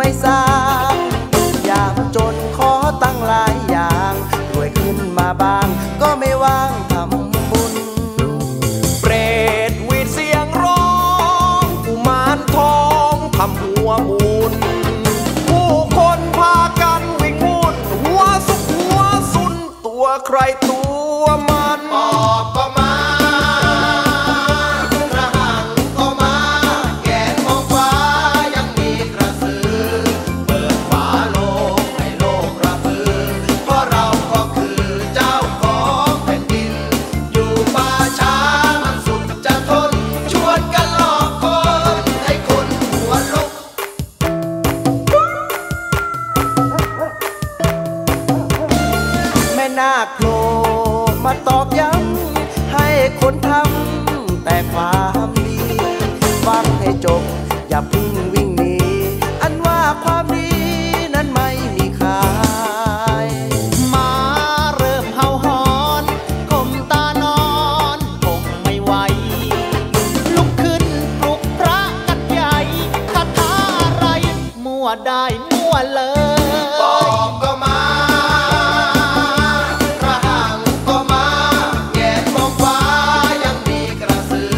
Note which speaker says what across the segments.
Speaker 1: ไม่สร้างยามจนขอตั้งหลายอย่างรวยขึ้นมาบ้างก็ไม่ว่างทำบุญ
Speaker 2: เปรตวีดเสียงร้องกุมารทองทำหัวมูลผู้คนพากันวิ่งวุ่นหัวสุกหัวสุนตัวใครตัวมัน
Speaker 1: ปอบก็มาระหังก็มาแกนมองฟ้ายังมีกระสือเปิดฝาโลกให้โลกระพือเพราะเราก็คือเจ้าของแผ่นดินอยู่ป่าช้ามันสุดจะทนชวนกันหลอกคนให้คนหัวลุกแม่นาคโผล่มาตอกย้ำให้คนทำแต่ความดีฟังให้จบอย่าพึ่งวิ่งหนีอันว่าความดีนั้นไม่มีขาย
Speaker 2: มาเริ่มเห่าหอนก้มตานอนคงไม่ไหวลุกขึ้นปลุกพระกันใหญ่คาถาอะไรมั่วได้มั่วเลย
Speaker 1: ปอบก็มาระหังก็มาแงนมองฟ้ายังมีกระสือ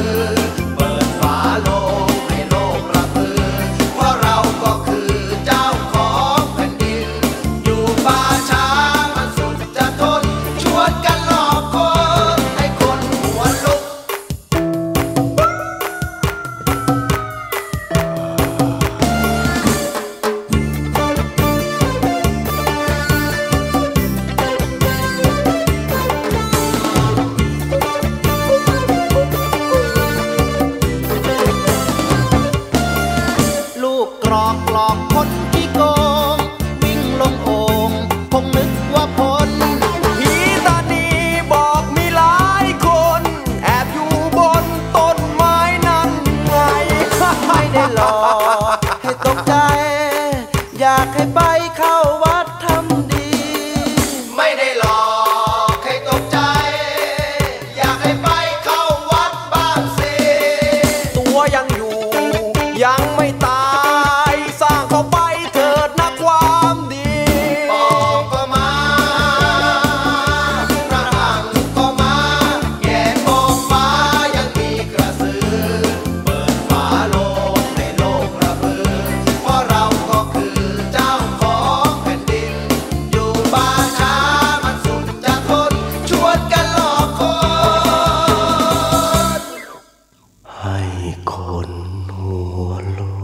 Speaker 1: เปิดฝาโลกให้โลกระพือเพราะเราก็คือเจ้าของแผ่นดินอยู่ป่าช้ามันสุดจะทนชวนกันหลอกคนให้คนหัวลุก
Speaker 2: ลูกกรอกหลอกคนที่โกงวิ่งลงโอ่งคงนึกว่าพ้นผีตานีบอกมีหลายคนแอบอยู่บนต้นไม้นั่นไง
Speaker 1: ไม่ได้หลอกให้ตกใจอยากให้ไปเข้าวัดทำดีไม่ได้หลอกให้ตกใจอยากให้ไปเข้าวัดบ้างสิ
Speaker 2: ตัวยังอยู่ยังไม่ตายสร้างเข้าไปเถิดนะความดี
Speaker 1: ปอบก็มาระหังก็มาแงนมองฟ้ายังมีกระสือเปิดฝาโลกให้โลกระพือเพราะเราก็คือเจ้าของแผ่นดินอยู่ป่าช้ามันสุดจะทนชวนกันหลอกคนให้คนหัวลุก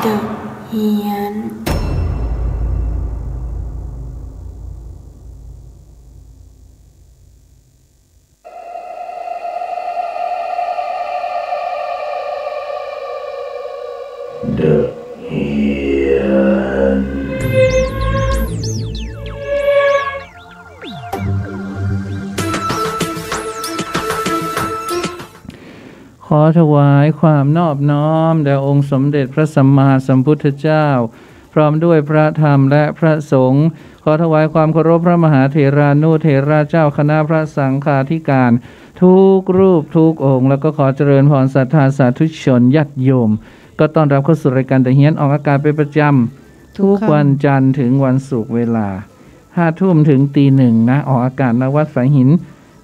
Speaker 3: The Hien
Speaker 4: ขอถวายความนอบน้อมแด่องค์สมเด็จพระสัมมาสัมพุทธเจ้าพร้อมด้วยพระธรรมและพระสงฆ์ขอถวายความเคารพพระมหาเถรานุเถระเจ้าคณะพระสังฆาธิการทุกรูปทุกองค์แล้วก็ขอเจริญพรศรัทธาสาธุชนญาติโยมก็ต้อนรับเข้าสู่รายการThe Hienออกอากาศเป็นประจำทุกวันจันทร์ถึงวันศุกร์เวลา 5 ทุ่มถึงตี 1นะออกอากาศณวัดฝายหิน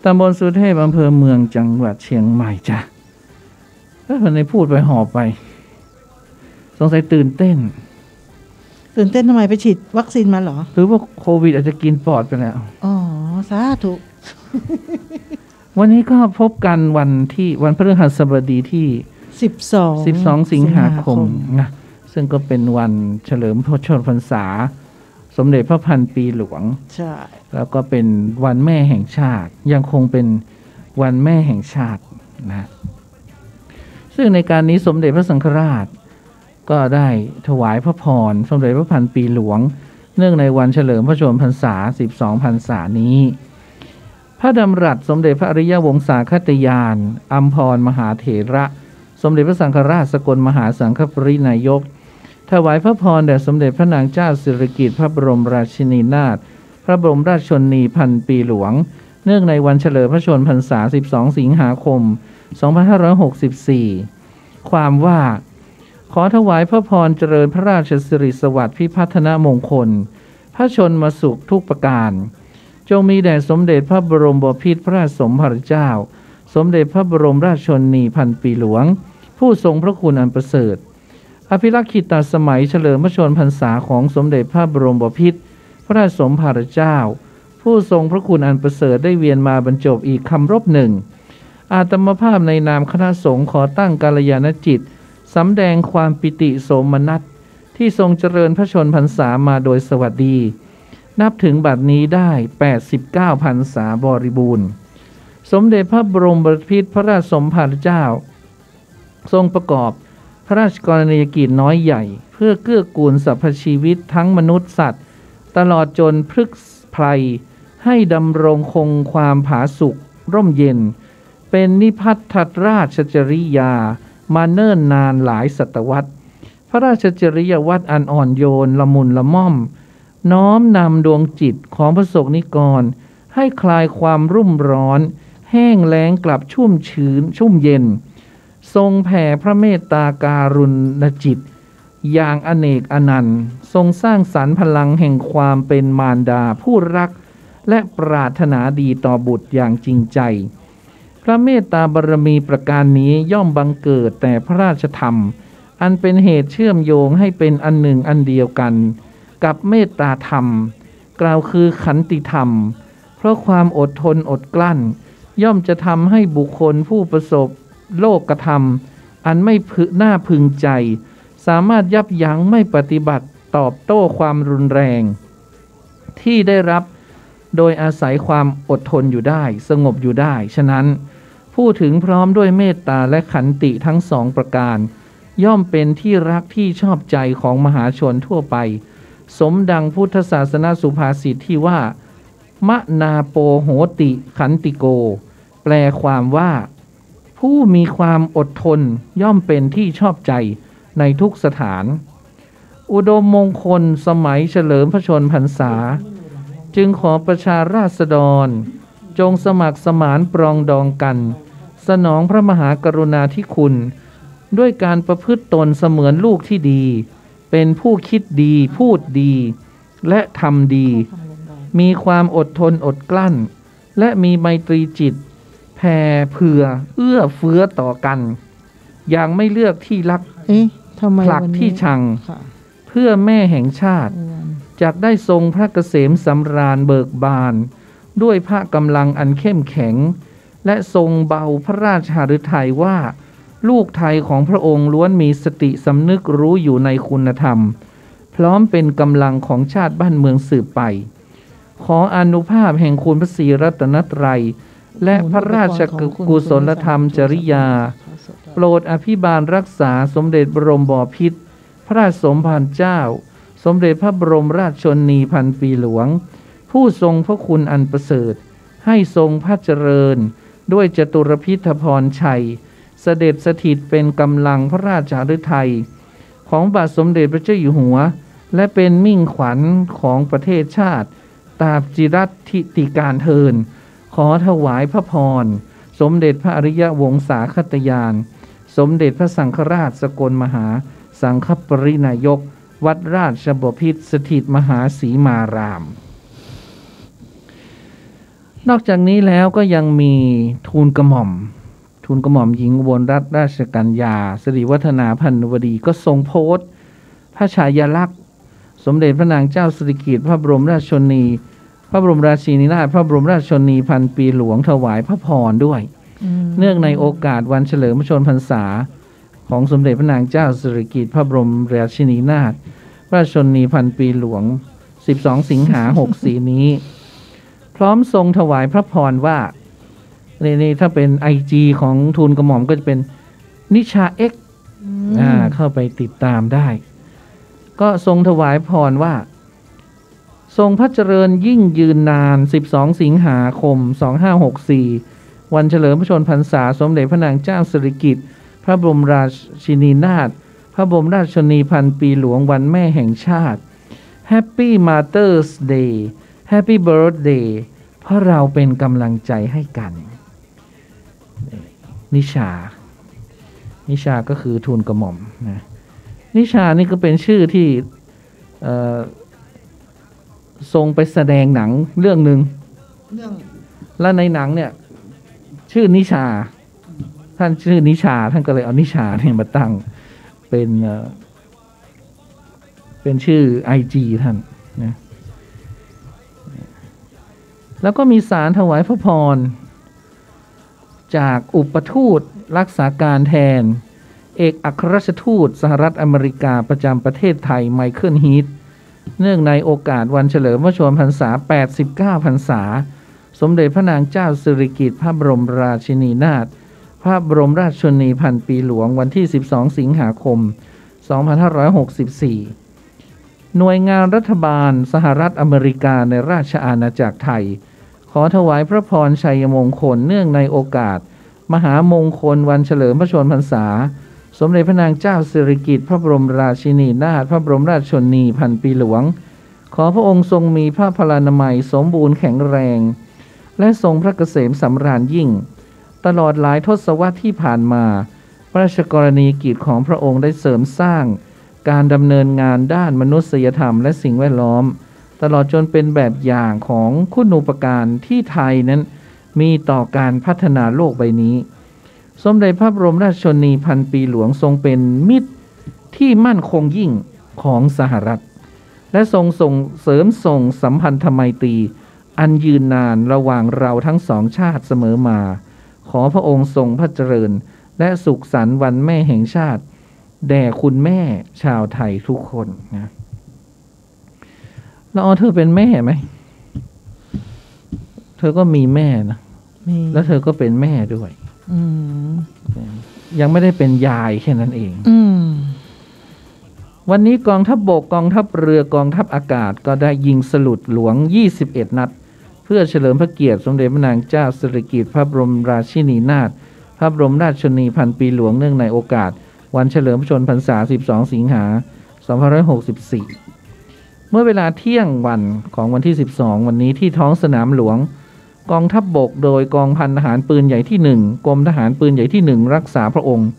Speaker 4: ตำบลสุเทพอำเภอเมืองจังหวัดเชียงใหม่จ้ะวันนี้พูดไปหอบไปสงสัยตื่นเต้น
Speaker 5: ทำไมไปฉีดวัคซีนมาเหรอ
Speaker 4: หรือว่าโควิดอาจจะกินปอดไปแล้ว
Speaker 5: อ๋อสาธุ
Speaker 4: วันนี้ก็พบกันวันพฤหัสบดีที่12สิงหาคมนะซึ่งก็เป็นวันเฉลิมพระชนมพรรษาสมเด็จพระพันปีหลวง
Speaker 5: ใช่
Speaker 4: แล้วก็เป็นวันแม่แห่งชาติยังคงเป็นวันแม่แห่งชาตินะซึ่งในการนี้สมเด็จพระสังฆราชก็ได้ถวายพระพรสมเด็จพระพันปีหลวงเนื่องในวันเฉลิมพระชนมพรรษา12พรรษานี้ พระดำรัสสมเด็จพระอริยวงศาคตยานอัมพรมหาเถระสมเด็จพระสังฆราชสกลมหาสังฆปรินายกถวายพระพรแด่สมเด็จพระนางเจ้าสิริกิติ์พระบรมราชินีนาถพระบรมราชชนนีพันปีหลวงเนื่องในวันเฉลิมพระชนมพรรษา 12 สิงหาคม 2564 ความว่าขอถวายพระพรเจริญพระราชสิริสวัสดิ์พิพัฒนมงคลพระชนมสุขทุกประการจงมีแด่สมเด็จพระบรมบพิตรพระราชสมภารเจ้าสมเด็จพระบรมราชชนนีพันปีหลวงผู้ทรงพระคุณอันประเสริฐอภิรักขิตสมัยเฉลิมพระชนมพรรษาของสมเด็จพระบรมบพิตรพระราชสมภารเจ้าผู้ทรงพระคุณอันประเสริฐได้เวียนมาบรรจบอีกคำรบหนึ่งอาตมภาพในนามคณะสงฆ์ขอตั้งกัลยาณจิตสำแดงความปิติโสมนัสที่ทรงเจริญพระชนมพรรษามาโดยสวัสดีนับถึงบัดนี้ได้89พรรษาบริบูรณ์สมเด็จพระบรมบพิตรพระราชสมภารเจ้าทรงประกอบพระราชกรณียกิจน้อยใหญ่เพื่อเกื้อกูลสรรพชีวิตทั้งมนุษย์สัตว์ตลอดจนพฤกษไพรให้ดำรงคงความผาสุกร่มเย็นเป็นนิพัทธราชจริยามาเนิ่นนานหลายศตวรรษพระราชจริยวัตรอันอ่อนโยนละมุนละม่อมน้อมนำดวงจิตของพระสงฆ์นิกรให้คลายความรุ่มร้อนแห้งแล้งกลับชุ่มชื้นชุ่มเย็นทรงแผ่พระเมตตาการุณจิตอย่างอเนกอนันต์ทรงสร้างสรรค์พลังแห่งความเป็นมารดาผู้รักและปรารถนาดีต่อบุตรอย่างจริงใจพระเมตตาบารมีประการนี้ย่อมบังเกิดแต่พระราชธรรมอันเป็นเหตุเชื่อมโยงให้เป็นอันหนึ่งอันเดียวกันกับเมตตาธรรมกล่าวคือขันติธรรมเพราะความอดทนอดกลั้นย่อมจะทำให้บุคคลผู้ประสบโลกธรรมอันไม่น่าพึงใจสามารถยับยั้งไม่ปฏิบัติตอบโต้ความรุนแรงที่ได้รับโดยอาศัยความอดทนอยู่ได้สงบอยู่ได้ฉะนั้นผู้ถึงพร้อมด้วยเมตตาและขันติทั้งสองประการย่อมเป็นที่รักที่ชอบใจของมหาชนทั่วไปสมดังพุทธศาสนาสุภาษิตที่ว่ามะนาโปโหติขันติโกแปลความว่าผู้มีความอดทนย่อมเป็นที่ชอบใจในทุกสถานอุดมมงคลสมัยเฉลิมพระชนมพรรษาจึงขอประชาราษฎรจงสมัครสมานปรองดองกันสนองพระมหากรุณาธิคุณด้วยการประพฤติตนเสมือนลูกที่ดีเป็นผู้คิดดีพูดดีและทำดีมีความอดทนอดกลั้นและมีไมตรีจิตแผ่เผื่อเอื้อเฟื้อต่อกันอย่างไม่เลือกที่รักผลักที่ชังเพื่อแม่แห่งชาติจักได้ทรงพระเกษมสำราญเบิกบานด้วยพระกำลังอันเข้มแข็งและทรงเบาพระราชหฤทัยว่าลูกไทยของพระองค์ล้วนมีสติสำนึกรู้อยู่ในคุณธรรมพร้อมเป็นกำลังของชาติบ้านเมืองสืบไปขออานุภาพแห่งคุณพระศรีรัตนตรัยและพระราชกุศลธรรมจริยาโปรดอภิบาลรักษาสมเด็จบรมบพิตรพระราชสมภารเจ้าสมเด็จพระบรมราชชนนีพันปีหลวงผู้ทรงพระคุณอันประเสริฐให้ทรงพระเจริญด้วยจตุรพิธพรชัยเสด็จสถิตเป็นกำลังพระราชฤทัยของบาทสมเด็จพระเจ้าอยู่หัวและเป็นมิ่งขวัญของประเทศชาติตราบจิรัติติการเทินขอถวายพระพรสมเด็จพระอริยวงศาคตยานสมเด็จพระสังฆราชสกลมหาสังฆปรินายกวัดราชบพิตรสถิตมหาสีมารามนอกจากนี้แล้วก็ยังมีทูลกระหม่อมหญิงอุบลรัตนราชกัญญาสิริวัฒนาพันวดีก็ทรงโพสต์พระฉายาลักษณ์สมเด็จพระนางเจ้าสิริกิติ์พระบรมราชชนนีพระบรมราชินีนาถพระบรมราชชนนีพันปีหลวงถวายพระพรด้วยเนื่องในโอกาสวันเฉลิมพระชนมพรรษาของสมเด็จพระนางเจ้าสิริกิติ์พระบรมราชินีนาถพระราชชนนีพันปีหลวง12 สิงหา 64นี้พร้อมทรงถวายพระพรว่านี่ถ้าเป็น IG ของทูลกระหม่อมก็จะเป็นนิชา X เข้าไปติดตามได้ก็ทรงถวายพรว่า ทรงพระเจริญยิ่งยืนนาน12สิงหาคม2564วันเฉลิมพระชนมพรรษาสมเด็จพระนางเจ้าสิริกิติ์พระบรมราชินีนาถพระบรมราชชนนีพันปีหลวงวันแม่แห่งชาติ Happy Mother's Day Happy Birthday เพราะเราเป็นกำลังใจให้กันนิชาก็คือทูลกระหม่อมนะนิชานี่ก็เป็นชื่อที่ทรงไปแสดงหนังเรื่องหนึ่งและในหนังเนี่ยชื่อนิชาท่านชื่อนิชาท่านก็เลยเอานิชาเนี่ยมาตั้งเป็นชื่อ IG ท่านนะแล้วก็มีสารถวายพระพรจากอุปทูตรักษาการแทนเอกอัครราชทูตสหรัฐอเมริกาประจำประเทศไทยไมเคิลฮีทเนื่องในโอกาสวันเฉลิมพระชนมพรรษา89พรรษาสมเด็จพระนางเจ้าสิริกิติ์พระบรมราชินีนาถพระบรมราชชนนีพันปีหลวงวันที่12สิงหาคม2564หน่วยงานรัฐบาลสหรัฐอเมริกาในราชอาณาจักรไทยขอถวายพระพรชัยมงคลเนื่องในโอกาสมหามงคลวันเฉลิมพระชนมพรรษาสมเด็จพระนางเจ้าสิริกิติ์พระบรมราชินีนาถพระบรมราชชนนีพันปีหลวงขอพระองค์ทรงมีพระพลานามัยสมบูรณ์แข็งแรงและทรงพระเกษมสำราญยิ่งตลอดหลายทศวรรษที่ผ่านมาพระราชกรณียกิจของพระองค์ได้เสริมสร้างการดำเนินงานด้านมนุษยธรรมและสิ่งแวดล้อมตลอดจนเป็นแบบอย่างของคุณูปการที่ไทยนั้นมีต่อการพัฒนาโลกใบนี้สมเด็จพระบรมราชชนนีพันปีหลวงทรงเป็นมิตรที่มั่นคงยิ่งของสหรัฐและทรงส่งเสริมส่งสัมพันธไมตรีอันยืนนานระหว่างเราทั้งสองชาติเสมอมาขอพระองค์ทรงพระเจริญและสุขสันต์วันแม่แห่งชาติแด่คุณแม่ชาวไทยทุกคนนะแล้วเธอเป็นแม่ไหมเธอก็มีแม่นะแล้วเธอก็เป็นแม่ด้วยยังไม่ได้เป็นยายแค่นั้นเองวันนี้กองทัพบกกองทัพเรือกองทัพอากาศก็ได้ยิงสลุดหลวง21นัดเพื่อเฉลิมพระเกียรติสมเด็จพระนางเจ้าสิริกิติ์พระบรมราชินีนาถพระบรมราชชนนีพันปีหลวงเนื่องในโอกาสวันเฉลิมพระชนมพรรษา12สิงหา2564เมื่อเวลาเที่ยงวันของวันที่12วันนี้ที่ท้องสนามหลวงกองทัพบกโดยกองพันทหารปืนใหญ่ที่1กรมทหารปืนใหญ่ที่1รักษาพระองค์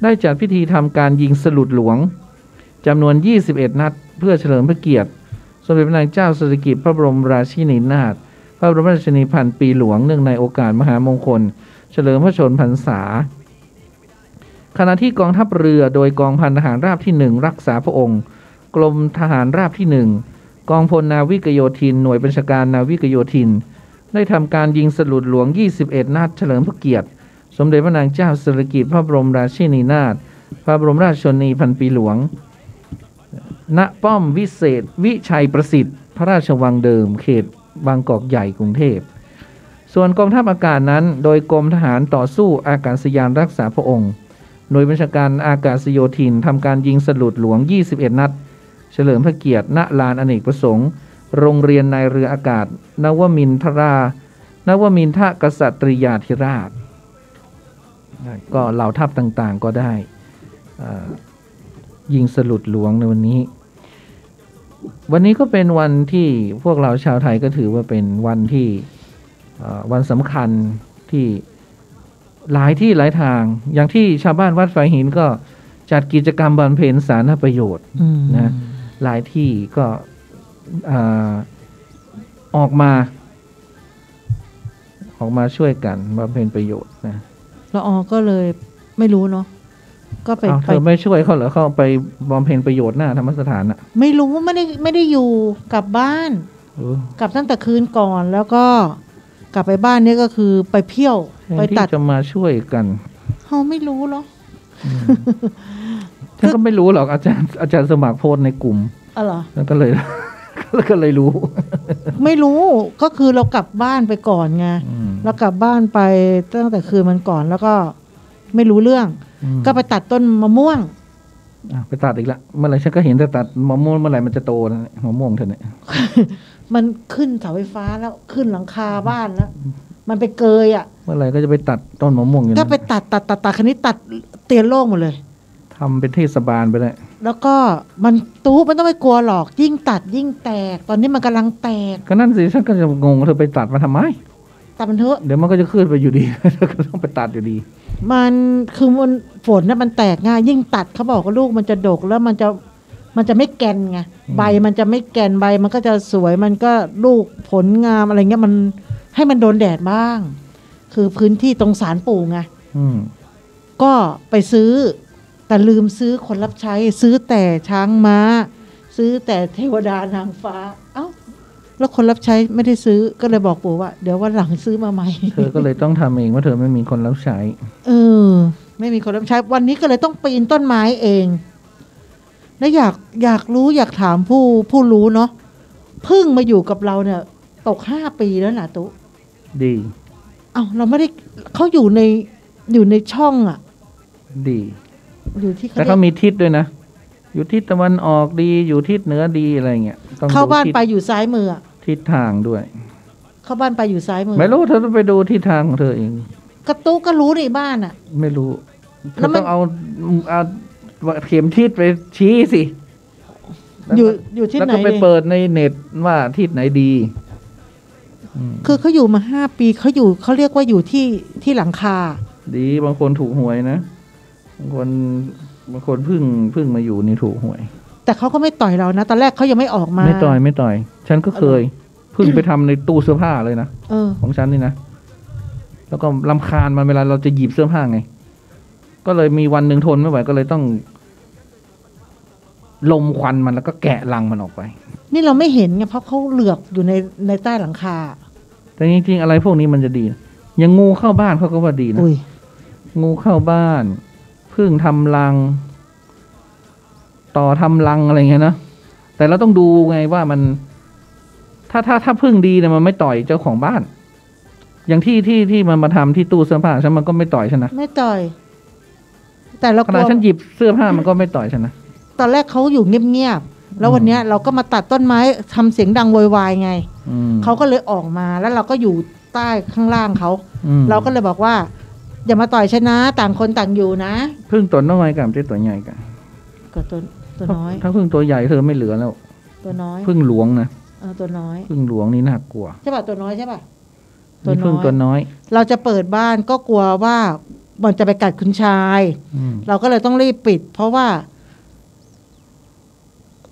Speaker 4: ได้จัดพิธีทำการยิงสลุดหลวงจำนวน21นัดเพื่อเฉลิมพระเกียรติสมเด็จพระนางเจ้าสิริกิติ์พระบรมราชินีนาถพระบรมราชชนนีพันปีหลวงเนื่องในโอกาสมหามงคลเฉลิมพระชนมพรรษาขณะที่กองทัพเรือโดยกองพันทหารราบที่1รักษาพระองค์กรมทหารราบที่1กองพลนาวิกโยธินหน่วยบัญชาการนาวิกโยธินได้ทำการยิงสลุดหลวง21นัดเฉลิมพระเกียรติสมเด็จพระนางเจ้าสิริกิติ์พระบรมราชินีนาถพระบรมราชชนนีพันปีหลวงณป้อมวิเศษวิชัยประสิทธิ์พระราชวังเดิมเขตบางกอกใหญ่กรุงเทพส่วนกองทัพอากาศนั้นโดยกรมทหารต่อสู้อากาศยานรักษาพระองค์หน่วยบัญชาการอากาศโยธินทำการยิงสลุดหลวง21นัดเฉลิมพระเกียรติณลานอเนกประสงค์โรงเรียนนายเรืออากาศนวมินทกษัตริยาธิราชก็เหล่าทัพต่างๆก็ได้ยิงสลุดหลวงในวันนี้ก็เป็นวันที่พวกเราชาวไทยก็ถือว่าเป็นวันที่วันสำคัญที่หลายที่หลายทางอย่างที่ชาวบ้านวัดฝายหินก็จัดกิจกรรมบำเพ็ญสาธารณประโยชน์นะหลายที่ก็ออกมาช่วยกันบำเพ็ญประโยชน์นะ
Speaker 5: ละออก็เลยไม่รู้เนาะก็ไป
Speaker 4: เธอไม่ช่วยเขาเหรอเขาไปบำเพ็ญประโยชน์หน้าธรรมสถานอ่ะ
Speaker 5: ไม่รู้ไม่ได้อยู่กลับบ้านกลับตั้งแต่คืนก่อนแล้วก็กลับไปบ้านนี่ก็คือไปเที่ยวไปตัด
Speaker 4: จะมาช่วยกัน
Speaker 5: เขาไม่รู้หรอ
Speaker 4: ฉันก็ไม่รู้หรอกอาจารย์สมัครโพสในกลุ่ม
Speaker 5: เหรอ
Speaker 4: แล้วก็เลยรู้
Speaker 5: ไม่รู้ก็คือเรากลับบ้านไปก่อนไงเรากลับบ้านไปตั้งแต่คืนมันก่อนแล้วก็ไม่รู้เรื่องก็ไปตัดต้นมะม่วง
Speaker 4: ไปตัดอีกละเมื่อไหร่ฉันก็เห็นแต่ตัดมะม่วงเมื่อไหร่มันจะโตนะมะม่วงเธอเนี่ย
Speaker 5: มันขึ้นเสาไฟฟ้าแล้วขึ้นหลังคาบ้านแล้วมันไปเกยอ่ะ
Speaker 4: เมื่อไหร่ก็จะไปตัดต้นมะม่วงอยู่
Speaker 5: ก็ไป
Speaker 4: นะ
Speaker 5: ตัดคันนี้ตัดเตียนโล่งหมดเลย
Speaker 4: ทำเป็นเทศบาลไปเลย
Speaker 5: แล้วก็มันมันต้องไม่กลัวหรอกยิ่งตัดยิ่งแตกตอนนี้มันกำลังแตก
Speaker 4: ก็นั่นสิฉันก็จะงงเธอไปตัดมาทำไม
Speaker 5: ตัดมันเถอะ
Speaker 4: เดี๋ยวมันก็จะขึ้นไปอยู่ดี เธอก็ต้องไปตัดอยู่ดี
Speaker 5: มันคือมันฝนน่ะมันแตกง่ายยิ่งตัดเขาบอกว่าลูกมันจะดกแล้วมันจะไม่แกนไงใบมันจะไม่แกนใบมันก็จะสวยมันก็ลูกผลงามอะไรเงี้ยมันให้มันโดนแดดบ้าง คือพื้นที่ตรงศาลปู่ไง
Speaker 4: อืม
Speaker 5: ก็ไปซื้อแต่ลืมซื้อคนรับใช้ซื้อแต่ช้างม้า ซื้อแต่เทวดานางฟ้าเอ้าแล้วคนรับใช้ไม่ได้ซื้อก็เลยบอกปู่ว่าเดี๋ยววันหลังซื้อมาใหม่
Speaker 4: เธอก็เลยต้องทำเองว่าเธอไม่มีคนรับใช้
Speaker 5: ไม่มีคนรับใช้วันนี้ก็เลยต้องปีนต้นไม้เองแล้วอยากรู้อยากถามผู้รู้เนาะพึ่งมาอยู่กับเราเนี่ยตก5 ปีแล้วนะตุ๊
Speaker 4: ดี
Speaker 5: เอ้าเราไม่ได้เขาอยู่ในช่องอ่ะ
Speaker 4: ดี
Speaker 5: อยู่ที่
Speaker 4: แต่เขามีทิศด้วยนะอยู่ทิศตะวันออกดีอยู่ทิศเหนือดีอะไรเงี้ยต้อง
Speaker 5: เข้าบ้าน
Speaker 4: ดูทิศ
Speaker 5: ไปอยู่ซ้ายมืออะ
Speaker 4: ทิศทางด้วย
Speaker 5: เข้าบ้านไปอยู่ซ้ายมือ
Speaker 4: ไม่รู้เธอต้องไปดูทิศทางของเธอเอง
Speaker 5: กระตุกก็รู้ในบ้านอ่ะ
Speaker 4: ไม่รู้เธ
Speaker 5: แล้
Speaker 4: อ
Speaker 5: วมัน
Speaker 4: ต้องเอาเข็มทิศไปชี้สิ
Speaker 5: อยู่ที่
Speaker 4: แล้ว
Speaker 5: ไหน
Speaker 4: ก็ไป
Speaker 5: เนี่ย
Speaker 4: เปิดในเน็ตว่าทิศไหนดีม
Speaker 5: คือเขาอยู่มา5 ปีเขาเรียกว่าอยู่ที่หลังคา
Speaker 4: ดีบางคนถูกหวยนะบางคนเพึ่งมาอยู่นี่ถูกหวย
Speaker 5: แต่เขาก็ไม่ต่อยเรานะตอนแรกเขายังไม่ออกมา
Speaker 4: ไม่ต่อยฉันก็เคยเพึ่งไปทำในตู้เสื้อผ้าเลยนะ
Speaker 5: เออ
Speaker 4: ของฉันนี่นะแล้วก็รำคาญมันเวลาเราจะหยิบเสื้อผ้าไงก็เลยมีวันหนึ่งทนไม่ไหวก็เลยต้องลมควันมันแล้วก็แกะรังมันออกไป
Speaker 5: นี่เราไม่เห็นไงเพราะเขาเหลือบอยู่ในใต้หลังคา
Speaker 4: แต่จริงๆอะไรพวกนี้มันจะดีนะอย่างงูเข้าบ้านเขาก็ว่าดีนะ
Speaker 5: อุ้ย
Speaker 4: งูเข้าบ้านพึ่งทำรัง ต่อทำรังอะไรเงี้ยนะแต่เราต้องดูไงว่ามัน ถ้าพึ่งดีเนี่ยมันไม่ต่อยเจ้าของบ้าน อย่างที่มันมาทำที่ตู้เสื้อผ้าฉันมันก็ไม่ต่อยฉันนะ
Speaker 5: ไม่ต่อย แต่เรา
Speaker 4: ข
Speaker 5: กลั
Speaker 4: นาด
Speaker 5: ว
Speaker 4: ฉันหยิบเสื้อผ้ามันก็ไม่ต่อยฉันนะ
Speaker 5: ตอนแรกเขาอยู่เงียบๆแล้ววันเนี้ยเราก็มาตัดต้นไม้ทำเสียงดังโวยวายไง
Speaker 4: อืม
Speaker 5: เขาก็เลยออกมาแล้วเราก็อยู่ใต้ข้างล่างเขา
Speaker 4: อืม
Speaker 5: เราก็เลยบอกว่า อย่ามาต่อยฉันนะต่างคนต่างอยู่นะ
Speaker 4: พึ่งตัวน้อยกับเจ้าตัวใหญ่กัน
Speaker 5: ก็ตัวน้อย
Speaker 4: ถ้าพึ่งตัวใหญ่เธอไม่เหลือแล้ว
Speaker 5: ตัวน้อย
Speaker 4: พึ่งหลวงนะ
Speaker 5: ตัวน้อย
Speaker 4: พึ่งหลวงนี่น่ากลัว
Speaker 5: ใช่ป่ะตัวน้อยใช่ป่ะ
Speaker 4: นี่พึ่งตัวน้อย
Speaker 5: เราจะเปิดบ้านก็กลัวว่ามันจะไปกัดคุณชาย
Speaker 4: อืม
Speaker 5: เราก็เลยต้องรีบปิด เพราะว่า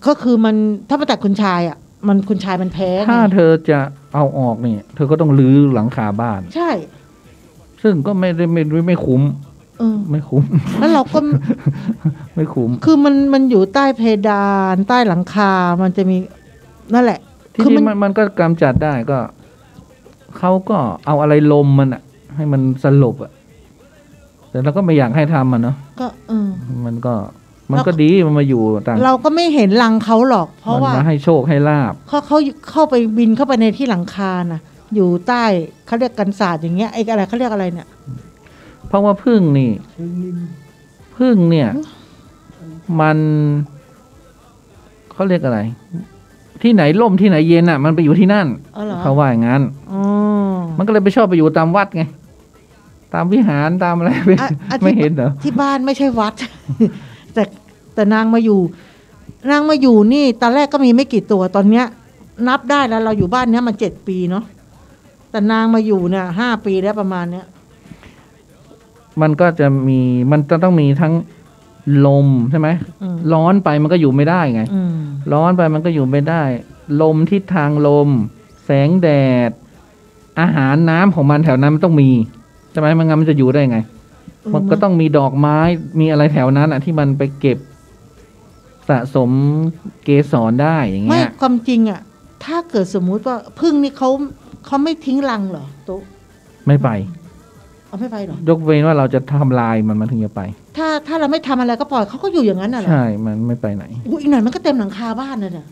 Speaker 5: ก็คือมันถ้ามาตัดคุณชายอ่ะ มันคุณชายมันแพ้ไง
Speaker 4: ถ้าเธอจะเอาออกเนี่ยเธอก็ต้องรื้อหลังคาบ้าน
Speaker 5: ใช่
Speaker 4: ซึ่งก็ไม่คุ้ม ไม่คุ้ม
Speaker 5: แล้วเราก็
Speaker 4: ไม่คุ้ม
Speaker 5: คือมันอยู่ใต้เพดานใต้หลังคา มันจะมีนั่นแหละ
Speaker 4: ที่
Speaker 5: คือ
Speaker 4: นี่มันก็กำจัดได้ก็เขาก็เอาอะไรลมมันอะให้มันสลบอะแต่เราก็ไม่อยากให้ทำมันเนาะ
Speaker 5: ก็
Speaker 4: มันก็ดีมันมาอยู่ต่าง
Speaker 5: เราก็ไม่เห็นรังเขาหรอก เพราะ
Speaker 4: มัน
Speaker 5: ว่า
Speaker 4: มาให้โชคให้ลาบ
Speaker 5: เขาเข้าไปบินเข้าไปในที่หลังคาน่ะ อยู่ใต้เขาเรียกกันศาสตร์อย่างเงี้ยไอ้อะไรเขาเรียกอะไรเนี่ย
Speaker 4: เพราะว่าพึ่งนี่พึ่งเนี่ย มันเขาเรียกอะไร ที่ไหนร่มที่ไหนเย็นอ่ะ มันไปอยู่ที่นั่น
Speaker 5: อ๋อเหรอ
Speaker 4: เขาว่าอย่างนั้น
Speaker 5: อ๋อ
Speaker 4: มันก็เลยไปชอบไปอยู่ตามวัดไง ตามวิหารตามอะไรไม่
Speaker 5: อ่ะ
Speaker 4: ไม่เห็นเหรอ
Speaker 5: ที่บ้านไม่ใช่วัด แต่นางมาอยู่นี่ตอนแรกก็มีไม่กี่ตัวตอนเนี้ย นับได้แล้วเราอยู่บ้านเนี้ยมา7 ปีเนาะแต่นางมาอยู่เนี่ย5 ปีแล้วประมาณเนี้ย
Speaker 4: มันก็จะมีมันจะต้องมีทั้งลมใช่ไหม ร้อนไปมันก็อยู่ไม่ได้ไง ร้อนไปมันก็อยู่ไม่ได้ ลมทิศทางลม แสงแดด อาหารน้ำของมันแถวนั้นมันต้องมีใช่ไหมมันงั้นมันจะอยู่ได้ไง มันก็ต้องมีดอกไม้มีอะไรแถวนั้นอ่ะ ที่มันไปเก็บสะสมเกสรได้อย่าง
Speaker 5: ไม่
Speaker 4: เงี้ย
Speaker 5: ความจริงอ่ะ ถ้าเกิดสมมุติว่าพึ่งนี่เขาไม่ทิ้งรังเหรอตุ๊ก
Speaker 4: ไม่ไป
Speaker 5: เอาไม่ไปเหรอย
Speaker 4: กเว้นว่าเราจะทำลายมันถึงจะไป
Speaker 5: ถ้าเราไม่ทำอะไรก็ปล่อยเขาก็อยู่อย่างนั้นน่ะเหรอ
Speaker 4: ใช่มันไม่ไปไหน
Speaker 5: อีกหน่อยมันก็เต็มหลังคาบ้านเลยเนี่ย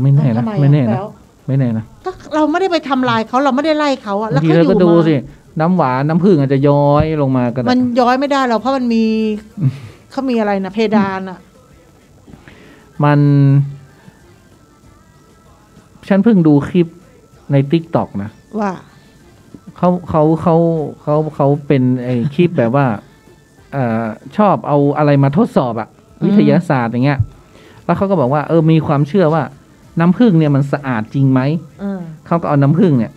Speaker 4: ไม่แน่นะ
Speaker 5: ทำไม
Speaker 4: ไม่แน่นะ
Speaker 5: แล้ว
Speaker 4: ไม่แน่นะ
Speaker 5: ก็เราไม่ได้ไปทำลายเขาเราไม่ได้ไล่เขาอะ
Speaker 4: บา
Speaker 5: แล้ว
Speaker 4: งที
Speaker 5: เขา
Speaker 4: เรา
Speaker 5: อยู่
Speaker 4: ก็ดู
Speaker 5: มา
Speaker 4: สิน้ำหวานน้ำผึ้งอาจจะย้อยลงมาก็ได้
Speaker 5: มันย้อยไม่ได้หรอกเพราะมันมี เขามีอะไรนะเพดานอ่ะ
Speaker 4: มันฉันเพิ่งดูคลิปใน TikTok นะ
Speaker 5: ว่า
Speaker 4: เขาเป็นไอ้คลิปแบบว่าชอบเอาอะไรมาทดสอบอะวิทยาศาสตร์อย่างเงี้ยแล้วเขาก็บอกว่ามีความเชื่อว่าน้ำผึ้งเนี่ยมันสะอาดจริงไหมเขาก็เอาน้ำผึ้งเนี่ย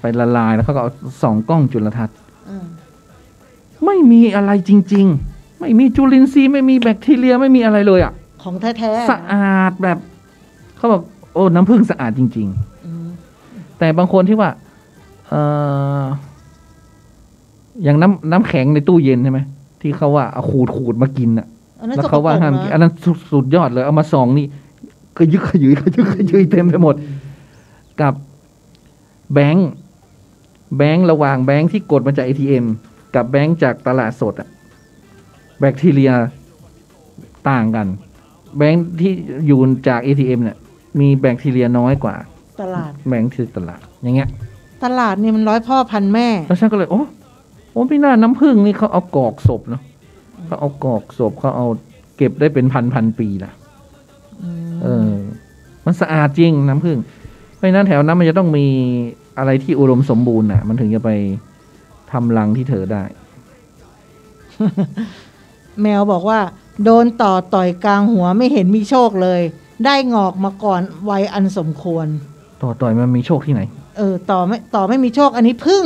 Speaker 4: ไปละลายแล้วเขาก็เอาส่องกล้องจุลทรรศน์ไม่มีอะไรจริงๆไม่มีจุลินทรีย์ไม่มีแบคทีเรียไม่มีอะไรเลยอะ
Speaker 5: ของแท้ๆ
Speaker 4: สะอาดแบบเขาบอกโอ้น้ำผึ้งสะอาดจริงๆแต่บางคนที่ว่าอย่างน้ำแข็งในตู้เย็นใช่ไหมที่เขาว่าเอาขูดมากินอ่ะแล้วเขาว่าห้ามกินอันนั้นสุดยอดเลยเอามาส่องนี่ขยึกขยืยเต็มไปหมดกับแบงค์ระหว่างแบงค์ที่กดมาจาก ATM กับแบงค์จากตลาดสดอะแบคทีเรียต่างกันแบงค์ที่อยู่จาก ATM เนี่ยมีแบคทีเรียน้อยกว่า
Speaker 5: ตลาด
Speaker 4: แบงค์ที่ตลาดอย่างเงี้ย
Speaker 5: ตลาดนี่มัน100 พ่อพันแม่
Speaker 4: แล้วฉันก็เลยโอ้พี่น่าน้ำผึ้งนี่เขาเอากอกศพเนาะเขาเอากอกศพเขาเอาเก็บได้เป็นพันปีนะมันสะอาดจริงน้ำผึ้งเพราะนั้นแถวนั้นมันจะต้องมีอะไรที่อุดมสมบูรณ์น่ะมันถึงจะไปทำรังที่เธอได้
Speaker 5: แมวบอกว่าโดนต่อยกลางหัวไม่เห็นมีโชคเลยได้งอกมาก่อนวัยอันสมควร
Speaker 4: ต่อยมันมีโชคที่ไหน
Speaker 5: ต่อไม่มีโชคอันนี้พึ่ง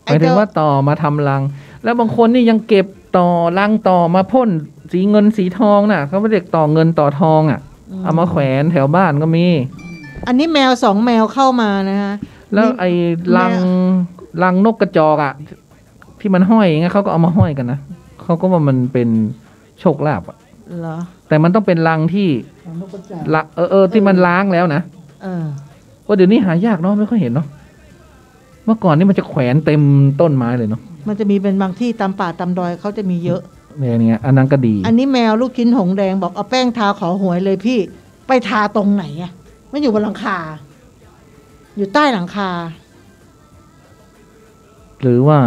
Speaker 4: หมายถึงว่าต่อมาทำรังแล้วบางคนนี่ยังเก็บต่อรังต่อมาพ่นสีเงินสีทองน่ะเขาไม่เรียกต่อเงินต่อทองอ่ะเอามาแขวนแถวบ้านก็มี
Speaker 5: อันนี้แมว2 แมวเข้ามานะฮะ
Speaker 4: แล้วไอ้รังนกกระจอกอ่ะที่มันห้อยอย่างเงี้ยเขาก็เอามาห้อยกันนะเขาก็ว่ามันเป็นโชคลาภอ่ะ
Speaker 5: เหรอ
Speaker 4: แต่มันต้องเป็นรังที่ที่มันล้างแล้วนะว่าเดี๋ยวนี้หายากเนาะไม่ค่อยเห็นเนาะเมื่อก่อนนี่มันจะแขวนเต็มต้นไม้เลยเนาะ
Speaker 5: มันจะมีเป็นบางที่ตามป่าตามดอยเขาจะมีเยอะ
Speaker 4: เนี่ยอันนั้นก็ดี
Speaker 5: อันนี้แมวลูกชิ้นหงแดงบอกเอาแป้งทาขอหวยเลยพี่ไปทาตรงไหนอ่ะไม่อยู่บนหลังคาอยู่ใต้หลังคา
Speaker 4: หรือว่า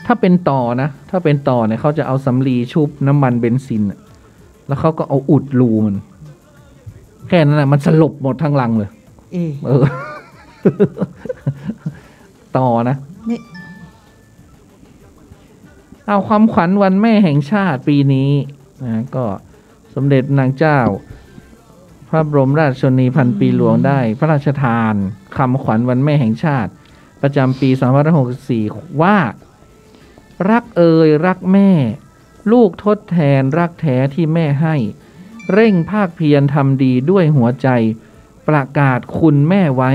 Speaker 4: ถ้าเป็นต่อนะถ้าเป็นต่อเนี่ยเขาจะเอาสำลีชุบน้ำมันเบนซินแล้วเขาก็เอาอุดรูมันแค่นั้นแหละมันสลบหมดทั้งรังเลยต่อนะเอาความขวัญวันแม่แห่งชาติปีนี้นะก็สมเด็จนางเจ้าพระบรมราชชนนีพันปีหลวงได้พระราชทานคำขวัญวันแม่แห่งชาติประจำปี2564ว่ารักรักแม่ลูกทดแทนรักแท้ที่แม่ให้เร่งภาคเพียรทำดีด้วยหัวใจประกาศคุณแม่ไว้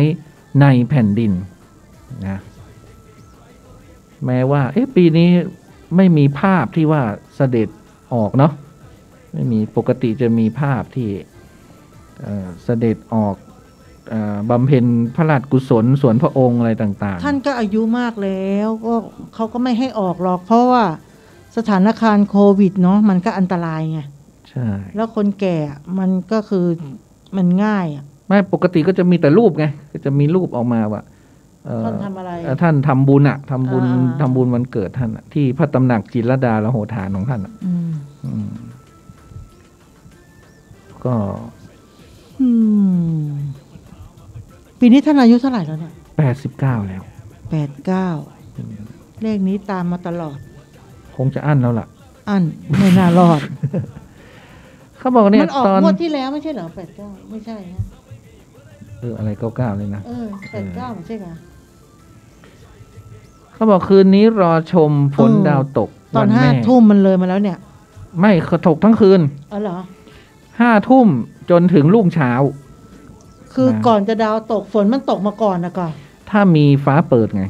Speaker 4: ในแผ่นดินนะแม้ว่าปีนี้ไม่มีภาพที่ว่าเสด็จออกเนาะไม่มีปกติจะมีภาพที่เสด็จออกบำเพ็ญพระราชกุศลส่วนพระองค์อะไรต่างๆ
Speaker 5: ท่านก็อายุมากแล้วก็เขาก็ไม่ให้ออกหรอกเพราะว่าสถานการณ์โควิดเนาะมันก็อันตรายไง
Speaker 4: ใช่
Speaker 5: แล้วคนแก่มันก็คือมันง่าย
Speaker 4: ไม่ปกติก็จะมีแต่รูปไงก็จะมีรูปออกมาว่า
Speaker 5: ท่านทำอะไร
Speaker 4: ท่านทำบุญอะทำบุญวันเกิดท่านที่พระตำหนักจิตรลดาละโหฐานของท่านก็
Speaker 5: ปีนี้ท่านอายุเท่าไหร่แล้วเนี่ย
Speaker 4: 89แล้ว
Speaker 5: 89เลขนี้ตามมาตลอด
Speaker 4: คงจะอั้นแล้วล่ะ
Speaker 5: อั้นไม่น่ารอด
Speaker 4: เขาบอกเนี่ย
Speaker 5: มันออกงวดที่แล้วไม่ใช่เหรอ89ไม่ใช่นะ
Speaker 4: อะไร99เลยนะ
Speaker 5: 89ไม่ใช่เหรอ
Speaker 4: เขาบอกคืนนี้รอชมฝนดาวตก
Speaker 5: ตอน5 ทุ่มมันเลยมาแล้วเนี่ย
Speaker 4: ไม่ตกทั้งคืน
Speaker 5: เหรอ
Speaker 4: 5 ทุ่มจนถึงรุ่งเช้า
Speaker 5: คือก่อนจะดาวตกฝนมันตกมาก่อนนะก่อน
Speaker 4: ถ้ามีฟ้าเปิดไง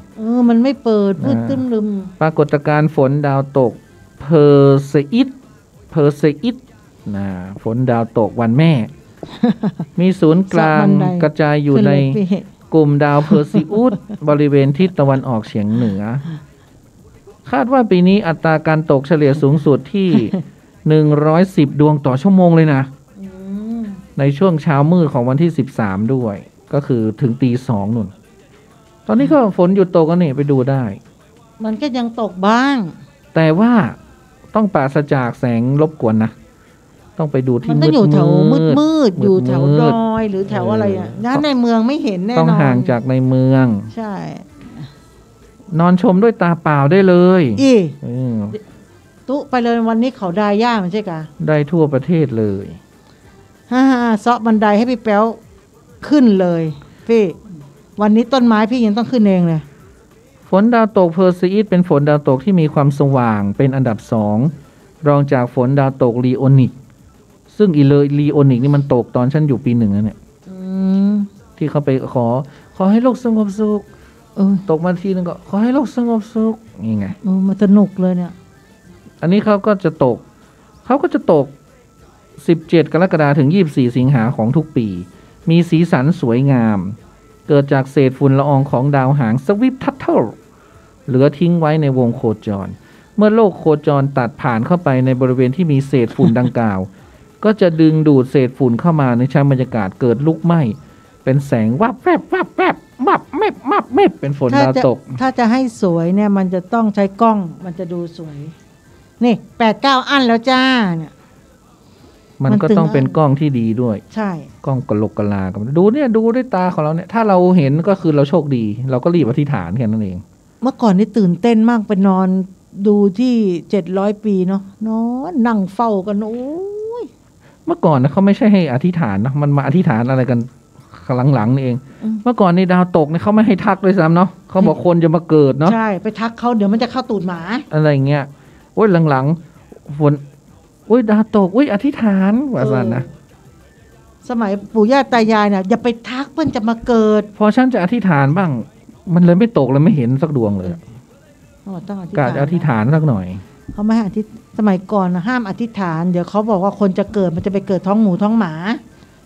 Speaker 5: มันไม่เปิดมืดตึ้มลึม
Speaker 4: ปรากฏการณ์ฝนดาวตกเพอร์เซอิตนะฝนดาวตกวันแม่มีศูนย์กลางกระจายอยู่ในกลุ่มดาวเพอร์ซิอุสบริเวณทิศตะวันออกเฉียงเหนือคาดว่าปีนี้อัตราการตกเฉลี่ยสูงสุดที่110 ดวงต่อชั่วโมงเลยนะในช่วงเช้ามืดของวันที่13ด้วยก็คือถึงตี 2นู่นตอนนี้ก็ฝนหยุดตกกันนี่ไปดูได้
Speaker 5: มันก็ยังตกบ้าง
Speaker 4: แต่ว่า ต้องปราศจากแสงรบกวนนะต้องไปดูที่
Speaker 5: มัน
Speaker 4: มื
Speaker 5: ต้อ
Speaker 4: ด
Speaker 5: งอยู่แถวมืด
Speaker 4: มืด
Speaker 5: อยู่แถว
Speaker 4: มื
Speaker 5: ด
Speaker 4: ด
Speaker 5: อยหรือแถวอะไรอ่ะย่านในเมืองไม่เห็นแน่นอน
Speaker 4: ต้องห่างจากในเมือง
Speaker 5: ใช่
Speaker 4: นอนชมด้วยตาเปล่าได้เลย
Speaker 5: อี
Speaker 4: เออ
Speaker 5: ตุไปเลยวันนี้เขาได้ย่ามันใช่กะ
Speaker 4: ได้ทั่วประเทศเลย
Speaker 5: ฮ่าเซาะบันไดให้พี่แป๊วขึ้นเลยพี่วันนี้ต้นไม้พี่ยังต้องขึ้นเองเลย
Speaker 4: ฝนดาวตกเพอร์ซีอิสเป็นฝนดาวตกที่มีความสว่างเป็นอันดับ2รองจากฝนดาวตกลีโอนิกซึ่งอีเลยลีโอนิกนี่มันตกตอนฉันอยู่ปี 1นั่นเนี่ย
Speaker 5: อืม
Speaker 4: ที่เขาไปขอให้โลกสงบสุข ตกมาทีนึงก็ขอให้โลกสงบสุขนี่ไง
Speaker 5: มันสนุกเลยเนี่ย
Speaker 4: อันนี้เขาก็จะตก17 กรกฎาคมถึง24 สิงหาของทุกปี มีสีสันสวยงาม เกิดจากเศษฝุ่นละอองของดาวหางสวิฟทัตเทิลเหลือทิ้งไว้ในวงโคจร เมื่อโลกโคจรตัดผ่านเข้าไปในบริเวณที่มีเศษฝุ่นดังกล่าว ก็จะดึงดูดเศษฝุ่นเข้ามาในชั้นบรรยากาศเกิดลุกไหม้เป็นแสงวับแวบวับแวบมับเม็บมับเม็บเป็นฝนดาวตก
Speaker 5: ถ้าจะให้สวยเนี่ยมันจะต้องใช้กล้องมันจะดูสวยนี่8-9 อันแล้วจ้าเนี่ย
Speaker 4: มันก็ต้องเป็นกล้องที่ดีด้วย
Speaker 5: ใช่
Speaker 4: กล้องกะโหลกกะลากันดูเนี่ยดูด้วยตาของเราเนี่ยถ้าเราเห็นก็คือเราโชคดี เราก็รีบอธิษฐานแค่นั้นเอง
Speaker 5: เมื่อก่อนนี่ตื่นเต้นมากไปนอนดูที่700 ปีเนาะนอนนั่งเฝ้ากันโอ้ย
Speaker 4: เมื่อก่อนนะเขาไม่ใช่ให้อธิษฐานนะมันมาอธิษฐานอะไรกันหลังๆนี่เอง เมื่อก่อนในดาวตกเนี่ยเขาไม่ให้ทักด้วยซ้ำเนาะเขาบอกคนจะมาเกิดเนาะ
Speaker 5: ใช่ไปทักเขาเดี๋ยวมันจะเข้าตูดหมา
Speaker 4: อะไรเงี้ยโอ้ยหลังๆฝนโอ้ยดาวตกโอ้ยอธิษฐานว่าซั่นนะ
Speaker 5: สมัยปู่ย่าตายายเนี่ยอย่าไปทักเพื่อนจะมาเกิด
Speaker 4: พอฉันจะอธิษฐานบ้าง มันเลยไม่ตกเลยไม่เห็นสักดวงเลย
Speaker 5: ต้องอธิษ
Speaker 4: กะ
Speaker 5: ฐาน
Speaker 4: จะอธิษฐานสักหน่อย
Speaker 5: เขาไม่ให้อธิษสมัยก่อนนะห้ามอธิษฐาน เดี๋ยวเขาบอกว่าคนจะเกิดมันจะไปเกิดท้องหมูท้องหมา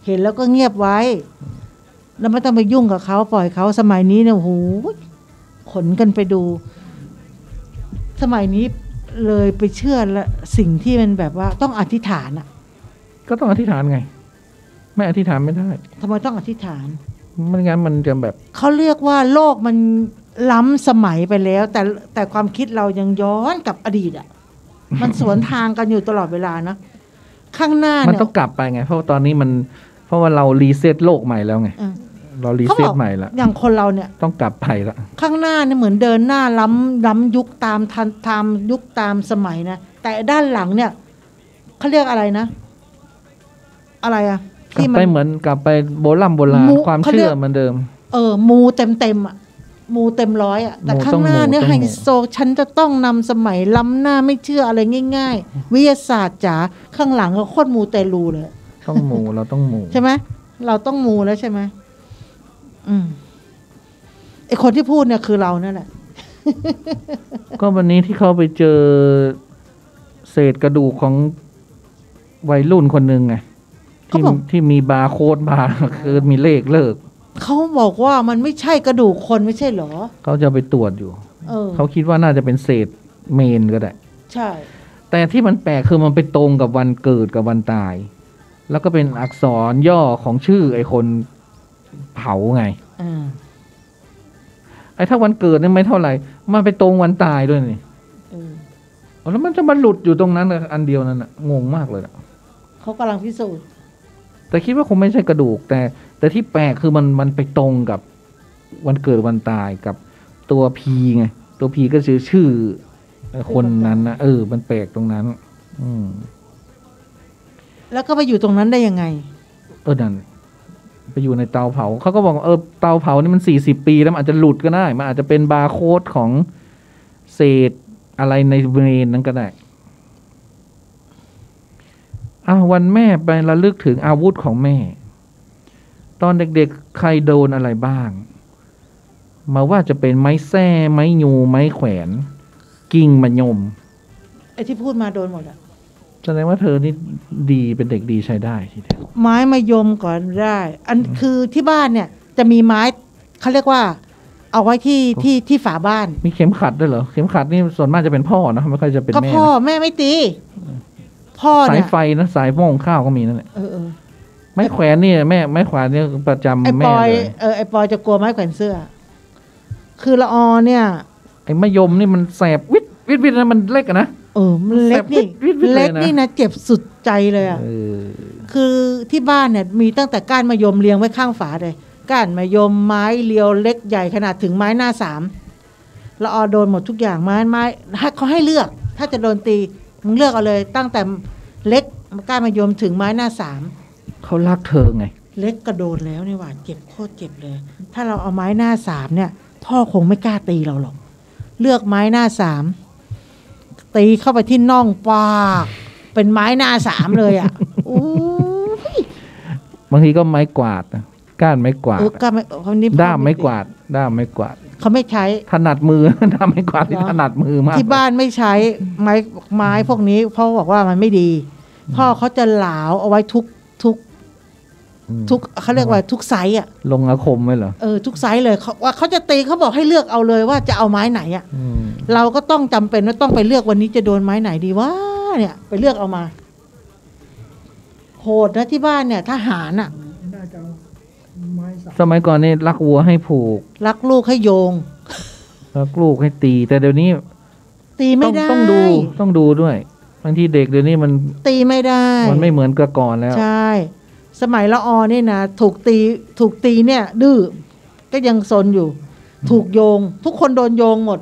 Speaker 5: เห็นแล้วก็เงียบไว้ แล้วไม่ต้องไปยุ่งกับเขาปล่อยเขาสมัยนี้เนี่ยโอ้โหขนกันไปดู สมัยนี้เลยไปเชื่อละสิ่งที่มันแบบว่าต้องอธิษฐานอะ
Speaker 4: ก็ต้องอธิษฐานไง ไม่อธิษฐานไม่ได้
Speaker 5: ทำไมต้องอธิษฐาน
Speaker 4: ไม่งั้นมันจะแบบ
Speaker 5: เขาเรียกว่าโลกมันล้ำสมัยไปแล้ว แต่ความคิดเรายังย้อนกลับอดีตอ่ะ มันสวนทางกันอยู่ตลอดเวลานะข้างหน้า
Speaker 4: มัน
Speaker 5: เนี่ย
Speaker 4: ต้องกลับไปไง เพราะว่าตอนนี้มันเพราะว่าเรารีเซ็ตโลกใหม่แล้วไง
Speaker 5: เออ
Speaker 4: เรารี
Speaker 5: เขา
Speaker 4: เซ็
Speaker 5: บ
Speaker 4: ต
Speaker 5: อก
Speaker 4: ใหม่ละ
Speaker 5: อย่างคนเราเนี่ย
Speaker 4: ต้องกลับไปละ
Speaker 5: ข้างหน้าเนี่ยเหมือนเดินหน้าล้ำยุคตามทันตามยุคตามสมัยนะแต่ด้านหลังเนี่ยเขาเรียกอะไรนะ อะไรอะ
Speaker 4: กลั
Speaker 5: ที่
Speaker 4: บ
Speaker 5: มั
Speaker 4: ไป
Speaker 5: น
Speaker 4: เหมือนกลับไปโบราณความ
Speaker 5: เขาเรี
Speaker 4: เชื่
Speaker 5: ย
Speaker 4: อก เหมือนเดิม
Speaker 5: มูเต็มอะมูเต็มร้อยอะแต่
Speaker 4: มู
Speaker 5: ข้างหน้าเนี่ย
Speaker 4: ต้อง
Speaker 5: ไฮ
Speaker 4: มู
Speaker 5: โซฉันจะต้องนำสมัยล้ำหน้าไม่เชื่ออะไรง่าย ๆ วิทยาศาสตร์จ๋าข้างหลังก็โคตรมูเตลูเลย
Speaker 4: ต้องหมู่เราต้องหมู่
Speaker 5: ใช่ไหมเราต้องมูแล้วใช่ไหมไอคนที่พูดเนี่ยคือเรานั่นแหละ
Speaker 4: ก็วันนี้ที่เขาไปเจอเศษกระดูกของวัยรุ่นคนหนึ่งไง
Speaker 5: เขา
Speaker 4: ที่
Speaker 5: บอก
Speaker 4: ที่มีบาร์โค้ดบาร์ คือมีเลขเลิก
Speaker 5: เขาบอกว่ามันไม่ใช่กระดูกคนไม่ใช่เหรอ
Speaker 4: เขาจะไปตรวจอยู่ เขาคิดว่าน่าจะเป็นเศษเมนก็ได้
Speaker 5: ใช่
Speaker 4: แต่ที่มันแปลกคือมันไปตรงกับวันเกิดกับวันตาย แล้วก็เป็นอักษรย่อของชื่อไอ้คนเผาไง ไอ้ถ้าวันเกิดนี่ไม่เท่าไหร่ มันไปตรงวันตายด้วยนี่แล้วมันจะมาหลุดอยู่ตรงนั้นอันเดียวนั่นน่ะงงมากเลยนะ
Speaker 5: เขากำลังพิสูจน์
Speaker 4: แต่คิดว่าคงไม่ใช่กระดูก แต่ที่แปลกคือมันไปตรงกับวันเกิดวันตายกับตัวพีไง ตัวพีก็ชื่อคนนั้นนะมันแปลกตรงนั้น
Speaker 5: แล้วก็ไปอยู่ตรงนั้นได้ยังไง
Speaker 4: นั่นไปอยู่ในเตาเผาเขาก็บอกว่าเตาเผานี่มัน40 ปีแล้วมันอาจจะหลุดก็ได้มันอาจจะเป็นบาร์โค้ดของเศษอะไรในเบรนนั้นก็ได้วันแม่ไประลึกถึงอาวุธของแม่ ตอนเด็กๆใครโดนอะไรบ้าง มาว่าจะเป็นไม้แส้ไม้ยูไม้แขวน กิ่งมะยม
Speaker 5: ไอ้ที่พูดมาโดนหมดอะ
Speaker 4: แสดงว่าเธอนี่ดีเป็นเด็กดีใช้ได้ทีเดียว
Speaker 5: ไม้มะยมก่อนได้ อันคือที่บ้านเนี่ยจะมีไม้เขาเรียกว่า เอาไว้ที่ฝาบ้าน
Speaker 4: มีเข็มขัดด้วยเหรอเข็มขัดนี่ส่วนมากจะเป็นพ่อนะไม่ค่อยจะเป็น
Speaker 5: ก็
Speaker 4: แม่
Speaker 5: พ่อ
Speaker 4: นะ
Speaker 5: แม่ไม่ตี พ่อ
Speaker 4: สาย
Speaker 5: เนี่ย
Speaker 4: ไฟนะสายโม่งข้าวก็มีนั่นแหละ ไม้แขวนนี่แม่ไม้แขวนนี่ประจำ
Speaker 5: ไอ้
Speaker 4: แม่
Speaker 5: ปอย
Speaker 4: เลย
Speaker 5: ไอ้ปอยจะกลัวไม้แขวนเสื้อ คือละออเนี่ย
Speaker 4: ไอ้มะยมนี่มันแสบวิดนะมันเล็กอะนะ
Speaker 5: มันเล็กนี่
Speaker 4: แสบวิดๆเลยนะ
Speaker 5: เล็กนี่นะเจ็บสุดใจเลยอ่ะ คือที่บ้านเนี่ยมีตั้งแต่ก้านมะยมเรียงไว้ข้างฝาเลยก้านมะยมไม้เรียวเล็กใหญ่ขนาดถึงไม้หน้าสามละออโดนหมดทุกอย่างไม้เขาให้เลือกถ้าจะโดนตีมึงเลือกเอาเลยตั้งแต่เล็กก้านมะยมถึงไม้หน้าสาม
Speaker 4: เขารักเธอไง
Speaker 5: เล็กกระโดดแล้วเนี่ยว่าเจ็บโคตรเจ็บเลยถ้าเราเอาไม้หน้าสามเนี่ยพ่อคงไม่กล้าตีเราหรอกเลือกไม้หน้าสามตีเข้าไปที่น่องปากเป็นไม้หน้าสามเลยอ่ะ
Speaker 4: บางทีก็ไม้กวาดนะก้านไม้กวาด
Speaker 5: ก้านไม้
Speaker 4: ด้ามไม้กวาดด้ามไม้กวาด
Speaker 5: เขาไม่ใช้
Speaker 4: ถนัดมือ ด้ามไม้กวาดที่ถนัดมือมาก
Speaker 5: ที่บ้านไม่ใช้ไม้พวกนี้พ่อบอกว่ามันไม่ดีพ่อเขาจะเหลาเอาไว้ทุกเขาเรียกว่าทุกไซส์อ่ะ
Speaker 4: ลงอาคมไว้เหรอ
Speaker 5: ทุกไซส์เลยว่าเขาจะตีเขาบอกให้เลือกเอาเลยว่าจะเอาไม้ไหนอ่ะเราก็ต้องจำเป็นว่าต้องไปเลือกวันนี้จะโดนไม้ไหนดีวะเนี่ยไปเลือกเอามาโหดนะที่บ้านเนี่ยทหารอ่ะ
Speaker 4: สมัยก่อนนี่รักวัวให้ผูก
Speaker 5: รักลูกให้โยง
Speaker 4: รักลูกให้ตีแต่เดี๋ยวนี้
Speaker 5: ตีไม่ได้
Speaker 4: ต้องดูด้วยบางทีเด็กเดี๋ยวนี้มัน
Speaker 5: ตีไม่ได้
Speaker 4: มันไม่เหมือนกับก่อนแล้ว
Speaker 5: ใช่สมัยละออนี่นะถูกตีเนี่ยดื้อก็ยังซนอยู่ถูกโยงทุกคนโดนโยงหมด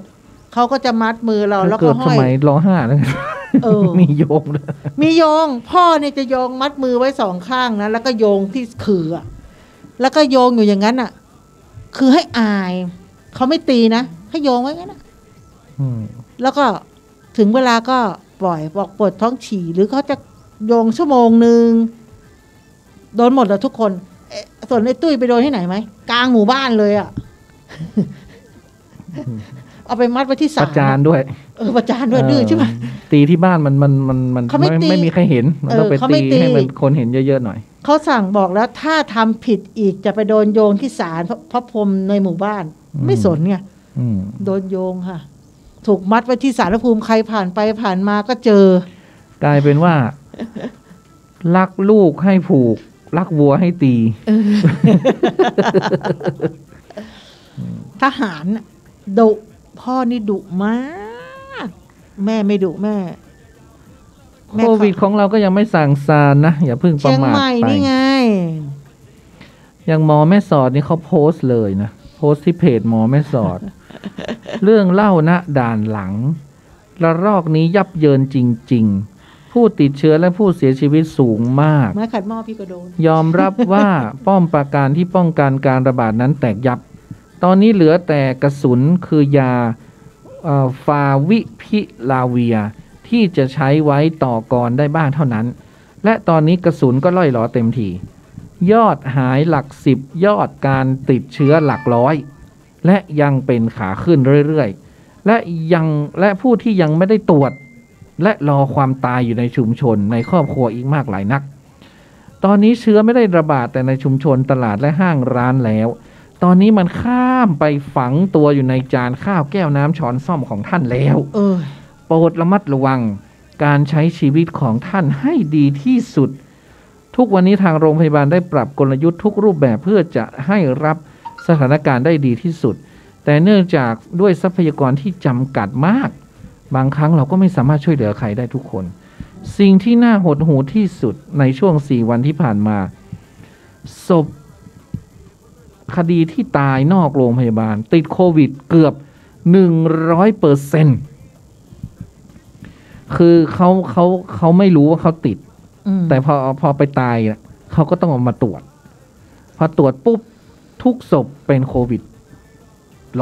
Speaker 5: เขาก็จะมัดมือเราแล้วก็ห้อย
Speaker 4: สมัยร.5แล้วมีโยงด้วย
Speaker 5: มีโยงพ่อเนี่ยจะโยงมัดมือไว้2ข้างนะแล้วก็โยงที่คืออ่ะแล้วก็โยงอยู่อย่างนั้นอ่ะคือให้อายเขาไม่ตีนะให้โยงไว้งั้นนะแล้วก็ถึงเวลาก็ปล่อยบอกปวดท้องฉี่หรือเขาจะโยงชั่วโมงนึงโดนหมดแล้วทุกคนส่วนไอ้ตุ้ยไปโดนที่ไหนไหมกลางหมู่บ้านเลยอ่ะ เอาไปมัดไว้ที่ศาล
Speaker 4: ประจานด้วย
Speaker 5: ประจานด้วยดื้อใช่ไหม
Speaker 4: ตีที่บ้านมันไม่มีใครเห็นเราไปตีให้มันคนเห็นเยอะๆหน่อย
Speaker 5: เขาสั่งบอกแล้วถ้าทำผิดอีกจะไปโดนโยงที่ศาลพระพรหมในหมู่บ้านไม่สนไงโดนโยงค่ะถูกมัดไว้ที่ศาลพระภูมิใครผ่านไปผ่านมาก็เจอก
Speaker 4: ลายเป็นว่ารักลูกให้ผูกรักวัวให้ตี
Speaker 5: ทหารดุพ่อนี่ดุมากแม่ไม่ดุแม่
Speaker 4: โควิดของเราก็ยังไม่สั่งซานนะอย่าเพิ่งประมาทไป
Speaker 5: นี่ไง
Speaker 4: อย่างหมอแม่สอดนี่เขาโพสต์เลยนะโพสต์ที่เพจหมอแม่สอด เรื่องเล่านะด่านหลังระลอกนี้ยับเยินจริงๆผู้ติดเชื้อและผู้เสียชีวิตสูงมาก
Speaker 5: มาขัดหม้อพี่ก็โดน
Speaker 4: ยอมรับว่าป้อมปราการที่ป้องกันการระบาดนั้นแตกยับตอนนี้เหลือแต่กระสุนคือยาฟาวิพิลาเวียที่จะใช้ไว้ต่อกรได้บ้างเท่านั้นและตอนนี้กระสุนก็ล่อยหลอเต็มทียอดหายหลัก10ยอดการติดเชื้อหลักร้อยและยังเป็นขาขึ้นเรื่อยๆและผู้ที่ยังไม่ได้ตรวจและรอความตายอยู่ในชุมชนในครอบครัวอีกมากหลายนักตอนนี้เชื้อไม่ได้ระบาดแต่ในชุมชนตลาดและห้างร้านแล้วตอนนี้มันข้ามไปฝังตัวอยู่ในจานข้าวแก้วน้ำช้อนส้อมของท่านแล้วโปรดระมัดระวังการใช้ชีวิตของท่านให้ดีที่สุดทุกวันนี้ทางโรงพยาบาลได้ปรับกลยุทธ์ทุกรูปแบบเพื่อจะให้รับสถานการณ์ได้ดีที่สุดแต่เนื่องจากด้วยทรัพยากรที่จำกัดมากบางครั้งเราก็ไม่สามารถช่วยเหลือใครได้ทุกคนสิ่งที่น่าหดหู่ที่สุดในช่วง4วันที่ผ่านมาศพคดีที่ตายนอกโรงพยาบาลติดโควิดเกือบ 100%คือเขาไม่รู้ว่าเขาติดแต่พอไปตายเขาก็ต้องออกมาตรวจพอตรวจปุ๊บทุกศพเป็นโควิด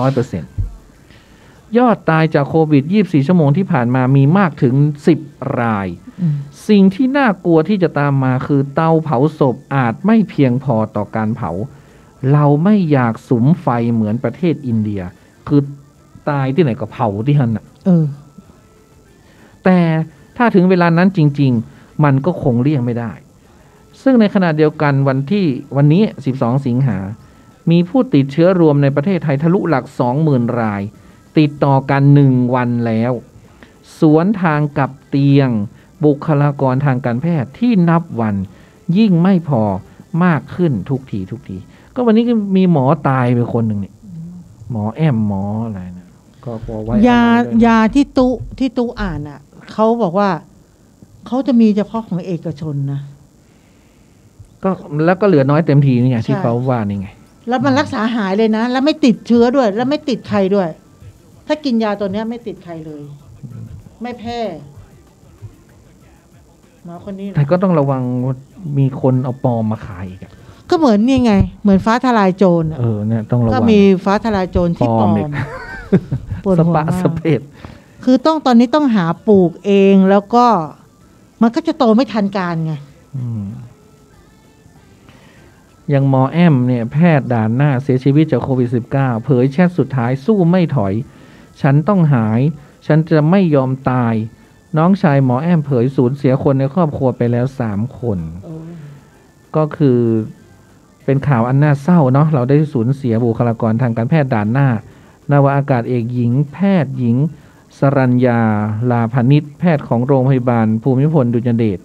Speaker 4: 100%ยอดตายจากโควิด24ชั่วโมงที่ผ่านมามีมากถึง10รายสิ่งที่น่ากลัวที่จะตามมาคือเตาเผาศพอาจไม่เพียงพอต่อการเผาเราไม่อยากสุมไฟเหมือนประเทศอินเดียคือตายที่ไหนก็เผาที่นั่นน่ะแต่ถ้าถึงเวลานั้นจริงๆมันก็คงเลี่ยงไม่ได้ซึ่งในขณะเดียวกันวันนี้12สิงหามีผู้ติดเชื้อรวมในประเทศไทยทะลุหลัก 20,000 รายติดต่อกัน1วันแล้วสวนทางกับเตียงบุคลากรทางการแพทย์ที่นับวันยิ่งไม่พอมากขึ้นทุกทีก็วันนี้ก็มีหมอตายไปคนหนึ่งเนี่ยหมอแอมหมออะไรนะก็พอไว้
Speaker 5: ยาที่ตุอ่านอ่ะ เขาบอกว่าเขาจะมีเฉพาะของเอกชนนะ
Speaker 4: ก็แล้วก็เหลือน้อยเต็มทีนี่ไงที่เขาว่านี่ไง
Speaker 5: แล้วมันรักษาหายเลยนะแล้วไม่ติดเชื้อด้วยแล้วไม่ติดใครด้วยถ้ากินยาตัวเนี้ยไม่ติดใครเลยไม่แพร่หมอคนนี้
Speaker 4: แต่ก็ต้องระวังมีคนเอาปลอมมาขายอีก
Speaker 5: ก็เหมือนนี่ไงเหมือนฟ้าทลายโจร
Speaker 4: เนี่ยต้องระวัง
Speaker 5: ก็มีฟ้าทลายโจรที่ปลอม
Speaker 4: ปวดหัวมากสเปด
Speaker 5: คือตอนนี้ต้องหาปลูกเองแล้วก็มันก็จะโตไม่ทันการไง
Speaker 4: อย่างหมอแอมเนี่ยแพทย์ด่านหน้าเสียชีวิตจากโควิด -19 เผยแชทสุดท้ายสู้ไม่ถอยฉันต้องหายฉันจะไม่ยอมตายน้องชายหมอแอมเผยสูญเสียคนในครอบครัวไปแล้ว3 คนก็คือเป็นข่าวอันน่าเศร้าเนาะเราได้สูญเสียบุคลากรทางการแพทย์ด่านหน้านาวาอากาศเอกหญิงแพทย์หญิงสรัญญาลาพนิชแพทย์ของโรงพยาบาลภูมิพลดุลยเดช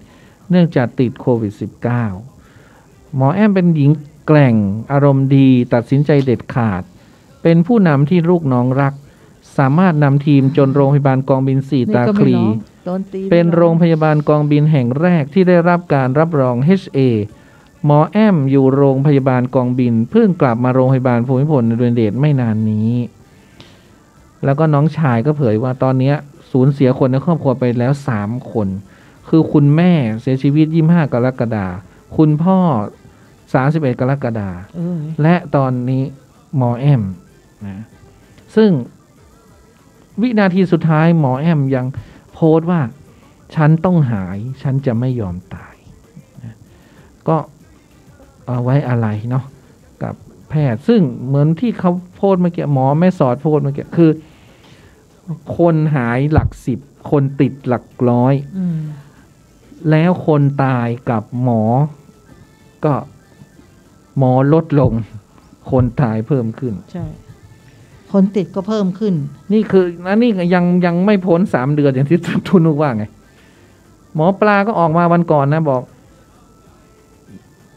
Speaker 4: เนื่องจากติดโควิด -19 หมอแอมเป็นหญิงแกร่งอารมณ์ดีตัดสินใจเด็ดขาดเป็นผู้นำที่ลูกน้องรักสามารถนำทีมจนโรงพยาบาลกองบิน4ตาคลีเป็นโรงพยาบาลกองบินแห่งแรกที่ได้รับการรับรอง HA หมอแอมอยู่โรงพยาบาลกองบินเพิ่งกลับมาโรงพยาบาลภูมิพลดุลยเดชไม่นานนี้แล้วก็น้องชายก็เผยว่าตอนนี้สูญเสียคนในครอบครัวไปแล้ว3 คนคือคุณแม่เสียชีวิต25 กรกฎาคมคุณพ่อ31 กรกฎาคมและตอนนี้หมอแอมนะซึ่งวินาทีสุดท้ายหมอแอมยังโพสต์ว่าฉันต้องหายฉันจะไม่ยอมตายนะก็เอาไว้อะไรเนาะกับแพทย์ซึ่งเหมือนที่เขาโพสต์เมื่อกี้หมอแม่สอดโพสต์เมื่อกี้คือคนหายหลัก10คนติดหลักร้อยแล้วคนตายกับหมอก็หมอลดลงคนตายเพิ่มขึ้น
Speaker 5: ใช่คนติดก็เพิ่มขึ้น
Speaker 4: นี่คืออันนี้ยังไม่พ้น3 เดือนอย่างที่ทุนุกว่าไงหมอปลาก็ออกมาวันก่อนนะบอก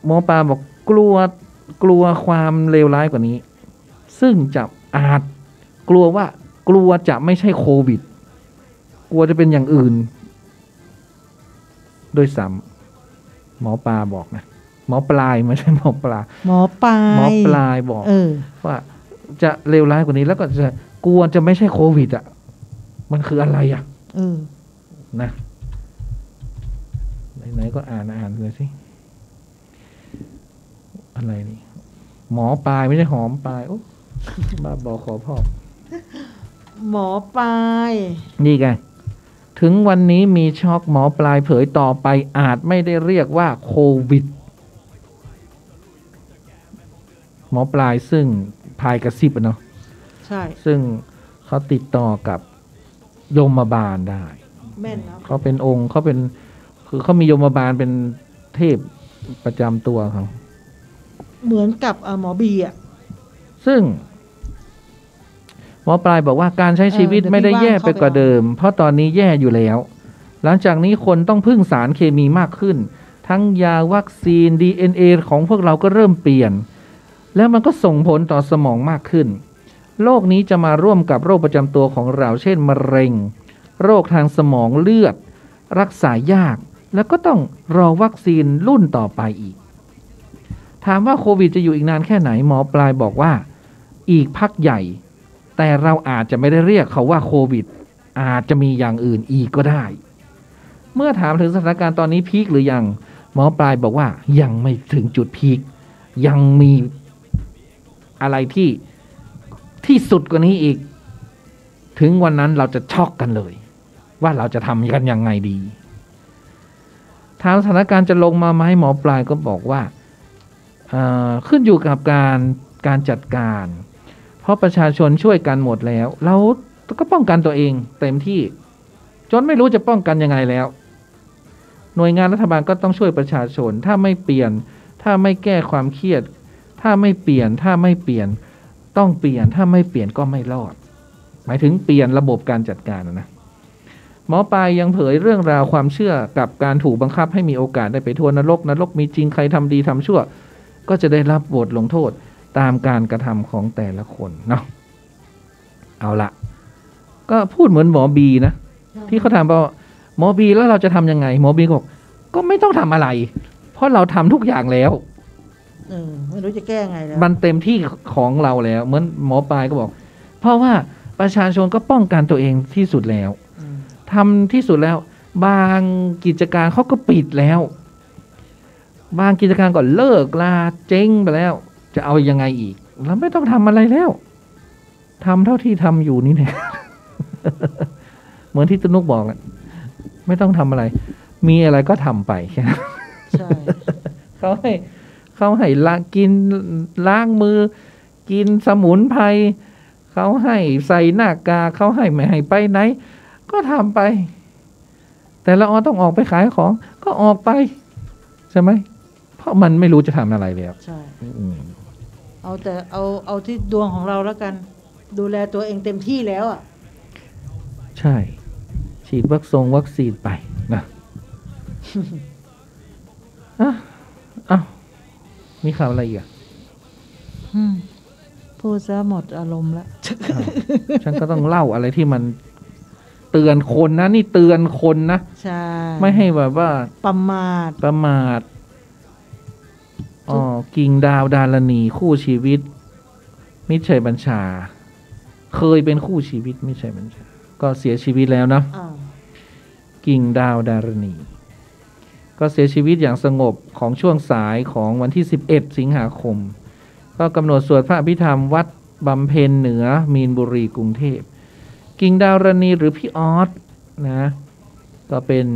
Speaker 4: หมอปลาบอกกลัวความเลวร้ายกว่านี้ซึ่งจะอาจกลัวจะไม่ใช่โควิดกลัวจะเป็นอย่างอื่นโดยซ้ำหมอปลาบอกนะหมอปลายไม่ใช่หมอปลา
Speaker 5: หมอปลาย
Speaker 4: บอกว่าจะเลวร้ายกว่านี้แล้วก็จะกลัวจะไม่ใช่โควิดอ่ะมันคืออะไรอ่ะนะไหนๆก็อ่านเลยสิอะไรนี่หมอปลายไม่ใช่หอมปลายโอ้บ้าบอกขอพ่อ
Speaker 5: หมอปลาย
Speaker 4: นี่ไงถึงวันนี้มีช็อกหมอปลายเผยต่อไปอาจไม่ได้เรียกว่าโควิดหมอปลายซึ่งพายกระซิบเนาะ
Speaker 5: ใช่
Speaker 4: ซึ่งเขาติดต่อกับยมบาลได้
Speaker 5: แม่นนะ
Speaker 4: เขาเป็นองค์เขาเป็นคือเขามียมบาลเป็นเทพประจำตัวเขา
Speaker 5: เหมือนกับหมอบีอ่ะ
Speaker 4: ซึ่งหมอปลายบอกว่าการใช้ชีวิตไม่ได้แย่ไปกว่าเดิมเพราะตอนนี้แย่อยู่แล้วหลังจากนี้คนต้องพึ่งสารเคมีมากขึ้นทั้งยาวัคซีน DNA ของพวกเราก็เริ่มเปลี่ยนแล้วมันก็ส่งผลต่อสมองมากขึ้นโรคนี้จะมาร่วมกับโรคประจำตัวของเราเช่นมะเร็งโรคทางสมองเลือดรักษายากแล้วก็ต้องรอวัคซีนรุ่นต่อไปอีกถามว่าโควิดจะอยู่อีกนานแค่ไหนหมอปลายบอกว่าอีกพักใหญ่แต่เราอาจจะไม่ได้เรียกเขาว่าโควิดอาจจะมีอย่างอื่นอีกก็ได้เมื่อถามถึงสถานการณ์ตอนนี้พีคหรือยังหมอปลายบอกว่ายังไม่ถึงจุดพีคยังมีอะไรที่สุดกว่านี้อีกถึงวันนั้นเราจะช็อกกันเลยว่าเราจะทำกันยังไงดีทางสถานการณ์จะลงมาไหมหมอปลายก็บอกว่าขึ้นอยู่กับการจัดการเพราะประชาชนช่วยกันหมดแล้วเราก็ป้องกันตัวเองเต็มที่จนไม่รู้จะป้องกันยังไงแล้วหน่วยงานรัฐบาลก็ต้องช่วยประชาชนถ้าไม่เปลี่ยนถ้าไม่แก้ความเครียดถ้าไม่เปลี่ยนต้องเปลี่ยนถ้าไม่เปลี่ยนก็ไม่รอดหมายถึงเปลี่ยนระบบการจัดการนะหมอปลายยังเผยเรื่องราวความเชื่อกับการถูกบังคับให้มีโอกาสได้ไปทัวร์นรกมีจริงใครทำดีทำชั่วก็จะได้รับบทลงโทษตามการกระทำของแต่ละคนเนาะเอาละก็พูดเหมือนหมอบีนะที่เขาถามว่า หมอบีแล้วเราจะทำยังไงหมอบีก็บอกก็ไม่ต้องทำอะไร เพราะเราทำทุกอย่างแล้ว
Speaker 5: ไม่รู้จะแก้ไงแล้ว
Speaker 4: มันเต็มที่ของเราแล้วเหมือนหมอปลายก็บอก เพราะว่าประชาชนก็ป้องกันตัวเองที่สุดแล้วทำที่สุดแล้วบางกิจการเขาก็ปิดแล้วบางกิจการก็เลิกลาเจ๊งไปแล้วจะเอายังไงอีกเราไม่ต้องทำอะไรแล้วทำเท่าที่ทำอยู่นี่เนี่ย เหมือนที่ตนุกบอกไม่ต้องทำอะไรมีอะไรก็ทำไปแค่นั้นใช่ เขาให้กินล้างมือกินสมุนไพรเขาให้ใส่หน้ากากเขาให้ไม่ให้ไปไหนก็ทำไปแต่ละต้องออกไปขายของก็ออกไปใช่ไหมเพราะมันไม่รู้จะทำอะไรแล้ว
Speaker 5: ใช่เอาแต่เอาที่ดวงของเราแล้วกันดูแลตัวเองเต็มที่แล้วอ่ะ
Speaker 4: ใช่ฉีดวัคซีนไปนะมีข่าวอะไรอีกอ่ะ
Speaker 5: พูดซะหมดอารมณ์แล้ว
Speaker 4: ฉันก็ต้องเล่าอะไรที่มันเตือนคนนะนี่เตือนคนนะ
Speaker 5: ใช่
Speaker 4: ไม่ให้แบบว่า
Speaker 5: ประมาท
Speaker 4: กิ่งดาวดารณีคู่ชีวิตมิตรชัยบัญชาเคยเป็นคู่ชีวิตมิตรชัยบัญชาก็เสียชีวิตแล้วนะกิ่งดาวดารณีก็เสียชีวิตอย่างสงบของช่วงสายของวันที่11สิงหาคมก็กำหนดสวดพระอภิธรรมวัดบำเพ็ญเหนือมีนบุรีกรุงเทพกิ่งดาวดารณีหรือพี่ออสนะก็เป็น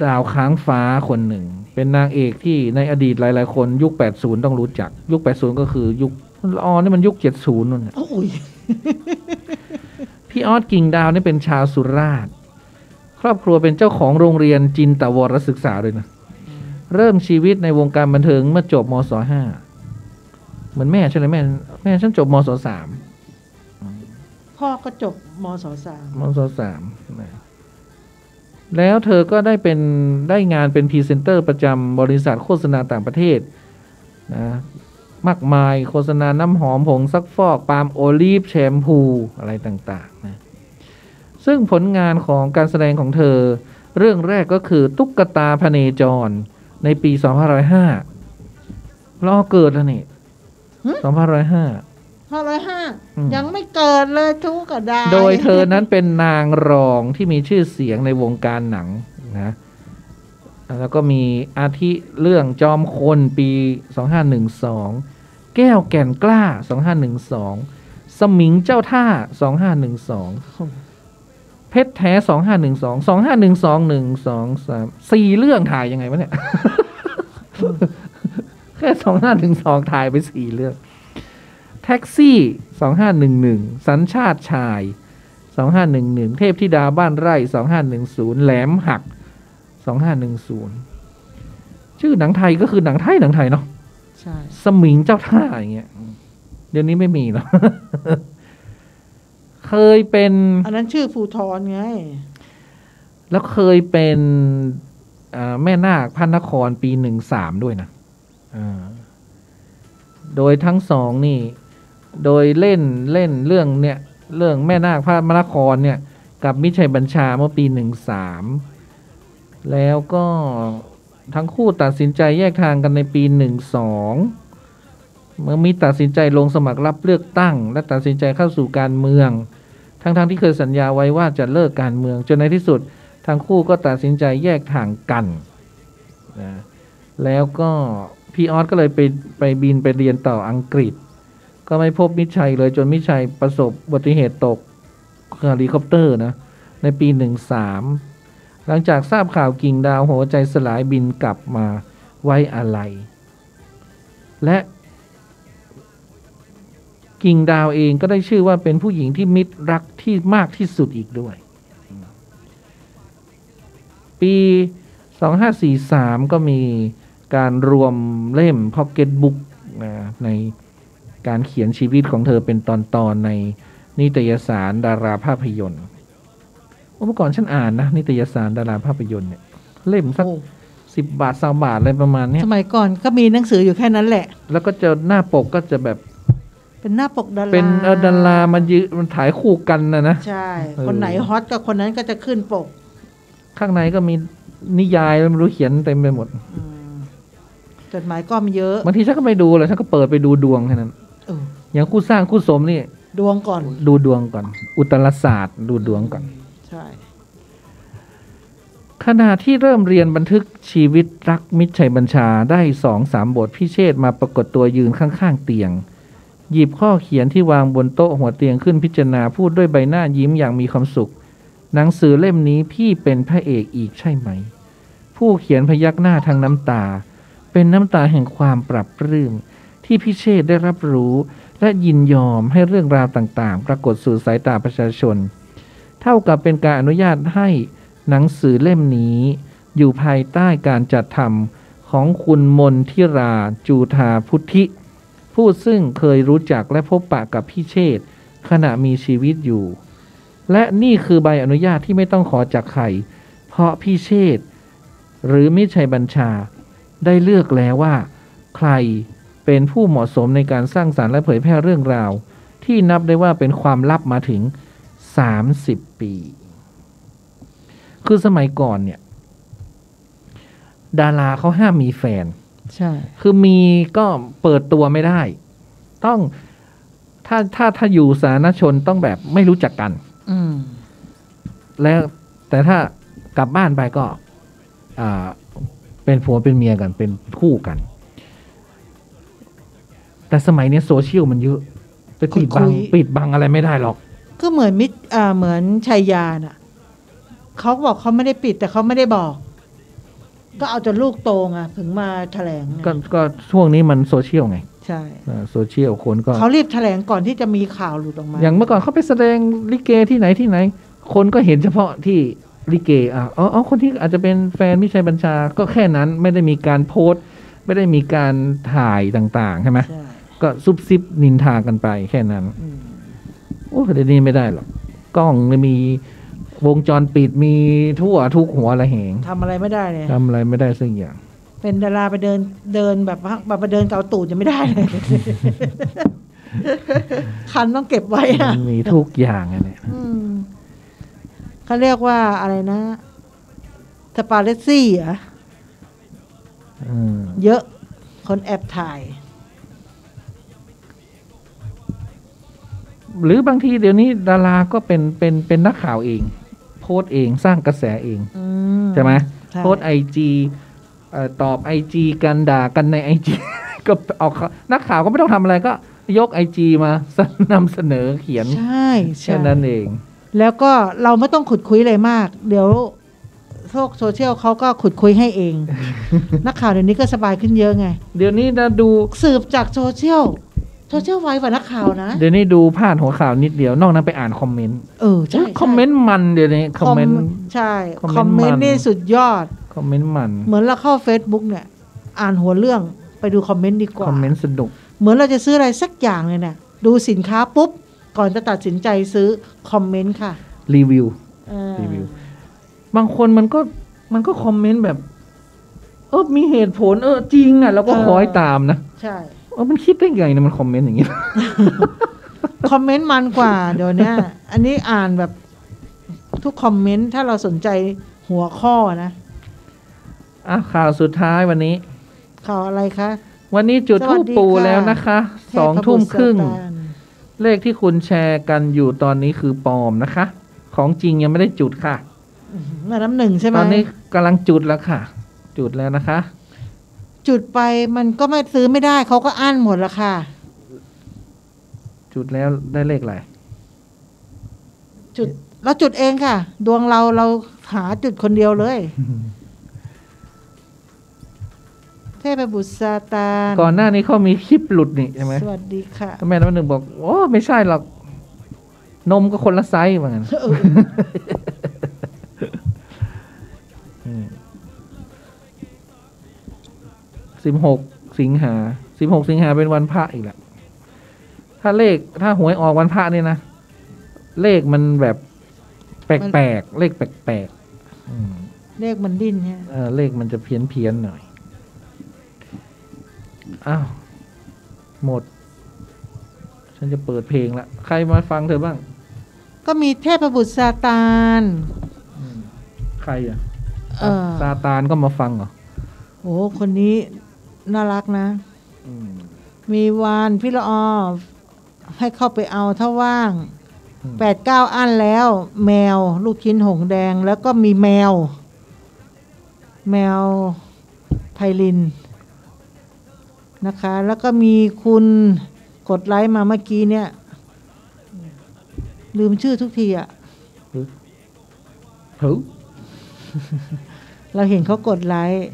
Speaker 4: ดาวค้างฟ้าคนหนึ่งเป็นนางเอกที่ในอดีตหลายๆคนยุค80ต้องรู้จักยุค80ก็คือยุคนี่มันยุค70นั่นน่ะพี่ออสกิ่งดาวนี่เป็นชาวสุราษฎร์ครอบครัวเป็นเจ้าของโรงเรียนจินตวรศึกษาด้วยนะเริ่มชีวิตในวงการบันเทิงเมื่อจบมศ.5 เหมือนแม่ใช่ไหมแม่ฉันจบมศ.3
Speaker 5: พ่อก็จบมศ.3
Speaker 4: มศ.3 แล้วเธอก็ได้งานเป็นพรีเซนเตอร์ประจำบริษัทโฆษณาต่างประเทศนะมากมายโฆษณาน้ำหอมผงซักฟอกปาล์มโอลีฟแชมพูอะไรต่างๆนะซึ่งผลงานของการแสดงของเธอเรื่องแรกก็คือตุ๊กตาพเนจรในปี2505รอเกิดแล้วนี่
Speaker 5: 2505ยังไม่เกิดเลยทุกกระดาษ
Speaker 4: โดยเธอนั้นเป็นนางรองที่มีชื่อเสียงในวงการหนังนะแล้วก็มีอาทิเรื่องจอมคนปี2512แก้วแก่นกล้า2512สมิงเจ้าท่า2512เพชรแท้2512 4 เรื่องถ่ายยังไงวะเนี่ย แค่2512ถ่ายไป4 เรื่องแท็กซี่2511สัญชาติชาย2511เทพธิดาบ้านไร่2510แหลมหัก2510ชื่อหนังไทยก็คือหนังไทยเนาะ
Speaker 5: ใช่
Speaker 4: สมิงเจ้าท่าอย่างเงี้ยเดี๋ยวนี้ไม่มีแล้ว เคยเป็น
Speaker 5: อันนั้นชื่อภูทรไง
Speaker 4: แล้วเคยเป็นแม่นาคพระนครปี13ด้วยนะโดยทั้งสองนี่โดยเล่นเรื่องเนี่ยเรื่องแม่นาคพระนครเนี่ยกับมิตรชัยบัญชาเมื่อปี13แล้วก็ทั้งคู่ตัดสินใจแยกทางกันในปี12เมื่อมีตัดสินใจลงสมัครรับเลือกตั้งและตัดสินใจเข้าสู่การเมืองทั้งที่เคยสัญญาไว้ว่าจะเลิกการเมืองจนในที่สุดทั้งคู่ก็ตัดสินใจแยกทางกันนะแล้วก็พี่ออสก็เลยไปบินไปเรียนต่ออังกฤษก็ไม่พบมิตรชัยเลยจนมิตรชัยประสบอุบัติเหตุตกเฮลิคอปเตอร์นะในปี13หลังจากทราบข่าวกิ่งดาวหัวใจสลายบินกลับมาไว้อาลัยและกิ่งดาวเองก็ได้ชื่อว่าเป็นผู้หญิงที่มิตรรักที่มากที่สุดอีกด้วยปี2543ก็มีการรวมเล่มพ็อกเก็ตบุ๊กในการเขียนชีวิตของเธอเป็นตอนในนิตยสารดาราภาพยนตร์เมื่อก่อนฉันอ่านนะนิตยสารดาราภาพยนตร์เนี่ยเล่มสัก10 บาท20 บาทอะไรประมาณนี้
Speaker 5: สมัยก่อนก็มีหนังสืออยู่แค่นั้นแหละ
Speaker 4: แล้วก็จะหน้าปกก็จะแบบ
Speaker 5: เป็นหน้าปกดารา
Speaker 4: เป็นดารามันถ่ายคู่กันนะ
Speaker 5: ใช่คนไหนฮอตก็คนนั้นก็จะขึ้นปก
Speaker 4: ข้างในก็มีนิยายไม่รู้เขียนเต็มไปหมด
Speaker 5: จดหมายก็มีเยอะ
Speaker 4: บางทีฉันก็ไม่ดูเลยฉันก็เปิดไปดูดวงแค่นั้นอย่างคู่สร้างคู่สมนี่
Speaker 5: ดวงก่อน
Speaker 4: ดูดวงก่อนอุตรศาสตร์ดูดวงก่อน
Speaker 5: ใช่
Speaker 4: ขณะที่เริ่มเรียนบันทึกชีวิตรักมิตรชัยบัญชาได้ 2-3 บทพี่เชษมาปรากฏตัวยืนข้างๆเตียงหยิบข้อเขียนที่วางบนโต๊ะหัวเตียงขึ้นพิจารณาพูดด้วยใบหน้ายิ้มอย่างมีความสุขหนังสือเล่มนี้พี่เป็นพระเอกอีกใช่ไหมผู้เขียนพยักหน้าทางน้ำตาเป็นน้ำตาแห่งความปรับปลื้มที่พี่เชษได้รับรู้และยินยอมให้เรื่องราวต่างๆปรากฏสู่สายตาประชาชนเท่ากับเป็นการอนุญาตให้หนังสือเล่มนี้อยู่ภายใต้การจัดทำของคุณมนทิราจูธาพุทธิผู้ซึ่งเคยรู้จักและพบปะกับพี่เชษขณะมีชีวิตอยู่และนี่คือใบอนุญาตที่ไม่ต้องขอจากใครเพราะพี่เชษหรือมิตรชัยบัญชาได้เลือกแล้วว่าใครเป็นผู้เหมาะสมในการสร้างสรรค์และเผยแพร่เรื่องราวที่นับได้ว่าเป็นความลับมาถึง30 ปีคือสมัยก่อนเนี่ยดาราเขาห้ามมีแฟน
Speaker 5: ใช่
Speaker 4: คือมีก็เปิดตัวไม่ได้ต้องถ้าอยู่สาธารณชนต้องแบบไม่รู้จักกันแล้วแต่ถ้ากลับบ้านไปก็เป็นผัวเป็นเมียกันเป็นคู่กันแต่สมัยนี้โซเชียลมันเยอะไปปิดบังอะไรไม่ได้หรอก
Speaker 5: ก็เหมือนเหมือนชัยยาน่ะเขาบอกเขาไม่ได้ปิดแต่เขาไม่ได้บอกก็เอาจนลูกโตไงถึงมาแถลง
Speaker 4: ก็ช่วงนี้มันโซเชียลไง
Speaker 5: ใช่
Speaker 4: โซเชียลคนก็
Speaker 5: เขารีบแถลงก่อนที่จะมีข่าวหลุดออกมา
Speaker 4: อย่างเมื่อก่อนเขาไปแสดงลิเกที่ไหนคนก็เห็นเฉพาะที่ลิเกคนที่อาจจะเป็นแฟนมิตรชัยบัญชาก็แค่นั้นไม่ได้มีการโพสต์ไม่ได้มีการถ่ายต่างๆใช่ไหมก็ซุบซิบนินทากันไปแค่นั้นโอ้ประเด็นนี้ไม่ได้หรอกกล้องมีวงจรปิดมีทั่วทุกหัวละแหง
Speaker 5: ทำอะไรไม่ได้เลย
Speaker 4: ทำอะไรไม่ได้สักอย่าง
Speaker 5: เป็นดาราไปเดินแบบไปเดินเกาตูดยังไม่ได้เลยคันต้องเก็บไว้อะ
Speaker 4: มีทุกอย่างอันนี้
Speaker 5: เขาเรียกว่าอะไรนะสปาเลสซี่อ่ะเยอะคนแอบถ่าย
Speaker 4: หรือบางทีเดี๋ยวนี้ดาราก็เป็นนักข่าวเองโพสต์เองสร้างกระแสเองใช่ไหมโพสต์IGตอบ IG กันด่ากันใน IG ก็เอานักข่าวก็ไม่ต้องทำอะไรก็ยก IG มานำเสนอเขียน
Speaker 5: ใช่
Speaker 4: แค่นั้นเอง
Speaker 5: แล้วก็เราไม่ต้องขุดคุยอะไรมากเดี๋ยวโซเชียลเขาก็ขุดคุยให้เอง นักข่าวเดี๋ยวนี้ก็สบายขึ้นเยอะไง
Speaker 4: เดี๋ยวนี้นะดู
Speaker 5: สืบจากโซเชียลไวกว่านักข่าวนะ
Speaker 4: เดี๋ยวนี้ดูพาดหัวข่าวนิดเดียวนอกนั้นไปอ่านคอมเมนต์
Speaker 5: ใช่
Speaker 4: คอมเมนต์มันเดี๋ยวนี้คอมเมนต์
Speaker 5: ใช่คอมเมนต์นี่สุดยอด
Speaker 4: คอมเมนต์มัน
Speaker 5: เหมือนเราเข้า Facebook เนี่ยอ่านหัวเรื่องไปดูคอมเมนต์ดีกว่า
Speaker 4: คอมเมนต์สนุก
Speaker 5: เหมือนเราจะซื้ออะไรสักอย่างเลยเนี่ยดูสินค้าปุ๊บก่อนจะตัดสินใจซื้อคอมเมนต์ค่ะ
Speaker 4: รีวิวบางคนมันก็คอมเมนต์แบบมีเหตุผลจริงอ่ะเราก็คอยตามนะ
Speaker 5: ใช่
Speaker 4: มันคิดได้ไงเนี่ยมันคอมเมนต์อย่างนี้
Speaker 5: คอมเมนต์มันกว่าเดี๋ยวนี้อันนี้อ่านแบบทุกคอมเมนต์ถ้าเราสนใจหัวข้อนะ
Speaker 4: ข่าวสุดท้ายวันนี้
Speaker 5: ข่าวอะไรคะ
Speaker 4: วันนี้จุดธูปปูแล้วนะคะ20:30เลขที่คุณแชร์กันอยู่ตอนนี้คือปลอมนะคะของจริงยังไม่ได้จุดค่ะ
Speaker 5: แม่น้ำหนึ่งใช่ไหม
Speaker 4: ตอนนี้กำลังจุดแล้วค่ะจุดแล้วนะคะ
Speaker 5: จุดไปมันก็ไม่ซื้อไม่ได้เขาก็อั้นหมดแล้วค่ะ
Speaker 4: จุดแล้วได้เลขอะไร
Speaker 5: จุดเราจุดเองค่ะดวงเราหาจุดคนเดียวเลยเทพบุตรซาตาน
Speaker 4: ก่อนหน้านี้เขามีคลิปหลุดนี่ใช่ไหม
Speaker 5: สวัสดีค่ะ
Speaker 4: แม่น้ำหนึ่งบอกโอ้ไม่ใช่หรอกนมก็คนละไซส์เหมือนกัน16 สิงหาเป็นวันพระอีกแหละถ้าหวยออกวันพระนี่นะเลขมันแบบแปลกเลขแปลก
Speaker 5: เลขมันดิ้นเนี่ย
Speaker 4: เลขมันจะเพี้ยนหน่อยอ้าวหมดฉันจะเปิดเพลงละใครมาฟังเธอบ้าง
Speaker 5: ก็มีเทพบุตรซาตาน
Speaker 4: ใครอ่ะ ซาตานก็มาฟังเหรอ
Speaker 5: โอ้คนนี้น่ารักนะ มีวานพี่ละออให้เข้าไปเอาถ้าว่าง 8-9 อันแล้ว แมวลูกชิ้นหงแดงแล้วก็มีแมวไพลินนะคะ แล้วก็มีคุณกดไลค์มาเมื่อกี้เนี่ย ลืมชื่อทุกทีอ่ะ เราเห็นเขากดไลค์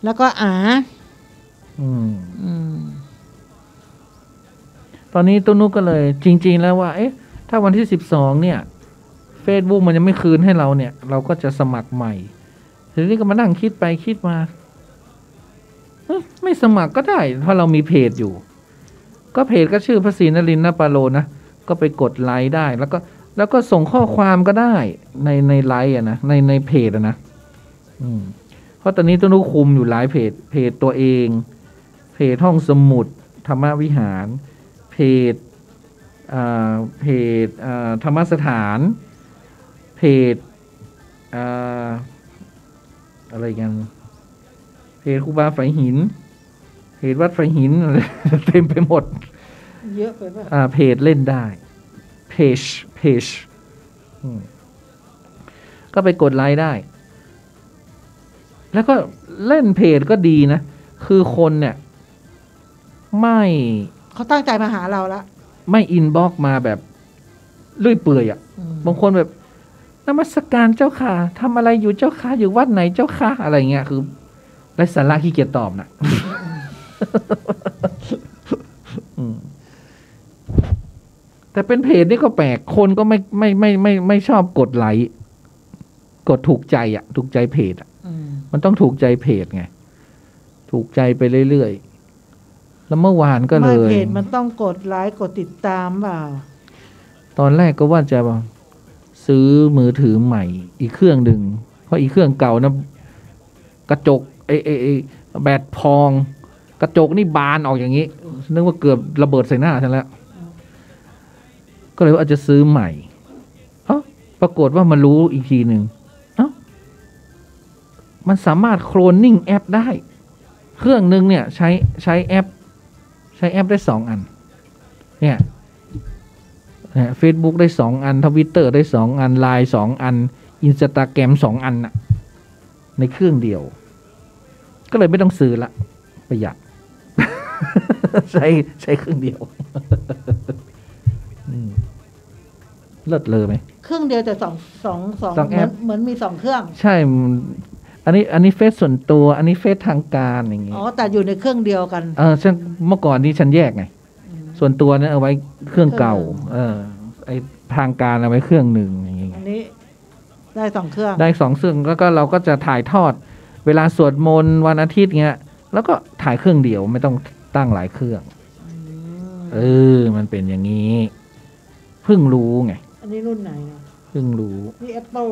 Speaker 5: แล้วก็
Speaker 4: ตอนนี้ตุ้นุกก็เลยจริงๆแล้วว่าถ้าวันที่12เนี่ย Facebook มันยังไม่คืนให้เราเนี่ย เราก็จะสมัครใหม่ทีนี้ก็มานั่งคิดไปคิดมาไม่สมัครก็ได้เพราะเรามีเพจอยู่ ก็เพจก็ชื่อพระศรีนรินทร์ ปาโลนะก็ไปกดไลค์ได้แล้วก็ส่งข้อความก็ได้ในไลค์นะในเพจนะเพราะตอนนี้ตุ้นุกคุมอยู่หลายเพจตัวเองเพจห้องสมุดธรรมวิหารเพจธรรมสถานเพจอะไรกันเพจครูบาไฝหินเพจวัดไฝหินอะไรเต็มไปหมด
Speaker 5: เยอะไปป่ะ
Speaker 4: เพจเล่นได้เพจก็ไปกดไลค์ได้แล้วก็เล่นเพจก็ดีนะคือคนเนี่ยไม่
Speaker 5: เขาตั้งใจมาหาเราละ
Speaker 4: ไม่อินบ็อกมาแบบเลื่อยเปื่อยอ่ะบางคนแบบนมัสการเจ้าค่ะทำอะไรอยู่เจ้าค่ะอยู่วัดไหนเจ้าค่ะอะไรเงี้ยคือไร้สาระขี้เกียจตอบนะแต่เป็นเพจนี่ก็แปลกคนก็ไม่ชอบกดไลค์กดถูกใจอ่ะถูกใจเพจอ่ะมันต้องถูกใจเพจไงถูกใจไปเรื่อยๆแล้วเมื่อวานก็เลย
Speaker 5: เพจมันต้องกดไลค์กดติดตามเปล่า
Speaker 4: ตอนแรกก็ว่าจะซื้อมือถือใหม่อีกเครื่องหนึ่งเพราะอีกเครื่องเก่านะกระจกแบตพองกระจกนี่บานออกอย่างนี้นึกว่าเกือบระเบิดใส่หน้าฉันแล้วก็เลยว่าอาจจะซื้อใหม่ปรากฏว่ามารู้อีกทีหนึ่งมันสามารถโคลนนิ่งแอปได้เครื่องนึงเนี่ยใช้แอปได้2 อันเนี่ยFacebook ได้2 อัน Twitter ได้2 อัน LINE 2 อัน Instagram 2 อันน่ะในเครื่องเดียวก็เลยไม่ต้องซื้อละประหยัด ใช้เครื่องเดียวเลิศเลยไหม
Speaker 5: เครื่องเดียวแต่2แอปเหมือนมี2เครื่อง
Speaker 4: ใช่อันนี้เฟซส่วนตัวอันนี้เฟซทางการอย่างงี้
Speaker 5: แต่อยู่ในเครื่องเดียวกัน
Speaker 4: ฉันเมื่อก่อนนี้ฉันแยกไงส่วนตัวเนี่ยเอาไว้เครื่องเก่าไอ้ทางการเอาไว้เครื่องหนึ่งอย่างงี้
Speaker 5: อันนี้ได้2เครื่อง
Speaker 4: ได้2เครื่องแล้วก็เราก็จะถ่ายทอดเวลาสวดมนต์วันอาทิตย์เงี้ยแล้วก็ถ่ายเครื่องเดียวไม่ต้องตั้งหลายเครื่องมันเป็นอย่างนี้เพิ่งรู้ไง
Speaker 5: อันนี้รุ่นไหนนะ
Speaker 4: เพิ่งรู้
Speaker 5: นี่ Apple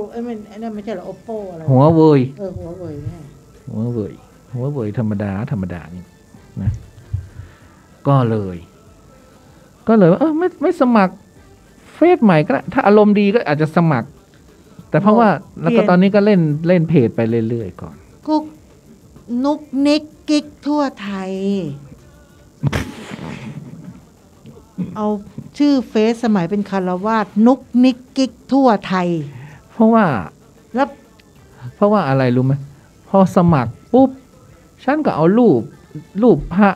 Speaker 5: ไม่ใช่หรอ Oppo อะไร
Speaker 4: หัวเว่ย
Speaker 5: หัวเว่ยเนี่ย
Speaker 4: หัวเว่ยธรรมดานี่นะก็เลยว่าไม่สมัครเฟซใหม่ก็ได้ถ้าอารมณ์ดีก็อาจจะสมัครแต่เพราะว่าแล้วก็ตอนนี้ก็เล่นเพจไปเรื่อยๆก่อน
Speaker 5: กุ๊กนุกนิกกิ๊กทั่วไทย เอาชื่อเฟซสมัยเป็นคารวาสนุกนิกกิ๊กทั่วไทย
Speaker 4: เพราะว่าอะไรรู้ไหมพอสมัครปุ๊บฉันก็เอารูปพระ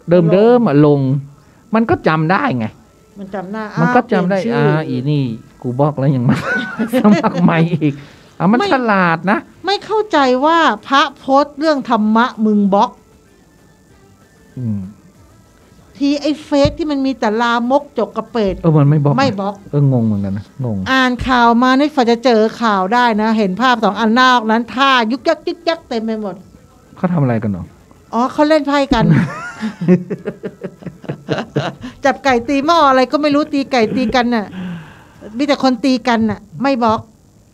Speaker 4: เดิมลงมันก็จำได้ไง
Speaker 5: มันจำหน้า
Speaker 4: มันก็จำได้อีนี่กูบอกแล้วยังมาสมัครใหม่อีกมันฉลาดนะ
Speaker 5: ไม่เข้าใจว่าพระโพสต์เรื่องธรรมะมึงบล็อกทีไอ้เฟซที่มันมีแต่ลามกจกกระเปด
Speaker 4: มันไม่บล็อก
Speaker 5: ง
Speaker 4: งเหมือนกันนะงง
Speaker 5: อ่านข่าวมานี่ฝ่าจะเจอข่าวได้นะเห็นภาพ2 อันนอกนั้นท่ายุกยักยึกยักเต็มไปหมด
Speaker 4: เขาทำอะไรกันเนาะ
Speaker 5: เขาเล่นไพ่กัน จับไก่ตีหม้ออะไรก็ไม่รู้ตีไก่ตีกันน่ะมีแต่คนตีกันน่ะไม่บล็อก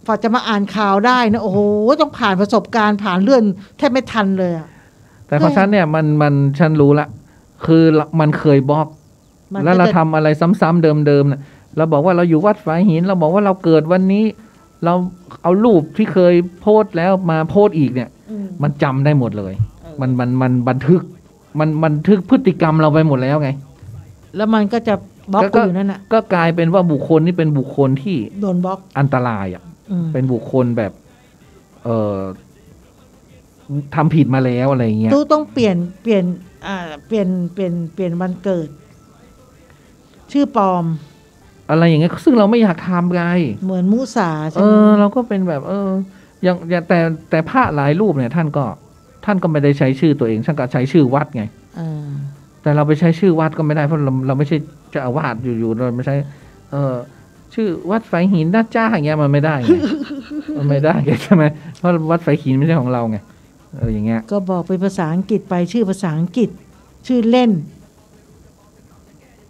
Speaker 5: พอจะมาอ่านข่าวได้นะโอ้โหต้องผ่านประสบการณ์ผ่านเลื่อนแทบไม่ทันเลยอ่ะ
Speaker 4: แต่ของฉันเนี่ยมันฉันรู้ละคือมันเคยบล็อกแล้วเราทำอะไรซ้ำๆเดิมๆน่ะเราบอกว่าเราอยู่วัดฝายหินเราบอกว่าเราเกิดวันนี้ เราเอารูปที่เคยโพสต์แล้วมาโพสต์อีกเนี่ย มันจำได้หมดเลย มันบันทึกพฤติกรรมเราไปหมดแล้วไง
Speaker 5: แล้วมันก็จะบล็อกอยู่นั่นน่ะ
Speaker 4: ก็กลายเป็นว่าบุคคลนี่เป็นบุคคลที่
Speaker 5: โดนบล็อก
Speaker 4: อันตรายอ่ะเป็นบุคคลแบบทำผิดมาแล้วอะไรเงี้ย
Speaker 5: ต้องเปลี่ยนวันเกิด ชื่อปลอม
Speaker 4: อะไรอย่างเงี้ยซึ่งเราไม่อยากทำไง
Speaker 5: เหมือนมุสาใช่ไหม
Speaker 4: เราก็เป็นแบบอย่างแต่พระหลายรูปเนี่ยท่านก็ไม่ได้ใช้ชื่อตัวเองท่านก็ใช้ชื่อวัดไงแต่เราไปใช้ชื่อวัดก็ไม่ได้เพราะเราไม่ใช่เจ้าอาวาสอยู่เราไม่ใช่ชื่อวัดไฝหินนะจ้าอย่างเงี้ยมันไม่ได้ไง มันไม่ได้ใช่ไหมเพราะวัดไฝหินไม่ใช่ของเราไงอย่างเงี้ย
Speaker 5: ก็บอกเป็นภาษาอังกฤษไปชื่อภาษาอังกฤษชื่อเล่น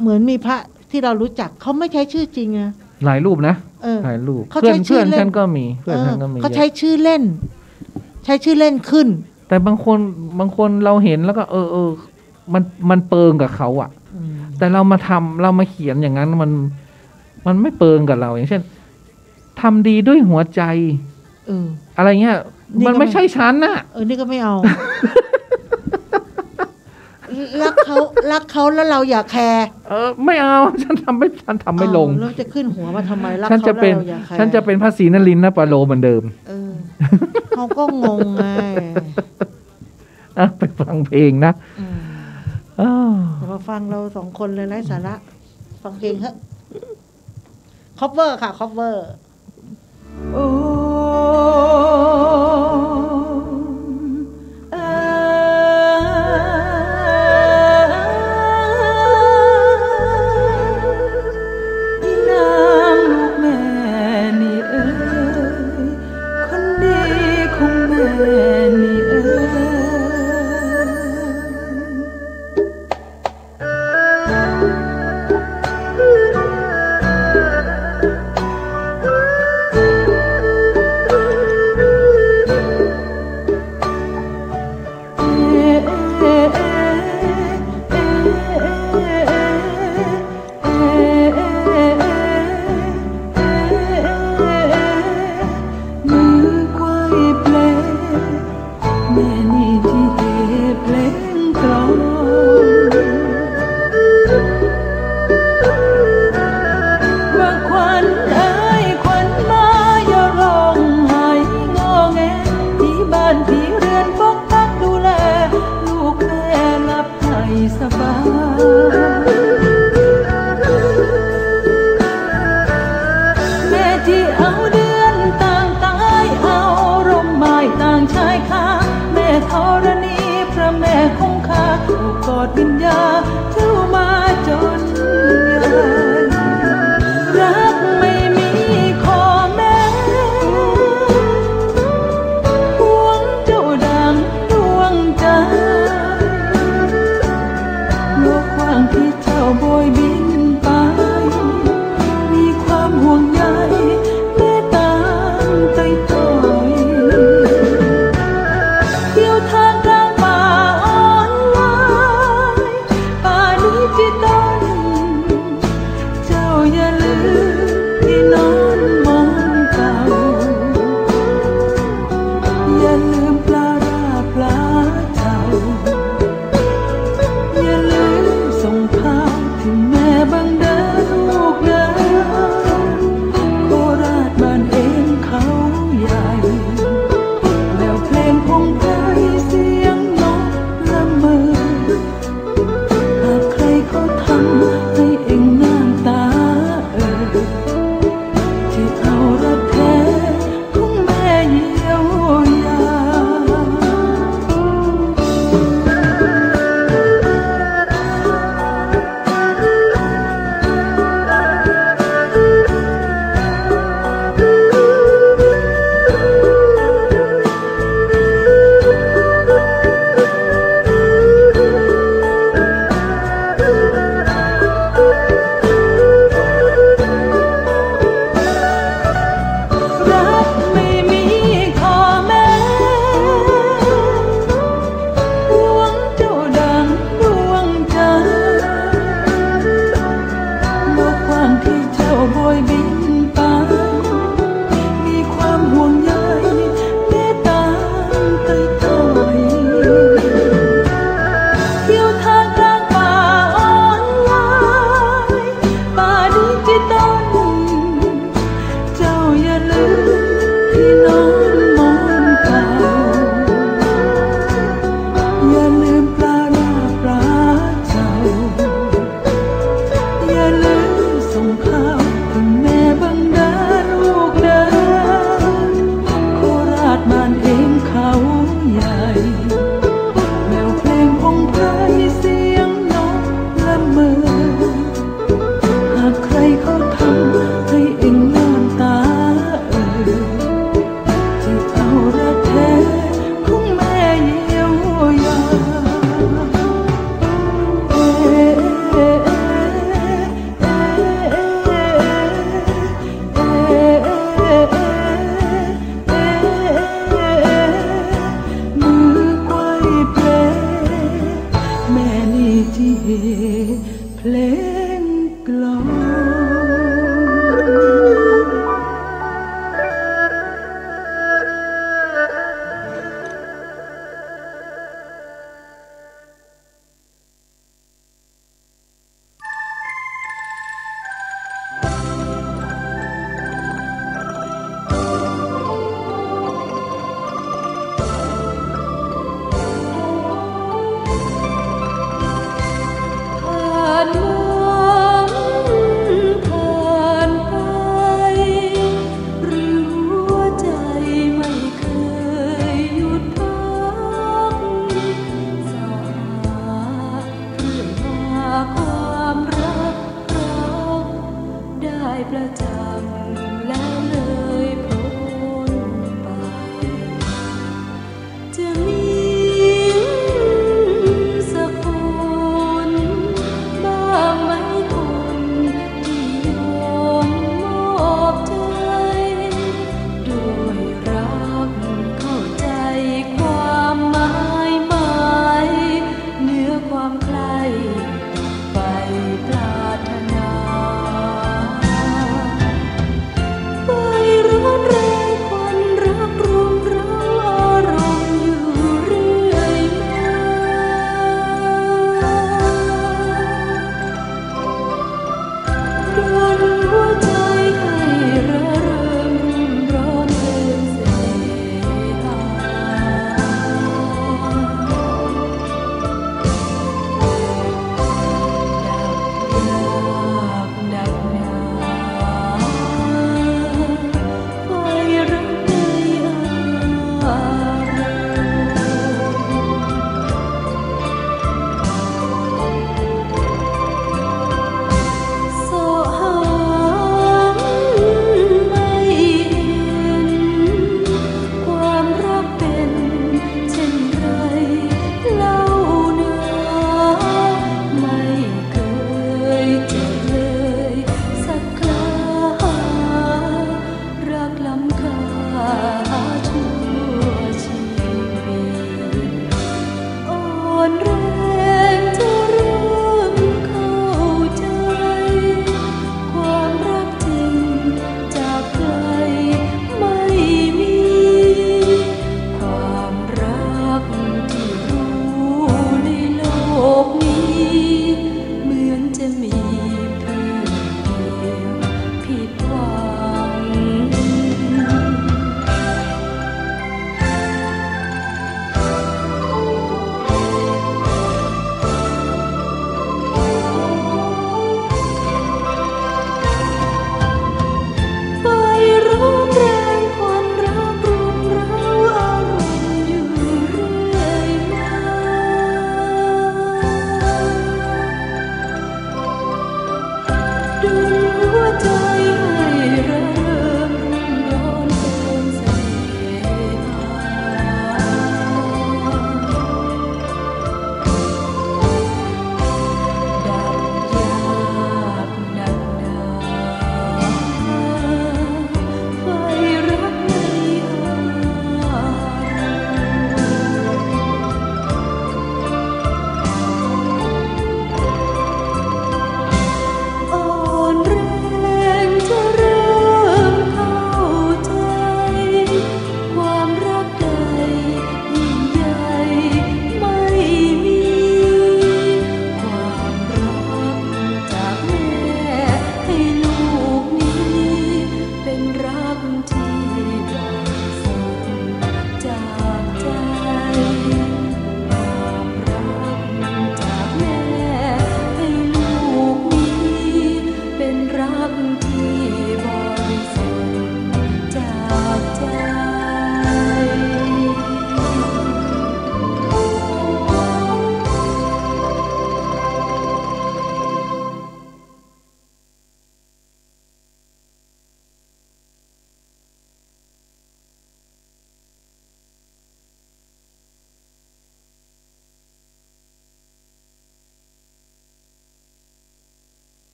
Speaker 5: เหมือนมีพระที่เรารู้จักเขาไม่ใช้ชื่อจริงนะ
Speaker 4: หลายรูปนะหลายรูปเพื่อนท่านก็มีเพื่อนท่านก็มี
Speaker 5: เขาใช้ชื่อเล่นขึ้น
Speaker 4: แต่บางคนเราเห็นแล้วก็มันเปิงกับเขาอ่ะแต่เรามาเขียนอย่างนั้นมันไม่เปิงกับเราอย่างเช่นทำดีด้วยหัวใจอะไรเงี้ยมันไม่ใช่ฉันน่ะ
Speaker 5: นี่ก็ไม่เอา รักเขาแล้วเราอย่าแคร์
Speaker 4: ไม่เอาฉันทำไม่ลง
Speaker 5: แล้วจะขึ้นหัวมาทำไมรัก
Speaker 4: เขาแล้วเราอย่าแคร์ฉันจะเป็นพระศรีนรินทร์นะปาโลเหมือนเดิม
Speaker 5: เขาก็งงไง
Speaker 4: ไปฟังเพลงนะ
Speaker 5: มาฟังเราสองคนเลยไร้สาระฟังเพลงเถอะคอฟเวอร์ค่ะคอฟเวอร์
Speaker 3: ที่เจ้าโบยบินไปมีความห่วงใย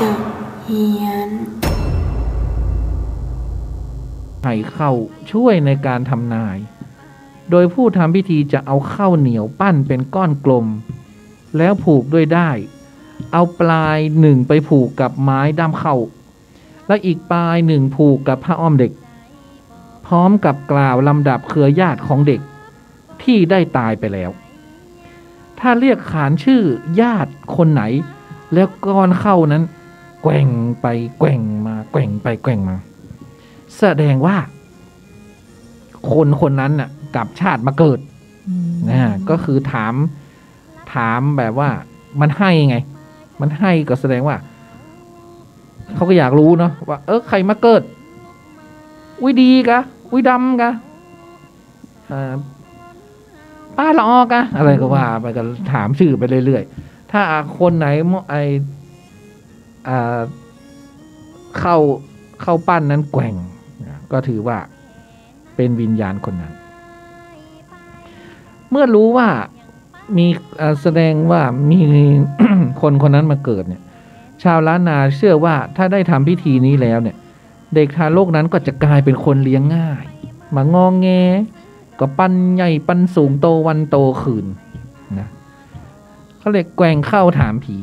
Speaker 3: The เฮียน
Speaker 4: ไข่เข้าช่วยในการทำนายโดยผู้ทำพิธีจะเอาข้าวเหนียวปั้นเป็นก้อนกลมแล้วผูกด้วยด้ายเอาปลายหนึ่งไปผูกกับไม้ด้ามเข้าและอีกปลายหนึ่งผูกกับผ้าอ้อมเด็กพร้อมกับกล่าวลำดับเครือญาติของเด็กที่ได้ตายไปแล้วถ้าเรียกขานชื่อญาติคนไหนแล้วก้อนเข้านั้นแกว่งไปแกว่งมาแกว่งไปแกว่งมาแสดงว่าคนคนนั้นน่ะกลับชาติมาเกิดก็คือถามแบบว่ามันให้ไงมันให้ก็แสดงว่าเขาก็อยากรู้เนาะว่าใครมาเกิดอุ้ยดีกะอุ้ยดำกะป้าละออกะอะไรก็ว่าไปก็ถามชื่อไปเรื่อยๆถ้าคนไหนเข้าปั้นนั้นแกว่งก็ถือว่าเป็นวิญญาณคนนั้นเมื่อรู้ว่ามีแสดงว่ามี คนคนนั้นมาเกิดเนี่ยชาวล้านนาเชื่อว่าถ้าได้ทำพิธีนี้แล้วเนี่ยเด็กทารกนั้นก็จะกลายเป็นคนเลี้ยงง่ายมางองแงก็ปั้นใหญ่ปั้นสูงโตวันโตคืนนะเขาเรียกแกว่งเข้าถามผี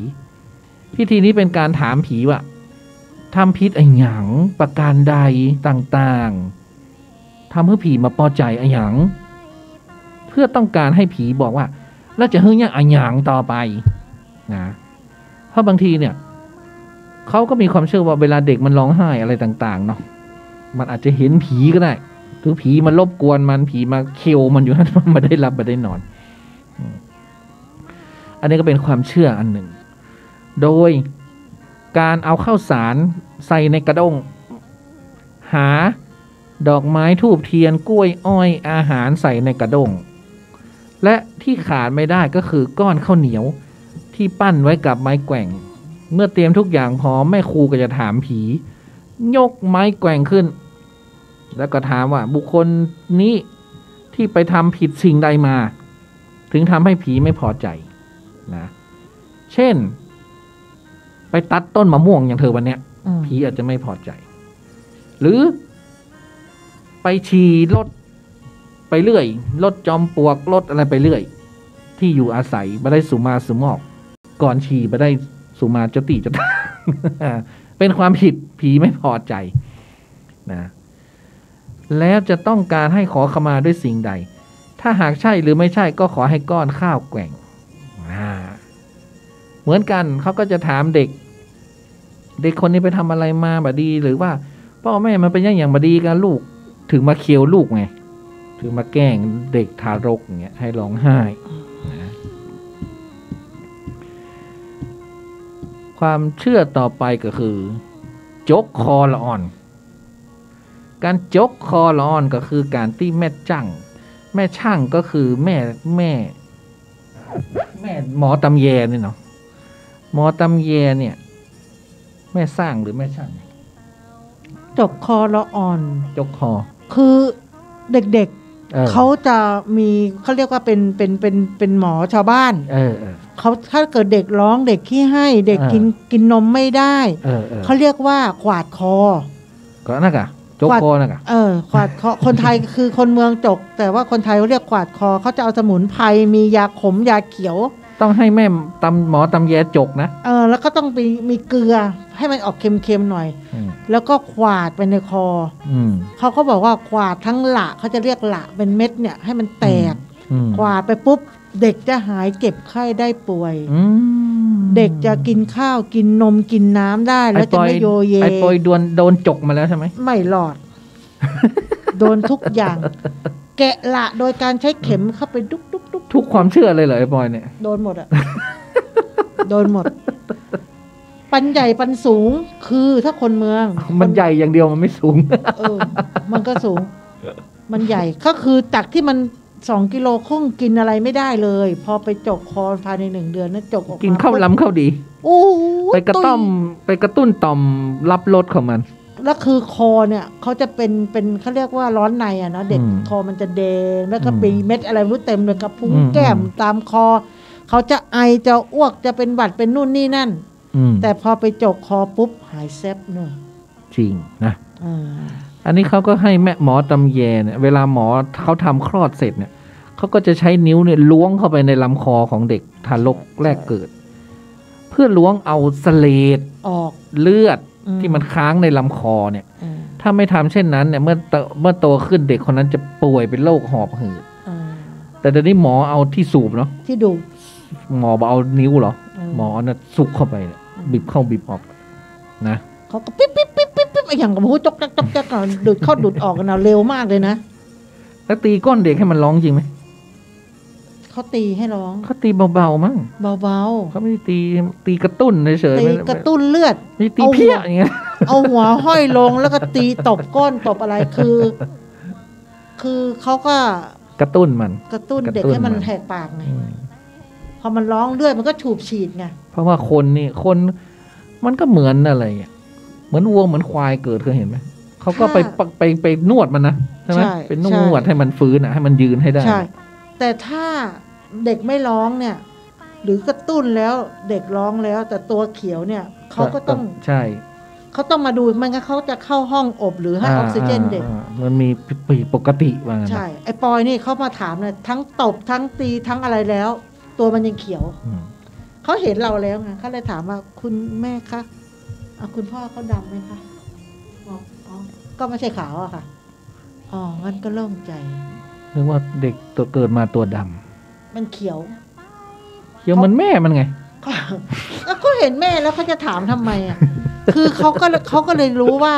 Speaker 4: พิธีนี้เป็นการถามผีว่าทำพิษไอ้หยังประการใดต่างๆทำให้ผีมาพอใจไอ้หยังเพื่อต้องการให้ผีบอกว่าแล้วจะเฮ้ยยังไอ้หยังต่อไปนะเพราะบางทีเนี่ยเขาก็มีความเชื่อว่าเวลาเด็กมันร้องไห้อะไรต่างๆเนาะมันอาจจะเห็นผีก็ได้หรือผีมันรบกวนมันผีมาเคี่ยวมันอยู่นั่นมันไม่ได้รับไม่ได้นอนอันนี้ก็เป็นความเชื่ออันหนึ่งโดยการเอาข้าวสารใส่ในกระด้งหาดอกไม้ธูปเทียนกล้วยอ้อยอาหารใส่ในกระด้งและที่ขาดไม่ได้ก็คือก้อนข้าวเหนียวที่ปั้นไว้กับไม้แกว่งเมื่อเตรียมทุกอย่างพร้อมแม่ครูก็จะถามผียกไม้แกว่งขึ้นแล้วก็ถามว่าบุคคลนี้ที่ไปทำผิดสิ่งใดมาถึงทำให้ผีไม่พอใจนะเช่นไปตัดต้นมะม่วงอย่างเธอวันเนี้ยผีอาจจะไม่พอใจหรือไปฉี่รถไปเรื่อยรถจอมปลวกรถอะไรไปเรื่อยที่อยู่อาศัยไม่ได้สุมาสุมอกก่อนฉี่ไม่ได้สุมาเจ้าตีเจ้าตา เป็นความผิดผีไม่พอใจนะแล้วจะต้องการให้ขอขมาด้วยสิ่งใดถ้าหากใช่หรือไม่ใช่ก็ขอให้ก้อนข้าวแกว่งเหมือนกันเขาก็จะถามเด็กคนนี้ไปทำอะไรมาบดีหรือว่าพ่อแม่มันเป็นอย่างบดีกันลูกถึงมาเคียวลูกไงถึงมาแกล้งเด็กทารกอย่างเงี้ยให้ร้องไห้นะความเชื่อต่อไปก็คือจกคอละอ่อนการจกคอละอ่อนก็คือการที่แม่ช่างก็คือแม่หมอตำแยนี่เนาะหมอตำแยเนี่ยแม่สร้างหรือแม่ช่าง
Speaker 5: จกคอละอ่อน
Speaker 4: จกคอ
Speaker 5: คือเด็กๆเขาจะมีเขาเรียกว่าเป็นหมอชาวบ้านเขาถ้าเกิดเด็กร้องเด็กขี้ให้เด็กกินนมไม่ได้เขาเรียกว่าขวาดคอ
Speaker 4: ก็นั่นกะจกคอนั่นกะ
Speaker 5: ขวาดคอคนไทยคือคนเมืองจกแต่ว่าคนไทยเขาเรียกขวาดคอเขาจะเอาสมุนไพรมียาขมยาเขียว
Speaker 4: ต้องให้แม่หมอตำแยจกนะ
Speaker 5: แล้วก็ต้องมีเกลือให้มันออกเค็มๆหน่อยแล้วก็ขวาดไปในคอเขาก็บอกว่าขวาดทั้งละเขาจะเรียกละเป็นเม็ดเนี่ยให้มันแตกขวาดไปปุ๊บเด็กจะหายเจ็บไข้ได้ป่วยเด็กจะกินข้าวกินนมกินน้ำได้แล้วจะไม่โยเย
Speaker 4: ไอ้ปอยโดนจกมาแล้วใช่ไหม
Speaker 5: ไม่หลอด โดนทุกอย่างแกะละโดยการใช้เข็มเข้าไปดุ๊ก
Speaker 4: ทุกความเชื่อเลยเหรอไอ้ปอยเนี่ย
Speaker 5: โดนหมดอะโดนหมดปันใหญ่ปันสูงคือถ้าคนเมือง
Speaker 4: มันใหญ่อย่างเดียวมันไม่สูง
Speaker 5: มันก็สูงมันใหญ่ก็คือจากที่มัน2 กิโลครึ่งกินอะไรไม่ได้เลยพอไปจกคอภายใน1 เดือนนะจกออกมา
Speaker 4: กินข้าวล้ำข้าวดีไปกระตุ้นต่อมรับรสของมัน
Speaker 5: แล้วคือคอเนี่ยเขาจะเป็นเขาเรียกว่าร้อนในอ่ะเนาะเด็กคอมันจะแดงแล้วก็เป็นเม็ดอะไรไม่รู้เต็มเลยกระพุ้งแก้มตามคอเขาจะไอจะอ้วกจะเป็นหวัดเป็นนู่นนี่นั่น แต่พอไปจกคอปุ๊บหายแซบเนอะ
Speaker 4: จริงนะ
Speaker 5: อ่า
Speaker 4: อันนี้เขาก็ให้แม่หมอตำแยเนี่ยเวลาหมอเขาทำคลอดเสร็จเนี่ยเขาก็จะใช้นิ้วเนี่ยล้วงเข้าไปในลำคอของเด็กทารกแรกเกิด เพื่อล้วงเอาเสลด
Speaker 5: ออก
Speaker 4: เลือดที่มันค้างในลำคอเนี่ย
Speaker 5: อ่า
Speaker 4: ถ้าไม่ทำเช่นนั้นเนี่ยเมื่อโตขึ้นเด็กคนนั้นจะป่วยเป็นโรคหอบหืด
Speaker 5: อ่า
Speaker 4: แต่เดี๋ยวนี้หมอเอาที่สูบเนาะ
Speaker 5: ที่ดู
Speaker 4: หมอเอานิ้วเหรอ
Speaker 5: ม
Speaker 4: หมอน่ะสุกเข้าไปเนี่ยบีบเข้าบีบออกนะ
Speaker 5: เขาก็ปิ๊บปิ๊บปิ๊บปิ๊บปิ๊บไอ้อย่างกับหูจกจักจกจักก่อนดูดเข้าดูดออกกันเอาเร็วมากเลยนะ
Speaker 4: แล้วตีก้นเด็กให้มันร้องจริงไหม
Speaker 5: เขาตีให้ร้อง
Speaker 4: เขาตีเบาๆมั้ง
Speaker 5: เบา
Speaker 4: เขาไม่ได้ตีกระตุ้นเฉย
Speaker 5: ๆ
Speaker 4: ๆ
Speaker 5: ตี
Speaker 4: ไม่
Speaker 5: กระตุ้นเลือด
Speaker 4: ไม่ตีเพี้ยอย่างเงี้ย
Speaker 5: เอาหัวห้อยลงแล้วก็ตีตบก้นตบอะไรคือเขาก็
Speaker 4: กระตุ้นมัน
Speaker 5: กระตุ้น
Speaker 4: กระตุ้น
Speaker 5: เด็กให้มัน
Speaker 4: มัน
Speaker 5: แหกปากไงพอมันร้องเลือดมันก็ฉูบฉีดไง
Speaker 4: เพราะว่าคนมันก็เหมือนอะไรอ่ะเหมือนวัวเหมือนควายเกิดเคยเห็นไหมเขาก็ไปนวดมันนะใช่ไหมไปนวดให้มันฟื้นอ่ะให้มันยืนให้ได้
Speaker 5: ใช่แต่ถ้าเด็กไม่ร้องเนี่ย หรือกระตุ้นแล้วเด็กร้องแล้ว แต่ตัวเขียวเนี่ยเขาก็ต้อง
Speaker 4: ใช่
Speaker 5: เขาต้องมาดูมันก็เขาจะเข้าห้องอบหรือให้ออกซิเจนเด็ก
Speaker 4: มันมีผิดปกติว่างั้นนะ
Speaker 5: ใช่ไอ้ปอยนี่เขามาถามเลยทั้งตบทั้งตีทั้งอะไรแล้ว ตัวมันยังเขียว
Speaker 4: อืม
Speaker 5: เขาเห็นเราแล้วไงเขาเลยถามว่าคุณแม่คะคุณพ่อเขาดำไหมคะอ๋อก็ไม่ใช่ขาวอะค่ะอ๋องั้นก็โล่งใจ
Speaker 4: เรียกว่าเด็กตัวเกิดมาตัวดำ
Speaker 5: มันเขียว
Speaker 4: เขียวเหมือนแม่มันไง
Speaker 5: ก็เห็นแม่แล้วเขาจะถามทำไมอ่ะ คือเขาก็เลยรู้ว่า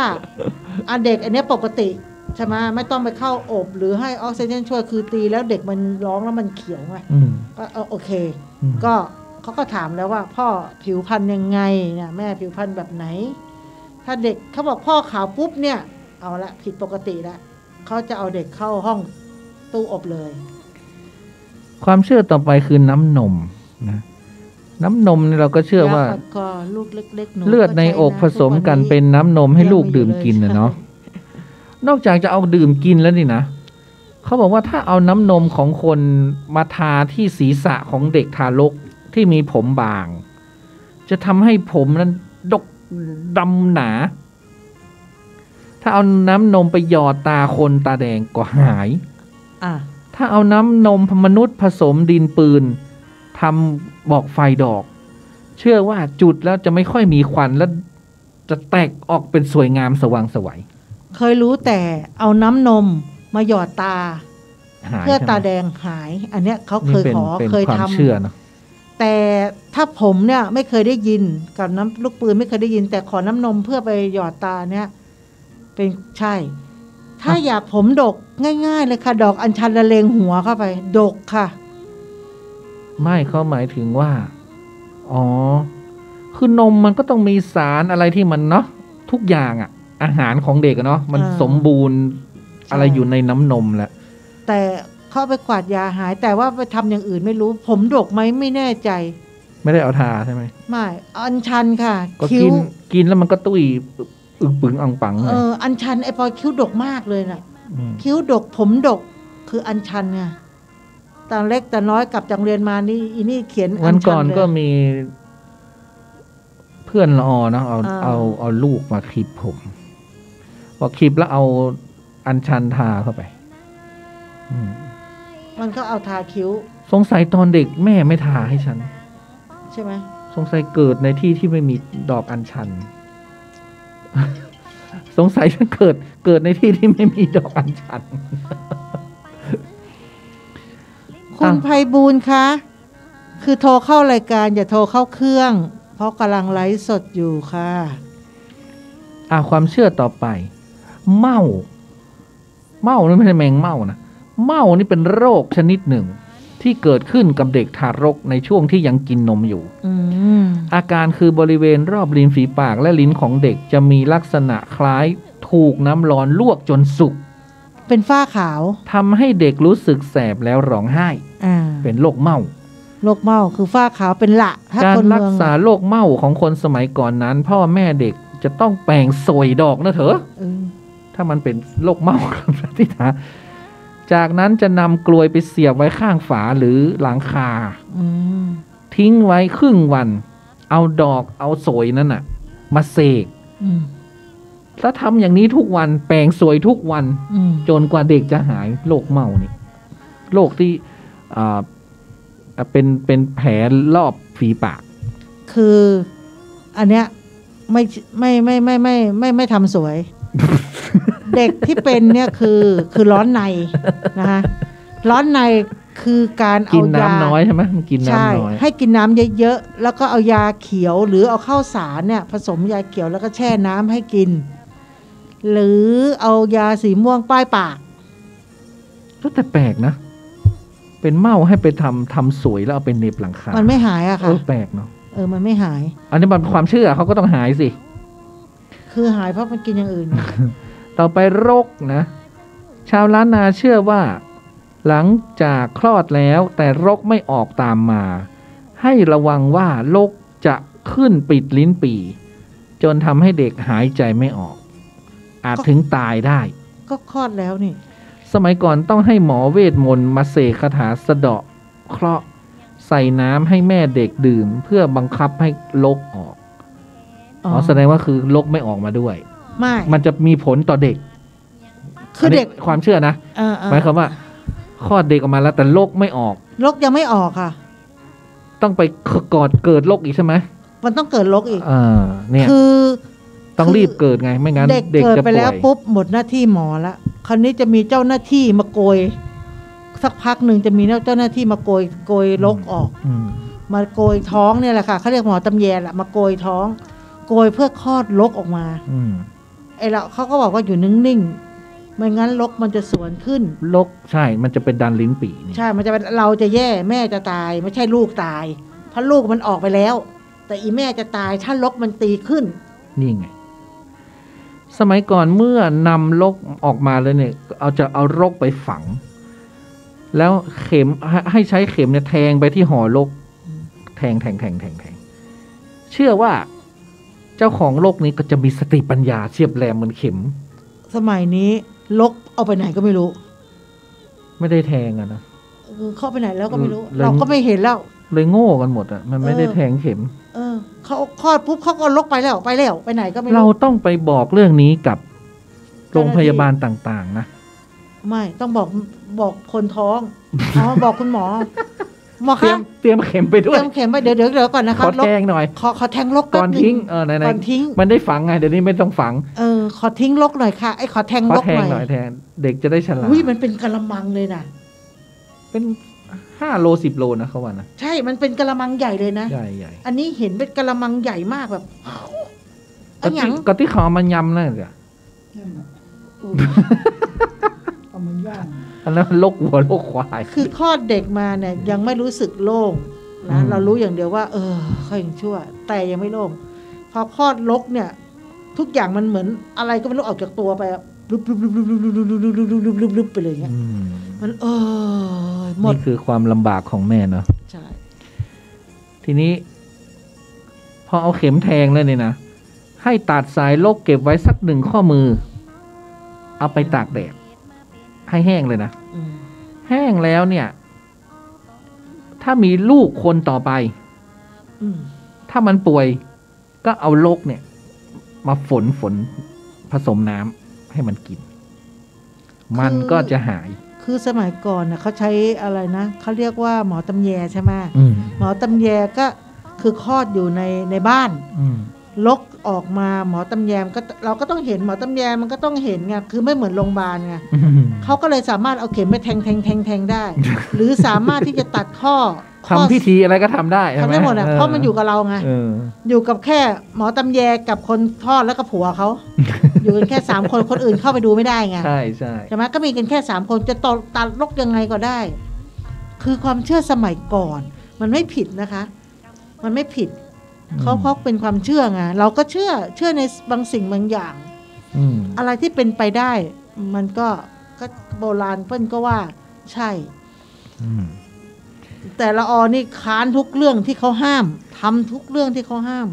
Speaker 5: เด็กอันเนี้ยปกติใช่ไหมไม่ต้องไปเข้าอบหรือให้ออกซิเจนช่วยคือตีแล้วเด็กมันร้องแล้วมันเขียวไง ก็โอเค ก็เขาก็ถามแล้วว่าพ่อผิวพรรณยังไงเนี่ยแม่ผิวพรรณแบบไหน ถ้าเด็กเขาบอกพ่อขาวปุ๊บเนี่ย เอาละผิดปกติแล้วเขาจะเอาเด็กเข้าห้องตู้อบเลย
Speaker 4: ความเชื่อต่อไปคือน้ำนมนะน้ำนมเนี่ยเราก็เชื่อว่า
Speaker 5: ก็ลูกเล็กๆหนู
Speaker 4: เลือดในอกผสมกันเป็นน้ำนมให้ลูกดื่มกินนะเนาะนอกจากจะเอาดื่มกินแล้วนี่นะเขาบอกว่าถ้าเอาน้ำนมของคนมาทาที่ศีรษะของเด็กทารกที่มีผมบาง จะทำให้ผมนั้นดกดำหนา ถ้าเอาน้ำนมไปหยอดตาคนตาแดงก็หาย ถ้าเอาน้ำนมมนุษย์ผสมดินปืนทำบอกไฟดอก เชื่อว่าจุดแล้วจะไม่ค่อยมีควันแล้วจะแตกออกเป็นสวยงามสว่างไสว
Speaker 5: เคยรู้แต่เอาน้ำนมมาหยอดตา
Speaker 4: หาย
Speaker 5: เพื่อตา
Speaker 4: ใช่ไหม
Speaker 5: แดงหาย อันเนี้ยเขาเคย
Speaker 4: นี่เป็น
Speaker 5: ขอ
Speaker 4: เป็น
Speaker 5: เคย
Speaker 4: ความ
Speaker 5: ทำ
Speaker 4: เชื่อเนอะ
Speaker 5: แต่ถ้าผมเนี่ยไม่เคยได้ยินกับน้ำลูกปืนไม่เคยได้ยิน แต่ขอน้ำนมเพื่อไปหยอดตาเนี่ยเป็นใช่ ถ้าอยากผมดกง่ายๆเลยค่ะ ดอกอัญชันละเลงหัวเข้าไป ดกค่ะ
Speaker 4: ไม่เขาหมายถึงว่าอ๋อคือนมมันก็ต้องมีสารอะไรที่มันเนาะทุกอย่างอะอาหารของเด็กอะเนาะมัน
Speaker 5: อ่า
Speaker 4: สมบูรณ์อะไร
Speaker 5: ใช่
Speaker 4: อยู่ในน้ำนมแหละ
Speaker 5: แต่เข้าไปกวาดยาหาย แต่ว่าไปทำอย่างอื่นไม่รู้ ผมดกไหมไม่แน่ใจ
Speaker 4: ไม่ได้เอาทาใช่ไหม
Speaker 5: ไม่อัญชันค่ะ
Speaker 4: ก็
Speaker 5: คิ้
Speaker 4: กิ
Speaker 5: วน
Speaker 4: กินแล้วมันก็ตุ้ยอึงปึงอังปังเลย
Speaker 5: อัญชันไอ้ปอยคิ้วดกมากเลยน่ะ
Speaker 4: ม
Speaker 5: คิ้วดกผมดกคืออัญชันไงตอนเล็กแต่น้อยกลับจากเรียนมานี่อีนี่เขียน
Speaker 4: วันก่อน
Speaker 5: ญชัเลย
Speaker 4: ก็มีเพื่อนละออเนาะเอา
Speaker 5: อ่า
Speaker 4: เอาลูกมาคลิปผมพอคลิปแล้วเอาอัญชันทาเข้าไปอืม
Speaker 5: มันก็เอาทาคิ้ว
Speaker 4: สงสัยตอนเด็กแม่ไม่ทาให้ฉัน
Speaker 5: ใช่ไหม
Speaker 4: สงสัยเกิดในที่ที่ไม่มีดอกอัญชัน สงสัยฉันเกิดในที่ที่ไม่มีดอกอัญชัน
Speaker 5: คุณไพบูลย์คะ คือโทรเข้ารายการอย่าโทรเข้าเครื่อง เพราะกำลังไลฟ์สดอยู่ค่ะ
Speaker 4: ความเชื่อต่อไป เมานี่ไม่ใช่แมงเม่านะเม่านี่เป็นโรคชนิดหนึ่ง ที่เกิดขึ้นกับเด็กทารกในช่วงที่ยังกินนมอยู่
Speaker 5: อืม
Speaker 4: อาการคือบริเวณรอบริมฝีปากและลิ้นของเด็กจะมีลักษณะคล้ายถูกน้ำร้อนลวกจนสุก
Speaker 5: เป็นฝ้าขาว
Speaker 4: ทำให้เด็กรู้สึกแสบแล้วร้องไห้ เป็นโรคเม่า
Speaker 5: โรคเมาคือฝ้าขาวเป็นละถ้า
Speaker 4: การ
Speaker 5: คน
Speaker 4: รั
Speaker 5: เมื
Speaker 4: ก
Speaker 5: อง
Speaker 4: ษาโรคเม่าของคนสมัยก่อนนั้น พ่อแม่เด็กจะต้องแปรงโสยดอกนะเถอะ
Speaker 5: เออ
Speaker 4: ถ้ามันเป็นโรคเม่าครับที่นะจากนั้นจะนำกลวยไปเสียบไว้ข้างฝาหรือหลังคา
Speaker 5: อืม
Speaker 4: ทิ้งไว้ครึ่งวัน เอาดอกเอาโสยนั่นน่ะมาเสก
Speaker 5: อืม
Speaker 4: แล้วทำอย่างนี้ทุกวันแปรงสวยทุกวัน
Speaker 5: อืม
Speaker 4: จนกว่าเด็กจะหายโรคเมานี่โรคที่เป็นแผลรอบฝีปาก
Speaker 5: คืออันเนี้ยไม่ทำสวย เด็กที่เป็นเนี่ยคือร้อนในนะคะร้อนในคือการ
Speaker 4: กิ
Speaker 5: เอา
Speaker 4: น
Speaker 5: ยา
Speaker 4: น้ำน้อยใช่ไหมมันกิน
Speaker 5: ใช่
Speaker 4: น้ำน้อย
Speaker 5: ให้กินน้ำเยอะๆแล้วก็เอายาเขียวหรือเอาข้าวสารเนี่ยผสมยาเขียวแล้วก็แช่น้ำให้กิน หรือเอายาสีม่วงป้ายปาก
Speaker 4: ก็แต่แปลกนะ เป็นเมาให้ไปทำสวยแล้วเอาไปเน็บหลังคา
Speaker 5: มันไม่หายอะค่ะ
Speaker 4: แปลกเนาะ
Speaker 5: มันไม่หาย
Speaker 4: อันนี้มันความเชื่อเขาก็ต้องหายสิ
Speaker 5: คือหายเพราะมันกินอย่างอื่น
Speaker 4: ต่อไปรกนะ ชาวล้านนาเชื่อว่า หลังจากคลอดแล้วแต่รกไม่ออกตามมา ให้ระวังว่ารกจะขึ้นปิดลิ้นปี่จนทำให้เด็กหายใจไม่ออก อาจถึงตายได้
Speaker 5: ก็คลอดแล้วนี่
Speaker 4: สมัยก่อนต้องให้หมอเวทมนต์มาเสกคาถาสะเดาะเคราะห์ใส่น้ำให้แม่เด็กดื่ม เพื่อบังคับให้รกออกแสดงว่าคือรกไม่ออกมาด้วย
Speaker 5: ไม่
Speaker 4: มันจะมีผลต่อเด็ก
Speaker 5: คือเด็ก
Speaker 4: นนี้ความเชื่อนะหมายความว่าคลอดเด็กออกมาแล้วแต่รกไม่ออก
Speaker 5: รกยังไม่ออกค่ะ
Speaker 4: ต้องไปกอดเกิดรกอีกใช่ไหม
Speaker 5: มันต้องเกิดรกอีก
Speaker 4: เนี่ย
Speaker 5: คือ
Speaker 4: ต้องรีบเกิดไงไม่งั้น
Speaker 5: เด็ก
Speaker 4: เด็ก
Speaker 5: เกิด
Speaker 4: จะ
Speaker 5: ไป
Speaker 4: ป่
Speaker 5: แล้ว
Speaker 4: วย
Speaker 5: ปุ๊บหมดหน้าที่หมอแล้วคราวนี้จะมีเจ้าหน้าที่มาโกย สักพักหนึ่งจะมีเจ้าหน้าที่มาโกยรกออก มาโกยท้องเนี่ยแหละค่ะเขาเรียกหมอตำแยแหละมาโกยท้อง โกยเพื่อคลอดรกออกมาไอ้เราเขาก็บอกว่าอยู่นิ่งๆไม่งั้นรกมันจะสวนขึ้น
Speaker 4: รกใช่ มันจะเป็นดันลิ้นปี่นี่
Speaker 5: ใช่มันจะเป็นเราจะแย่แม่จะตายไม่ใช่ลูกตายเพราะลูกมันออกไปแล้ว แต่อีแม่จะตายถ้ารกมันตีขึ้น
Speaker 4: นี่ไงสมัยก่อนเมื่อนำรกออกมาเลยเนี่ยเอารกไปฝัง แล้วเข็มให้ใช้เข็มเนี่ยแทงไปที่ห่อรกแทงเชื่อว่าเจ้าของรกนี้ก็จะมีสติปัญญาเฉียบแหลมเหมือนเข็ม
Speaker 5: สมัยนี้รกเอาไปไหนก็ไม่รู้
Speaker 4: ไม่ได้แทงอะนะ
Speaker 5: เข้าไปไหนแล้วก็ไม่รู้
Speaker 4: เลย
Speaker 5: เราก็ไม่เห็นแล้ว
Speaker 4: เลยโง่กันหมดอะมันไม่ได้แทงเข็ม
Speaker 5: เขาคลอดปุ๊บเขาก็ลกไปแล้วไปไหนก็ไม่รู้
Speaker 4: เราต้องไปบอกเรื่องนี้กับโรงพยาบาลต่างๆนะ
Speaker 5: ไม่ต้องบอกคนท้องบอกคุณหมอหมอ
Speaker 4: เตรี
Speaker 5: คะ
Speaker 4: ยมเข็มไปด้
Speaker 5: เต
Speaker 4: วย
Speaker 5: รียมเข็มไปเดี๋ยวก่อนนะคะ
Speaker 4: ขอแทงหน่อย
Speaker 5: ขอแทงลก
Speaker 4: ก่อนทิ้งไหน
Speaker 5: ก่อนทิ้ง
Speaker 4: มันได้ฝังไงเดี๋ยวนี้ไม่ต้องฝัง
Speaker 5: ขอทิ้งลกหน่อยค่ะขอแทง
Speaker 4: ขอ
Speaker 5: ลก
Speaker 4: แทง
Speaker 5: ห
Speaker 4: ห
Speaker 5: น่
Speaker 4: น่
Speaker 5: อ
Speaker 4: อย ยแทนเด็กจะได้ฉลาด
Speaker 5: อุ้ยมันเป็นกะละมังเลยนะ
Speaker 4: เป็น5 โล 10 โลนะเขาว่านะ
Speaker 5: ใช่มันเป็นกะละมังใหญ่เลยนะ
Speaker 4: ใหญ่
Speaker 5: อันนี้เห็นเป็นกะละมังใหญ่มากแบบ
Speaker 4: ก็
Speaker 5: หยัง
Speaker 4: ที่เขาเอามายำนั่นเหรอ
Speaker 5: เอามันย่าง
Speaker 4: อันนั้นโรควัวโรคควาย
Speaker 5: คือคลอดเด็กมาเนี่ยยังไม่รู้สึกโล่งนะเรารู้อย่างเดียวว่าเขายังชั่ว แต่ยังไม่โล่งพอคลอดลกเนี่ย ทุกอย่างมันเหมือนอะไรก็ไม่รู้ออกจากตัวไปลุบไปเลยเงี้ยมันหมด
Speaker 4: นี่คือความลำบากของแม่เนาะ
Speaker 5: ใช่
Speaker 4: ทีนี้ พอเอาเข็มแทงแล้วเนี่ยนะให้ตัดสายโรคเก็บไว้สัก1 ข้อมือ เอาไปตากแดดให้แห้งเลยนะแห้งแล้วเนี่ย ถ้ามีลูกคนต่อไปถ้ามันป่วย ก็เอาโรคเนี่ย มาฝนผสมน้ำให้มันกิน มันก็จะหาย
Speaker 5: คือสมัยก่อนเขาใช้อะไรนะเขาเรียกว่าหมอตำแยใช่ไหมหมอตำแยก็คือคลอดอยู่ในบ้านลกออกมาหมอตำแยมก็เราก็ต้องเห็นหมอตำแยมันก็ต้องเห็นไงคือไม่เหมือนโรงพยาบาลไงเขาก็เลยสามารถเอาเข็มไปแทงได้ หรือสามารถที่จะตัดข้อ
Speaker 4: ทำพิธีอะไรก็ทำได้
Speaker 5: ทำได้หมดอ่ะเพราะมันอยู่กับเราไงอยู่กับแค่หมอตำแยกับคนทอดแล้วก็ผัวเขา อยู่กันแค่3 คนคนอื่นเข้าไปดูไม่ได้ไงใช่ใช่ไหมก็มีกันแค่3 คนจะตัดลกยังไงก็ได้ คือความเชื่อสมัยก่อนมันไม่ผิดนะคะ มันไม่ผิดเขาเพราะเป็นความเชื่อไงเราก็เชื่อในบางสิ่งบางอย่างอะไรที่เป็นไปได้ มันก็โบราณเพิ่นก็ว่าใช่แต่ละนี่ค้านทุกเรื่องที่เขาห้ามทำทุกเรื่องที่เขาห้าม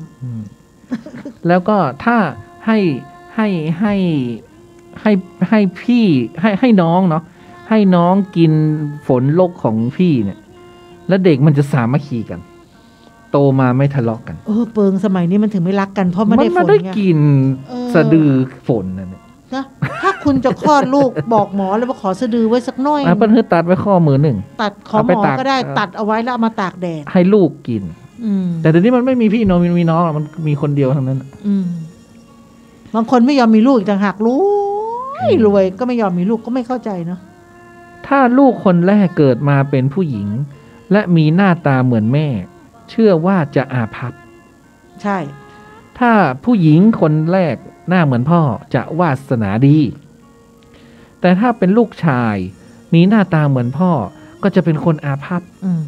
Speaker 4: แล้วก็ถ้าให้พี่ให้น้องเนาะให้น้องกินฝนลกของพี่เนี่ย แล้วเด็กมันจะสามัคคีกัน โตมาไม่ทะเลาะกัน
Speaker 5: เปิงสมัยนี้มันถึงไม่รักกันเพราะไม่ได้ฝ
Speaker 4: มัน
Speaker 5: น
Speaker 4: ได้
Speaker 5: ไง
Speaker 4: กินสะดือฝนนั่นเนี่ย
Speaker 5: นะถ้าคุณจะคลอดลูกบอกหมอเลยว่าขอสะดือไว้สักหน่อย
Speaker 4: เปิ้ลคือตัดไว้ข้อมือหนึ่ง
Speaker 5: ตัดขอห
Speaker 4: เอาไป
Speaker 5: มอ
Speaker 4: ตาก
Speaker 5: ก็ได้ตัดเอาไว้แล้วเอามาตากแดด
Speaker 4: ให้ลูกกิน
Speaker 5: อืม
Speaker 4: แต่เดี๋ยวนี้มันไม่มีพี่น้องมีน้องหรอกมันมีคนเดียวทั้งนั้น
Speaker 5: อืมบางคนไม่ยอมมีลูกอีกต่างหากรวยรวยก็ไม่ยอมมีลูกก็ไม่เข้าใจเนาะ
Speaker 4: ถ้าลูกคนแรกเกิดมาเป็นผู้หญิง และมีหน้าตาเหมือนแม่ เชื่อว่าจะอาภัพ
Speaker 5: ใช่
Speaker 4: ถ้าผู้หญิงคนแรกหน้าเหมือนพ่อจะวาสนาดี แต่ถ้าเป็นลูกชายมีหน้าตาเหมือนพ่อก็จะเป็นคนอาภัพ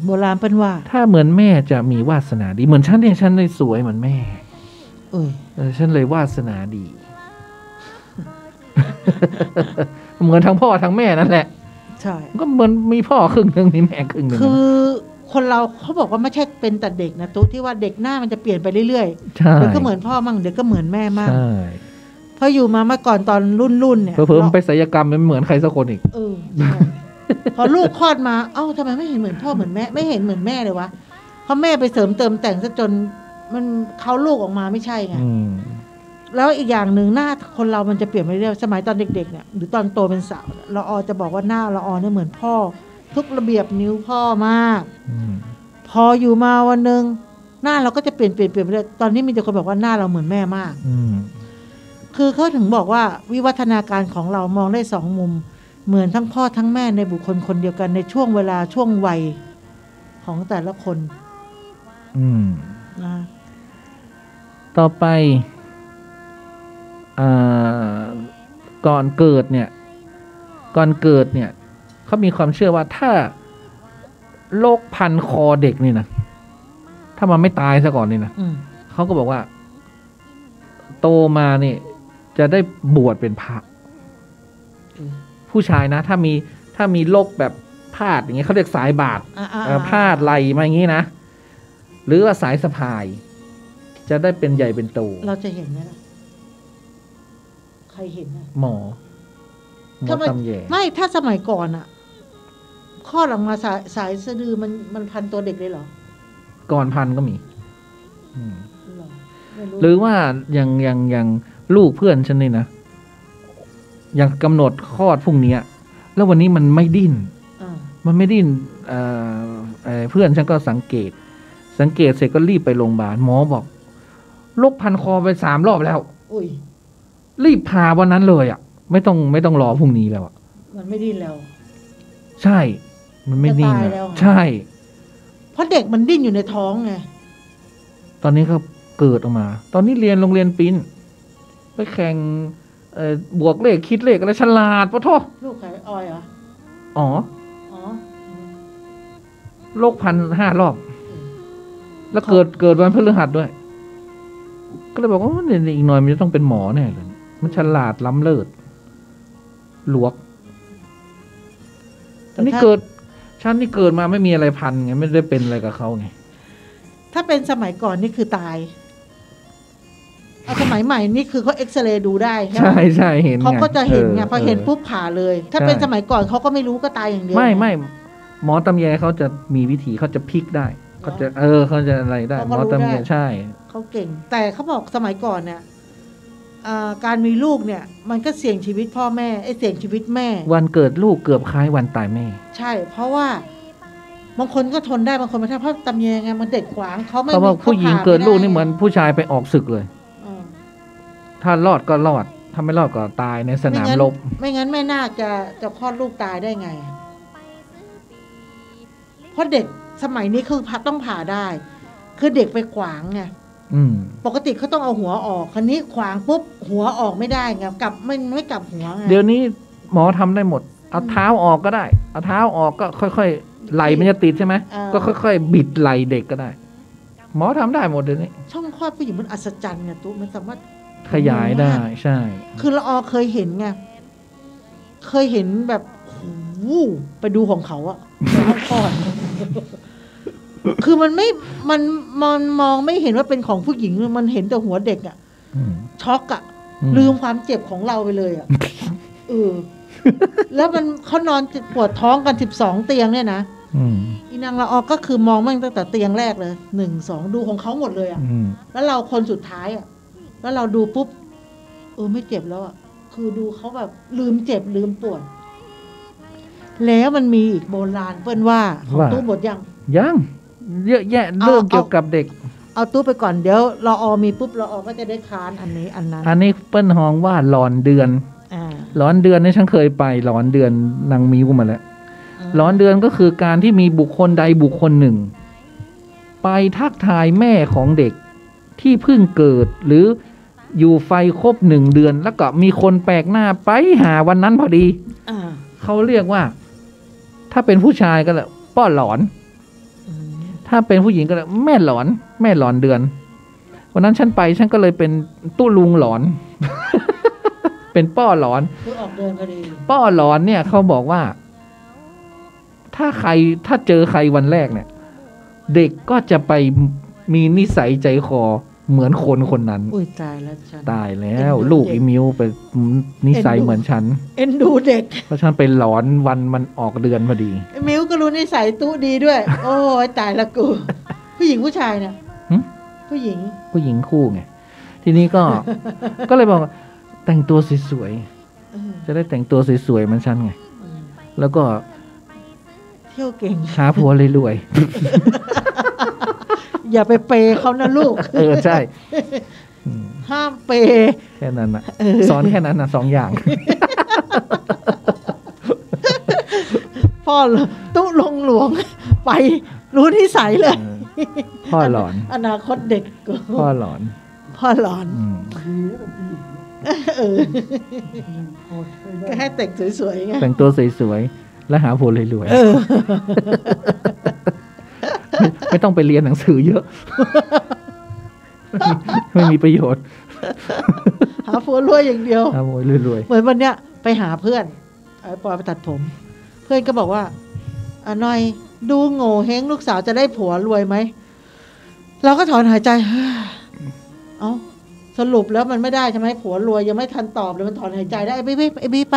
Speaker 5: โบราณเป็นว่า
Speaker 4: ถ้าเหมือนแม่จะมีวาสนาดีเหมือนฉันเนี่ยฉันเลยสวยเหมือนแม่ ฉันเลยวาสนาดี เหมือนทั้งพ่อทั้งแม่นั่นแหละ
Speaker 5: ใช่
Speaker 4: ก็เหมือนมีพ่อครึ่งหนึ่งมีแม่ครึ่งหนึ่ง
Speaker 5: คือคนเราเขาบอกว่าไม่ใช่เป็นแต่เด็กนะตุ๊ที่ว่าเด็กหน้ามันจะเปลี่ยนไปเรื่อย
Speaker 4: ใช่
Speaker 5: ๆเดี๋ยวก็เหมือนพ่อมั่งเดี๋ยวก็เหมือนแม่มั่ง
Speaker 4: ใช่
Speaker 5: พออยู่มาเมื่อก่อนตอนรุ่นเนี่ย
Speaker 4: เพิ่มไปศัลยกรรมมันเหมือนใครสักคนอีก
Speaker 5: ใช่พอลูกคลอดมาเอ้าทำไมไม่เห็นเหมือนพ่อเหมือนแม่ไม่เห็นเหมือนแม่เลยวะเพราะแม่ไปเสริมเติมแต่งซะจนมันเขาลูกออกมาไม่ใช่ไง แล้วอีกอย่างหนึ่งหน้าคนเรามันจะเปลี่ยนไปเรื่อยสมัยตอนเด็กๆเนี่ยหรือตอนโตเป็นสาวละออจะบอกว่าหน้าละออเนี่ยเหมือนพ่อ ทุกระเบียบนิ้วพ่อมากพออยู่มาวันหนึ่งหน้าเราก็จะเปลี่ยนไปเรื่อยตอนนี้มีแต่คนบอกว่าหน้าเราเหมือนแม่มากคือเขาถึงบอกว่าวิวัฒนาการของเรามองได้สองมุมเหมือนทั้งพ่อทั้งแม่ในบุคคลคนเดียวกันในช่วงเวลาช่วงวัยของแต่ละคนนะ
Speaker 4: ต่อไปก่อนเกิดเนี่ยเขามีความเชื่อว่าถ้าโรคพันคอเด็กนี่นะถ้ามันไม่ตายซะก่อนนี่นะเขาก็บอกว่าโตมาเนี่ยจะได้บวชเป็นพระผู้ชายนะถ้ามีโรคแบบพาดอย่างเงี้ยเขาเรียกสายบาดพาดไหลมาอย่างงี้นะหรือว่าสายสะพายจะได้เป็นใหญ่เป็นโต
Speaker 5: เราจะเห็นไหมล่ะใครเห็นนะ
Speaker 4: หมอตำแย
Speaker 5: ไม่ถ้าสมัยก่อนอะข้อหลังมาสายสะดือมันพันตัวเด็กเลยเหรอ
Speaker 4: ก่อนพันก็มีหรือว่าอย่างลูกเพื่อนฉันนี่นะอย่างกำหนดคลอดพรุ่งนี้แล้ววันนี้มันไม่ดิ้นเพื่อนฉันก็สังเกตเสร็จก็รีบไปโรงพยาบาลหมอบอกโรคพันคอไป3 รอบแล้วรีบพาวันนั้นเลยอ่ะไม่ต้องรอพรุ่งนี้แล้วอ่ะ
Speaker 5: มันไม่ดิ้นแล้ว
Speaker 4: ใช่มันไม่ดิ้นแล้วใช่
Speaker 5: เพราะเด็กมันดิ้นอยู่ในท้องไง
Speaker 4: ตอนนี้ก็เกิดออกมาตอนนี้เรียนโรงเรียนปิ้นไปแข่งบวกเลขคิดเลขอะไรฉลาดปะท้อ
Speaker 5: ลูกใครออยเหรอ
Speaker 4: อ๋อโรคพัน5 รอบแล้วเกิดวันพฤหัสด้วยก็เลยบอกว่าเนี่ยอีกหน่อยมันจะต้องเป็นหมอแน่เลยมันฉลาดล้ำเลิศหลวกฉันนี่เกิดมาไม่มีอะไรพันไงไม่ได้เป็นอะไรกับเขาไง
Speaker 5: ถ้าเป็นสมัยก่อนนี่คือตายเอาสมัยใหม่นี่คือเขาเอ็กซเรย์ดูได้
Speaker 4: ใช่ใช่เห็น
Speaker 5: เขาก็จะเห็นไงพอเห็นปุ๊บผ่าเลยถ้าเป็นสมัยก่อนเขาก็ไม่รู้ก็ตายอย่างเดียว
Speaker 4: ไม่หมอตำแยเขาจะมีวิธีเขาจะพลิกได้เขาจะเขาจะอะไรได้หมอตำแยใช่
Speaker 5: เขาเก่งแต่เขาบอกสมัยก่อนเนี่ยการมีลูกเนี่ยมันก็เสี่ยงชีวิตพ่อแม่เสี่ยงชีวิตแม่
Speaker 4: วันเกิดลูกเกือบคล้ายวันตายแม่
Speaker 5: ใช่เพราะว่าบางคนก็ทนได้บางคนไม่ได้เพราะตำแยไงมันเด็กขวางเขาไม่
Speaker 4: เขาบอกผู้หญิงเกิดลูกนี่เหมือนผู้ชายไปออกศึกเลยถ้ารอดก็รอดถ้าไม่รอดก็ตายในสนามรบ
Speaker 5: ไม่งั้นแม่นาคจะคลอดลูกตายได้ไงเพราะเด็กสมัยนี้คือต้องผ่าได้คือเด็กไปขวางไงปกติเขาต้องเอาหัวออกคันนี้ขวางปุ๊บหัวออกไม่ได้ไงกลับไม่กลับหัวไง
Speaker 4: เดี๋ยวนี้หมอทำได้หมดเอาเท้าออกก็ได้เอาเท้าออกก็ค่อยๆไหลมันจะติดใช่ไหมก็ค่อยๆบิดไหลเด็กก็ได้หมอทำได้หมดเดี๋ยวนี้
Speaker 5: ช่องคลอดผู้หญิงมันอัศจรรย์ไงตุ๊มันสามารถ
Speaker 4: ขยายได้ใช่
Speaker 5: คือละออเคยเห็นไงเคยเห็นแบบไปดูของเขาอะช่องคลอดคือมันมองไม่เห็นว่าเป็นของผู้หญิงมันเห็นแต่หัวเด็กอ่ะช็อกอ่ะลืมความเจ็บของเราไปเลยอ่ะแล้วเขานอนปวดท้องกัน12 เตียงเนี่ยนะอี นางละออก็คือมองมั่งตั้งแต่เตียงแรกเลย1 2ดูของเขาหมดเลยอ่ะแล้วเราคนสุดท้ายอ่ะแล้วเราดูปุ๊บไม่เจ็บแล้วอ่ะคือดูเขาแบบลืมเจ็บลืมปวดแล้วมันมีอีกโบราณเปิ้นว่าของตู้หมดยัง
Speaker 4: เยอะแยะเรื่องเกี่ยวกับเด็ก
Speaker 5: เอาตู้ไปก่อนเดี๋ยวละออมีปุ๊บละออก็จะได้ค้านอันนี้อันนั้น
Speaker 4: อันนี้เปิ้นฮ้องว่าหลอนเดือนหลอนเดือนนี่ฉันเคยไปหลอนเดือนนางมิวมาแล้วหลอนเดือนก็คือการที่มีบุคคลใดบุคคลหนึ่งไปทักทายแม่ของเด็กที่เพิ่งเกิดหรืออยู่ไฟครบ1 เดือนแล้วก็มีคนแปลกหน้าไปหาวันนั้นพอดีเขาเรียกว่าถ้าเป็นผู้ชายก็แล้วป้อหลอนถ้าเป็นผู้หญิงก็แล้วแม่หลอนเดือนวันนั้นฉันไปฉันก็เลยเป็นตู้ลุงหลอน เป็นป้อหลอน
Speaker 5: คือออกเดือนพอดี
Speaker 4: ป้อหลอนเนี่ยเขาบอกว่าถ้าเจอใครวันแรกเนี่ยเด็กก็จะไปมีนิสัยใจคอเหมือนคนนั้น
Speaker 5: อุ้ยตายแล้วฉัน
Speaker 4: ตายแล้วลูกอีมิวไปนิสัยเหมือนฉัน
Speaker 5: เอ็นดูเด็ก
Speaker 4: เพราะฉันไปหลอนวันมันออกเดือนพอดี
Speaker 5: มิวก็รู้นิสัยตู้ดีด้วย โอ้ยตายละกูผู้หญิงผู้ชายเนี่ยผู้หญิง
Speaker 4: คู่ไงทีนี้ก็เลยบอกแต่งตัวสวยๆจะได้แต่งตัวสวยๆเหมือนฉันไงแล้วก็
Speaker 5: เที่ยวเก่ง
Speaker 4: หาผัวรวย
Speaker 5: ๆอย่าไปเปย์เขานะลูก
Speaker 4: ใช่
Speaker 5: ห้ามเปย์
Speaker 4: แค่นั้นนะสอนแค่นั้นนะ2 อย่าง
Speaker 5: พ่อตู้ลงหลวงไปรู้นิสัยเลย
Speaker 4: พ่อหลอน
Speaker 5: อนาคตเด็ก
Speaker 4: พ่อหลอน
Speaker 5: ก็ให้แต่งสวยๆไง
Speaker 4: แต่งตัวสวยๆแล้วหาผัวรวยๆไม่ต้องไปเรียนหนังสือเยอะไม่มีประโยชน์
Speaker 5: หาผัวรวยอย่างเดียว
Speaker 4: หาผัวรวย
Speaker 5: ๆเหมือนวันเนี้ยไปหาเพื่อนไอ้ปอยไปตัดผมเพื่อนก็บอกว่าหน่อยดูโง่เฮงลูกสาวจะได้ผัวรวยไหมเราก็ถอนหายใจสรุปแล้วมันไม่ได้ใช่ไหมผัวรวยยังไม่ทันตอบเลยมันถอนหายใจได้ไอ้บีไป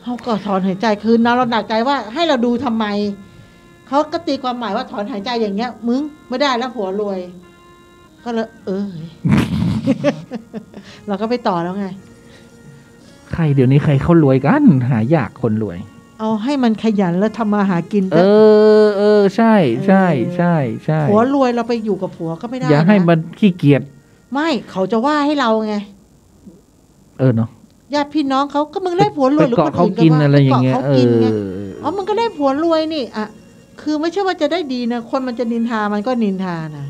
Speaker 5: เขาก็ถอนหายใจคืนเราหนักใจว่าให้เราดูทำไมเขาก็ตีความหมายว่าถอนหายใจอย่างเงี้ยมึงไม่ได้แล้วผัวรวยก็เลยเราก็ไปต่อแล้วไง
Speaker 4: ใครเดี๋ยวนี้ใครเขารวยกันหายากคนรวย
Speaker 5: เอาให้มันขยันแล้วทำมาหากิน
Speaker 4: ใช่
Speaker 5: ผัวรวยเราไปอยู่กับผัวก็ไม่ได้
Speaker 4: อย่าให้มันขี้เกียจ
Speaker 5: ไม่เขาจะว่าให้เราไง
Speaker 4: เนาะ
Speaker 5: ญาติพี่น้องเขาก็มึงได้ผัวรวยหรือคน
Speaker 4: อื่นก็ว่าอะไรอย่างเงี้ย
Speaker 5: มึงก็ได้ผัวรวยนี่คือไม่ใช่ว่าจะได้ดีนะคนมันจะนินทามันก็นินทานะ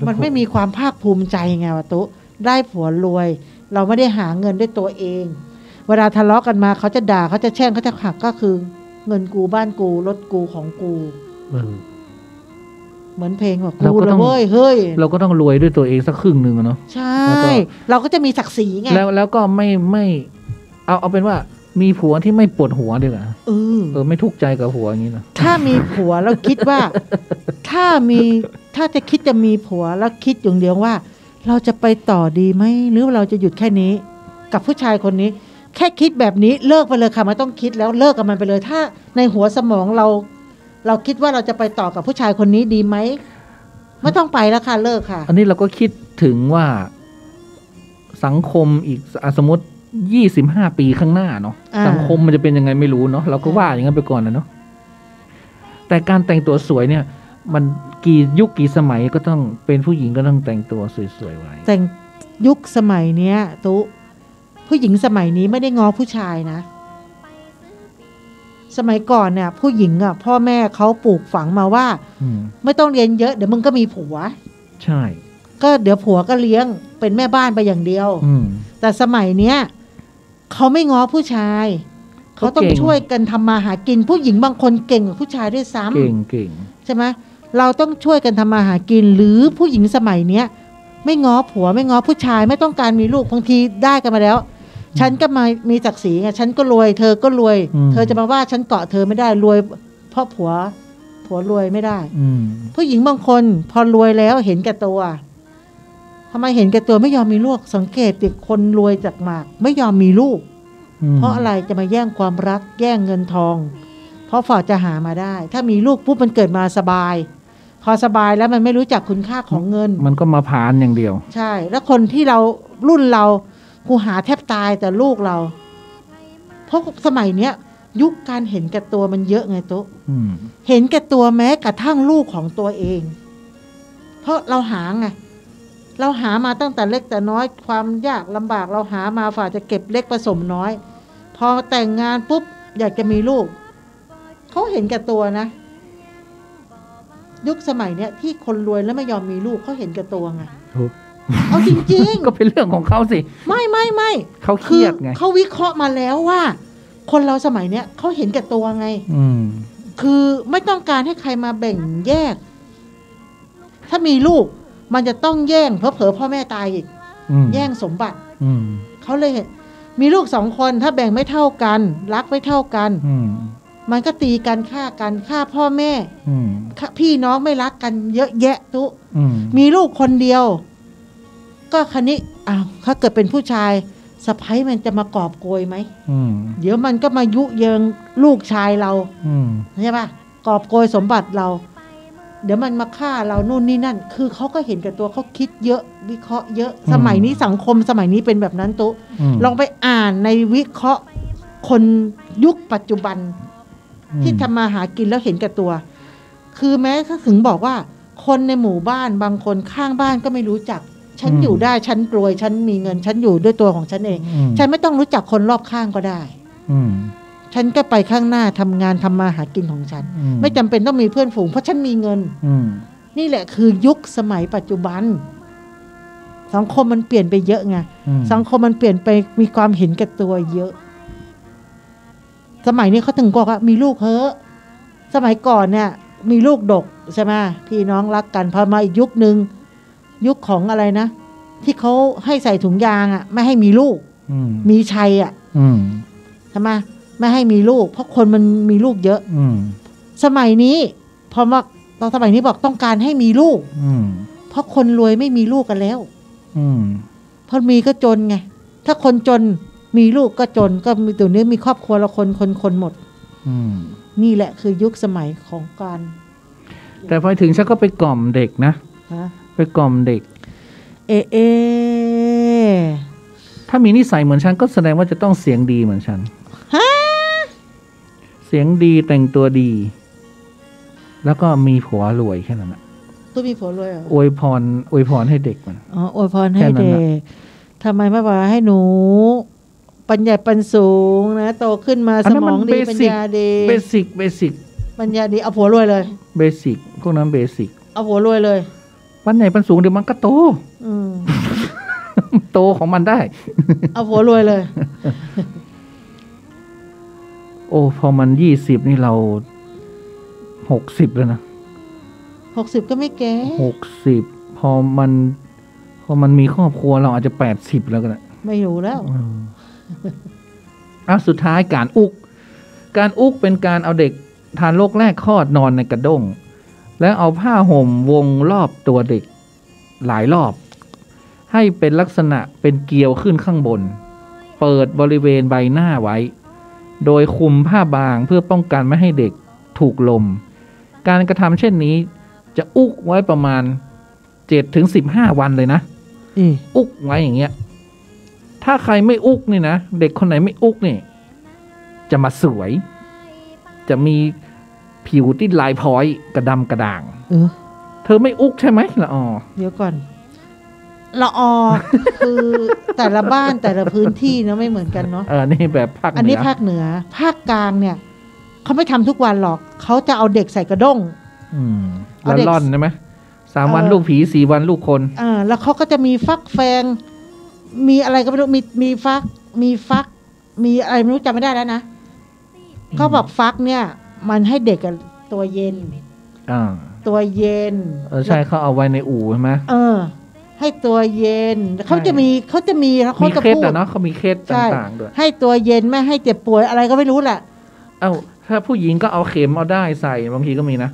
Speaker 5: มันไม่มีความภาคภูมิใจไงวะตุ๊ได้ผัวรวยเราไม่ได้หาเงินด้วยตัวเองเวลาทะเลาะกันมาเขาจะด่าเขาจะแช่งเขาจะหักก็คือเงินกูบ้านกูรถกูของกูเหมือนเพลงบอกกูเลยเฮ้ย
Speaker 4: เราก็ต้องรวยด้วยตัวเองสักครึ่งนึงเนาะ
Speaker 5: ใช่เราก็จะมีศักดิ์ศรีไง
Speaker 4: แล้วก็ไม่เอาเป็นว่ามีผัวที่ไม่ปวดหัวดีกว่าไม่ทุกข์ใจกับผัวอย่างนี้นะ
Speaker 5: ถ้ามีผัวแล้วคิดว่าถ้าจะคิดจะมีผัวแล้วคิดอย่างเดียวว่าเราจะไปต่อดีไหมหรือเราจะหยุดแค่นี้กับผู้ชายคนนี้แค่คิดแบบนี้เลิกไปเลยค่ะไม่ต้องคิดแล้วเลิกกับมันไปเลยถ้าในหัวสมองเราคิดว่าเราจะไปต่อกับผู้ชายคนนี้ดีไหมไม่ต้องไปแล้วค่ะเลิกค่ะ
Speaker 4: อันนี้เราก็คิดถึงว่าสังคมอีกสมมติ25 ปีข้างหน้าเนาะสังคมมันจะเป็นยังไงไม่รู้เนาะเราก็ว่าอย่างนั้นไปก่อนนะเนาะแต่การแต่งตัวสวยเนี่ยมันกี่ยุคกี่สมัยก็ต้องเป็นผู้หญิงก็ต้องแต่งตัวสวยๆไว้
Speaker 5: แต่งยุคสมัยเนี้ยตุ๊ผู้หญิงสมัยนี้ไม่ได้ง้อผู้ชายนะสมัยก่อนเนี่ยผู้หญิงพ่อแม่เขาปลูกฝังมาว่าไม่ต้องเรียนเยอะเดี๋ยวมึงก็มีผัว
Speaker 4: ใช่
Speaker 5: ก็เดี๋ยวผัวก็เลี้ยงเป็นแม่บ้านไปอย่างเดียวแต่สมัยเนี้ยเขาไม่ง้อผู้ชายเขาต้องช่วยกันทำมาหากินผู้หญิงบางคนเก่งกว่าผู้ชายด้วยซ้ำ
Speaker 4: เก่ง
Speaker 5: ใช่ไหมเราต้องช่วยกันทำมาหากินหรือผู้หญิงสมัยเนี้ยไม่ง้อผัวไม่ง้อผู้ชายไม่ต้องการมีลูกบางทีได้กันมาแล้วฉันก็มามีศักดิ์ศรีไงฉันก็รวยเธอก็รวยเธอจะมาว่าฉันเกาะเธอไม่ได้รวยเพราะผัวรวยไม่ได้ผู้หญิงบางคนพอรวยแล้วเห็นแก่ตัวทำไมเห็นแก่ตัวไม่ยอมมีลูกสังเกตติคนรวยจากหมากไม่ยอมมีลูกเพราะอะไรจะมาแย่งความรักแย่งเงินทองพอ ราะฟอร์ดจะหามาได้ ถ้ามีลูกปุ๊บมันเกิดมาสบาย พอสบายแล้วมันไม่รู้จักคุณค่าของเงิน
Speaker 4: มันก็มาผ่านอย่างเดียว
Speaker 5: ใช่ แล้วคนที่เรารุ่นเรากูหาแทบตายแต่ลูกเรา เพราะสมัยเนี้ยยุคการเห็นแก่ตัวมันเยอะไงตุ๊ เห็นแก่ตัวแม้กระทั่งลูกของตัวเอง เพราะเราหาไงเราหามาตั้งแต่เล็กแต่น้อยความยากลำบากเราหามาฝ่าจะเก็บเล็กผสมน้อย พอแต่งงานปุ๊บอยากจะมีลูกเขาเห็นแก่ตัวนะยุคสมัยเนี้ยที่คนรวยแล้วไม่ยอมมีลูกเขาเห็นแก่ตัวไงเอาจริงๆ
Speaker 4: ก็เป็นเรื่องของเขาสิ
Speaker 5: ไม่
Speaker 4: เขาเครียดไง
Speaker 5: เขาวิเคราะห์มาแล้วว่า คนเราสมัยเนี้ยเขาเห็นแก่ตัวไง คือไม่ต้องการให้ใครมาแบ่งแยก ถ้ามีลูกมันจะต้องแย่งเผลอๆพ่อแม่ตายอีกแย่งสมบัติเขาเลยมีลูก2 คนถ้าแบ่งไม่เท่ากันรักไม่เท่ากันมันก็ตีกันฆ่ากันฆ่าพ่อแม่พี่น้องไม่รักกันเยอะแยะทุมีลูกคนเดียวก็คันนี้ถ้าเกิดเป็นผู้ชายสะใภ้มันจะมากอบโกยไหมเดี๋ยวมันก็มายุเยิงลูกชายเราใช่ปะกอบโกยสมบัติเราเดี๋ยวมันมาฆ่าเรานู่นนี่นั่นคือเขาก็เห็นกับตัวเขาคิดเยอะวิเคราะห์เยอะสมัยนี้สังคมสมัยนี้เป็นแบบนั้นตุ๊ลองไปอ่านในวิเคราะห์คนยุคปัจจุบันที่ทำมาหากินแล้วเห็นกับตัวคือแม้ถ้าถึงบอกว่าคนในหมู่บ้านบางคนข้างบ้านก็ไม่รู้จักฉันอยู่ได้ฉันรวยฉันมีเงินฉันอยู่ด้วยตัวของฉันเองฉันไม่ต้องรู้จักคนรอบข้างก็ได้ฉันก็ไปข้างหน้าทำงานทำมาหากินของฉันไม่จำเป็นต้องมีเพื่อนฝูงเพราะฉันมีเงินนี่แหละคือยุคสมัยปัจจุบันสังคมมันเปลี่ยนไปเยอะไงสังคมมันเปลี่ยนไปมีความเห็นแก่ตัวเยอะสมัยนี้เขาถึงบอกว่ามีลูกเฮ้อสมัยก่อนเนี่ยมีลูกดกใช่ไหมพี่น้องรักกันพอมาอีกยุคนึงยุคของอะไรนะที่เขาให้ใส่ถุงยางไม่ให้มีลูกมีชัยใช่ไหมไม่ให้มีลูกเพราะคนมันมีลูกเยอะสมัยนี้พอมาตอนสมัยนี้บอกต้องการให้มีลูกเพราะคนรวยไม่มีลูกกันแล้วเพราะมีก็จนไงถ้าคนจนมีลูกก็จนก็มีตัวนี้มีครอบครัวละคนหมดนี่แหละคือยุคสมัยของการ
Speaker 4: แต่พอถึงฉันก็ไปกล่อมเด็กนะไปกล่อมเด็กถ้ามีนิสัยเหมือนฉันก็แสดงว่าจะต้องเสียงดีเหมือนฉันเสียงดีแต่งตัวดี แล้วก็มีผัวรวยแค่นั้นแหละ
Speaker 5: ตัวมีผัวรวยเหรอ
Speaker 4: อวยพรให้เด็กมัน
Speaker 5: อวยพรให้เด็กทำไมไม่บอกให้หนูปัญญาปันสูงนะโตขึ้นมาสมองดีปัญญาดี
Speaker 4: เบสิก
Speaker 5: ปัญญาดีเอาผัวรวยเลย
Speaker 4: เบสิกพวกนั้นเบสิก
Speaker 5: เอาผัวรวยเลย
Speaker 4: ปัญญาปันสูงเดี๋ยวมันก็โตโตของมันได้
Speaker 5: เอาผัวรวยเลย
Speaker 4: โอ้พอมัน20นี่เรา60แล้วนะ
Speaker 5: 60ก็ไม่แก่
Speaker 4: 60พอมันมีครอบครัวเราอาจจะ80แล้วก็ได้
Speaker 5: ไม่รู้แล้ว
Speaker 4: สุดท้ายการอุกเป็นการเอาเด็กทารกแรกคลอดนอนในกระด้งแล้วเอาผ้าห่มวงรอบตัวเด็กหลายรอบให้เป็นลักษณะเป็นเกลียวขึ้นข้างบนเปิดบริเวณใบหน้าไว้โดยคุมผ้าบางเพื่อป้องกันไม่ให้เด็กถูกลมการกระทำเช่นนี้จะอุกไว้ประมาณ 7-15 วันเลยนะอุกไว้อย่างเงี้ยถ้าใครไม่อุกนี่นะเด็กคนไหนไม่อุกนี่จะมาสวยจะมีผิวที่ลายพ้อยกระดำกระด่างเธอไม่อุกใช่ไหมละออ
Speaker 5: เดี๋ยวก่อนละออคือแต่ละบ้านแต่ละพื้นที่นะไม่เหมือนกันเนาะ
Speaker 4: นี่แบบภาคเหนือ
Speaker 5: อันนี้ภาคเหนือภาคกลางเนี่ยเขาไม่ทำทุกวันหรอกเขาจะเอาเด็กใส่กระด้ง
Speaker 4: แล้วร่อนใช่ไหม3 วันลูกผี4 วันลูกคน
Speaker 5: แล้วเขาก็จะมีฟักแฟงมีอะไรก็ไม่รู้มีฟักมีอะไรไม่รู้จำไม่ได้แล้วนะเขาบอกฟักเนี่ยมันให้เด็กตัวเย็นตัวเย็น
Speaker 4: ใช่เขาเอาไว้ในอู่ใช่ไหม
Speaker 5: ให้ตัวเย็นเขาจะมีแล้วเขาจะพูด
Speaker 4: เนาะเขามีเคสต่างๆด้วย
Speaker 5: ให้ตัวเย็นไม่ให้เจ็บป่วยอะไรก็ไม่รู้แหละ
Speaker 4: ถ้าผู้หญิงก็เอาเข็มเอาได้ใส่บางทีก็มีนะ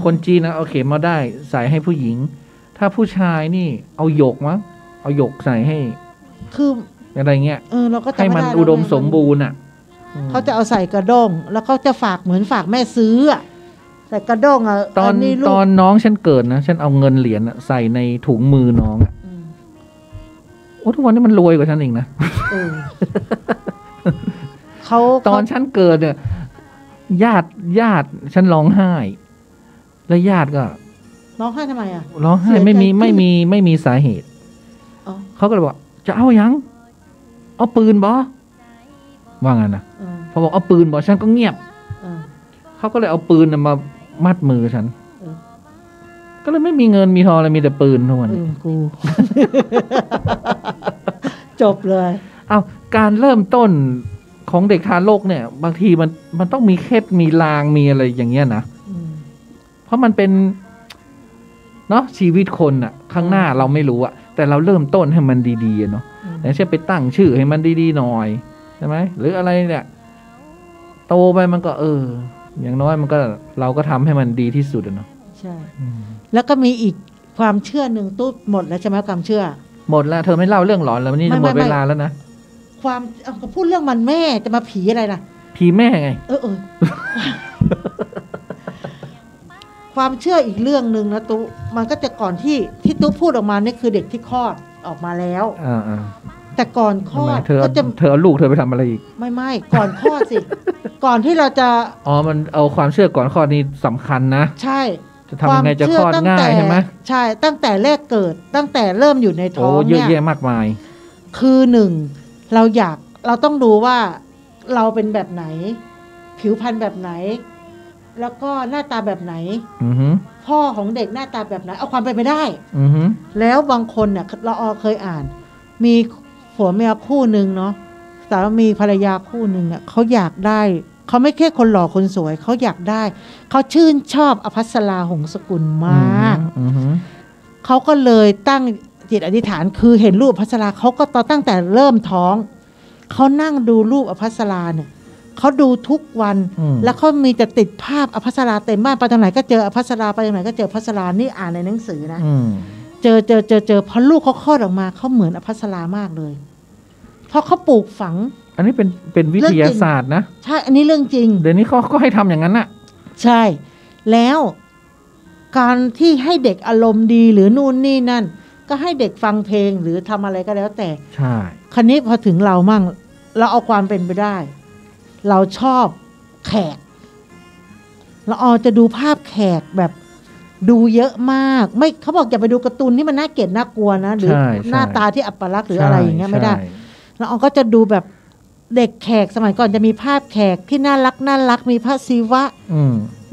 Speaker 4: คนจีนนะเอาเข็มเอาได้ใส่ให้ผู้หญิงถ้าผู้ชายนี่เอาหยกมั้งเอาหยกใส่ให้
Speaker 5: คือ
Speaker 4: อะไรเงี้ย
Speaker 5: เราก็
Speaker 4: ให้มันอุดมสมบูรณ์
Speaker 5: เขาจะเอาใส่กระด้งแล้วเขาจะฝากเหมือนฝากแม่ซื้ออะใส่กระด้งอ่ะต
Speaker 4: อนน้องฉันเกิดนะฉันเอาเงินเหรียญใส่ในถุงมือน้องโอ้ทุกวันนี้มันรวยกว่าฉันเองนะ
Speaker 5: เขา
Speaker 4: ตอนฉันเกิดเนี่ยญาติฉันร้องไห้แล้วญาติก็
Speaker 5: ร้องไห้ทำไมอ่ะ
Speaker 4: ร้องไห้ไม่มีสาเหตุเขาก็เลยบอกจะเอายังเอาปืนบอว่างั้นนะพอบอกเอาปืนบอฉันก็เงียบเขาก็เลยเอาปืนมามัดมือฉันก็เลยไม่มีเงินมีทองอะไรมีแต่ปืนทุกวัน
Speaker 5: กู จบเลย
Speaker 4: เอาการเริ่มต้นของเด็กทารกเนี่ยบางทีมันต้องมีเคล็ดมีลางมีอะไรอย่างเงี้ยนะเพราะมันเป็นเนาะชีวิตคนอะข้างหน้าเราไม่รู้อะแต่เราเริ่มต้นให้มันดีๆเนาะอย่างเช่นไปตั้งชื่อให้มันดีๆหน่อยใช่ไหมหรืออะไรเนี่ยโตไปมันก็อย่างน้อยมันก็เราก็ทำให้มันดีที่สุดเนาะ
Speaker 5: ใช่แล้วก็มีอีกความเชื่อหนึ่งตู้หมดแล้วใช่ไหมความเชื่อ
Speaker 4: หมดแล้วเธอไม่เล่าเรื่องหลอนแล้ววันนี้จะหมดเวลาแล้วนะ
Speaker 5: ความพูดเรื่องมันแม่จะมาผีอะไรล่ะ
Speaker 4: ผีแม่ไง
Speaker 5: ความเชื่ออีกเรื่องหนึ่งนะตู้มันก็จะก่อนที่ตู้พูดออกมานี่คือเด็กที่คลอดออกมาแล้วแต่ก่อนคลอด
Speaker 4: ก็จะเธอเอาลูกเธอไปทำอะไรอีก
Speaker 5: ไม่ก่อนคลอดสิ ก่อนที่เราจะ
Speaker 4: มันเอาความเชื่อก่อนคลอดนี่สำคัญนะ
Speaker 5: ใช่
Speaker 4: จะทำยังไงจะคลอดง่ายใช่ไหม
Speaker 5: ใช่ตั้งแต่แรกเกิดตั้งแต่เริ่มอยู่ในท้อง
Speaker 4: เนี่ยเยอะแยะมากมาย
Speaker 5: คือ1เราต้องดูว่าเราเป็นแบบไหนผิวพรรณแบบไหนแล้วก็หน้าตาแบบไหนพ่อของเด็กหน้าตาแบบไหนเอาความเป็นไปได้แล้วบางคนเนี่ยเราเคยอ่านมีผัวเมียคู่หนึ่งเนาะสามีภรรยาคู่หนึ่งเนี่ยเขาอยากได้เขาไม่แค่คนหล่อคนสวยเขาอยากได้เขาชื่นชอบอภัสราหงสกุลมากเขาก็เลยตั้งจิตอธิษฐานคือเห็นรูปอภัสราเขาก็ตั้งแต่เริ่มท้องเขานั่งดูรูปอภัสราเนี่ยเขาดูทุกวันแล้วเขามีจะติดภาพอภัสราเต็มบ้านไปทางไหนก็เจออภัสราไปทางไหนก็เจออภัสรานี่อ่านในหนังสือนะเจอพอลูกเขาคลอดออกมาเขาเหมือนอภัสรามากเลยเพราะเขาปลูกฝัง
Speaker 4: อันนี้เป็นวิทยาศาสตร์นะ
Speaker 5: ใช่อันนี้เรื่องจริง
Speaker 4: เดี๋ยวนี้เขาก็ให้ทำอย่างนั้นน่ะ
Speaker 5: ใช่แล้วการที่ให้เด็กอารมณ์ดีหรือนู่นนี่นั่นก็ให้เด็กฟังเพลงหรือทำอะไรก็แล้วแต่
Speaker 4: ใช่
Speaker 5: คราวนี้พอถึงเรามั่งเราเอาความเป็นไปได้เราชอบแขกเราจะดูภาพแขกแบบดูเยอะมากไม่เขาบอกอย่าไปดูการ์ตูนที่มันน่าเกลียดน่ากลัวนะหรือหน้าตาที่อัปลักษณ์หรืออะไรอย่างเงี้ยไม่ได้เราก็จะดูแบบเด็กแขกสมัยก่อนจะมีภาพแขกที่น่ารักมีพระศิวะ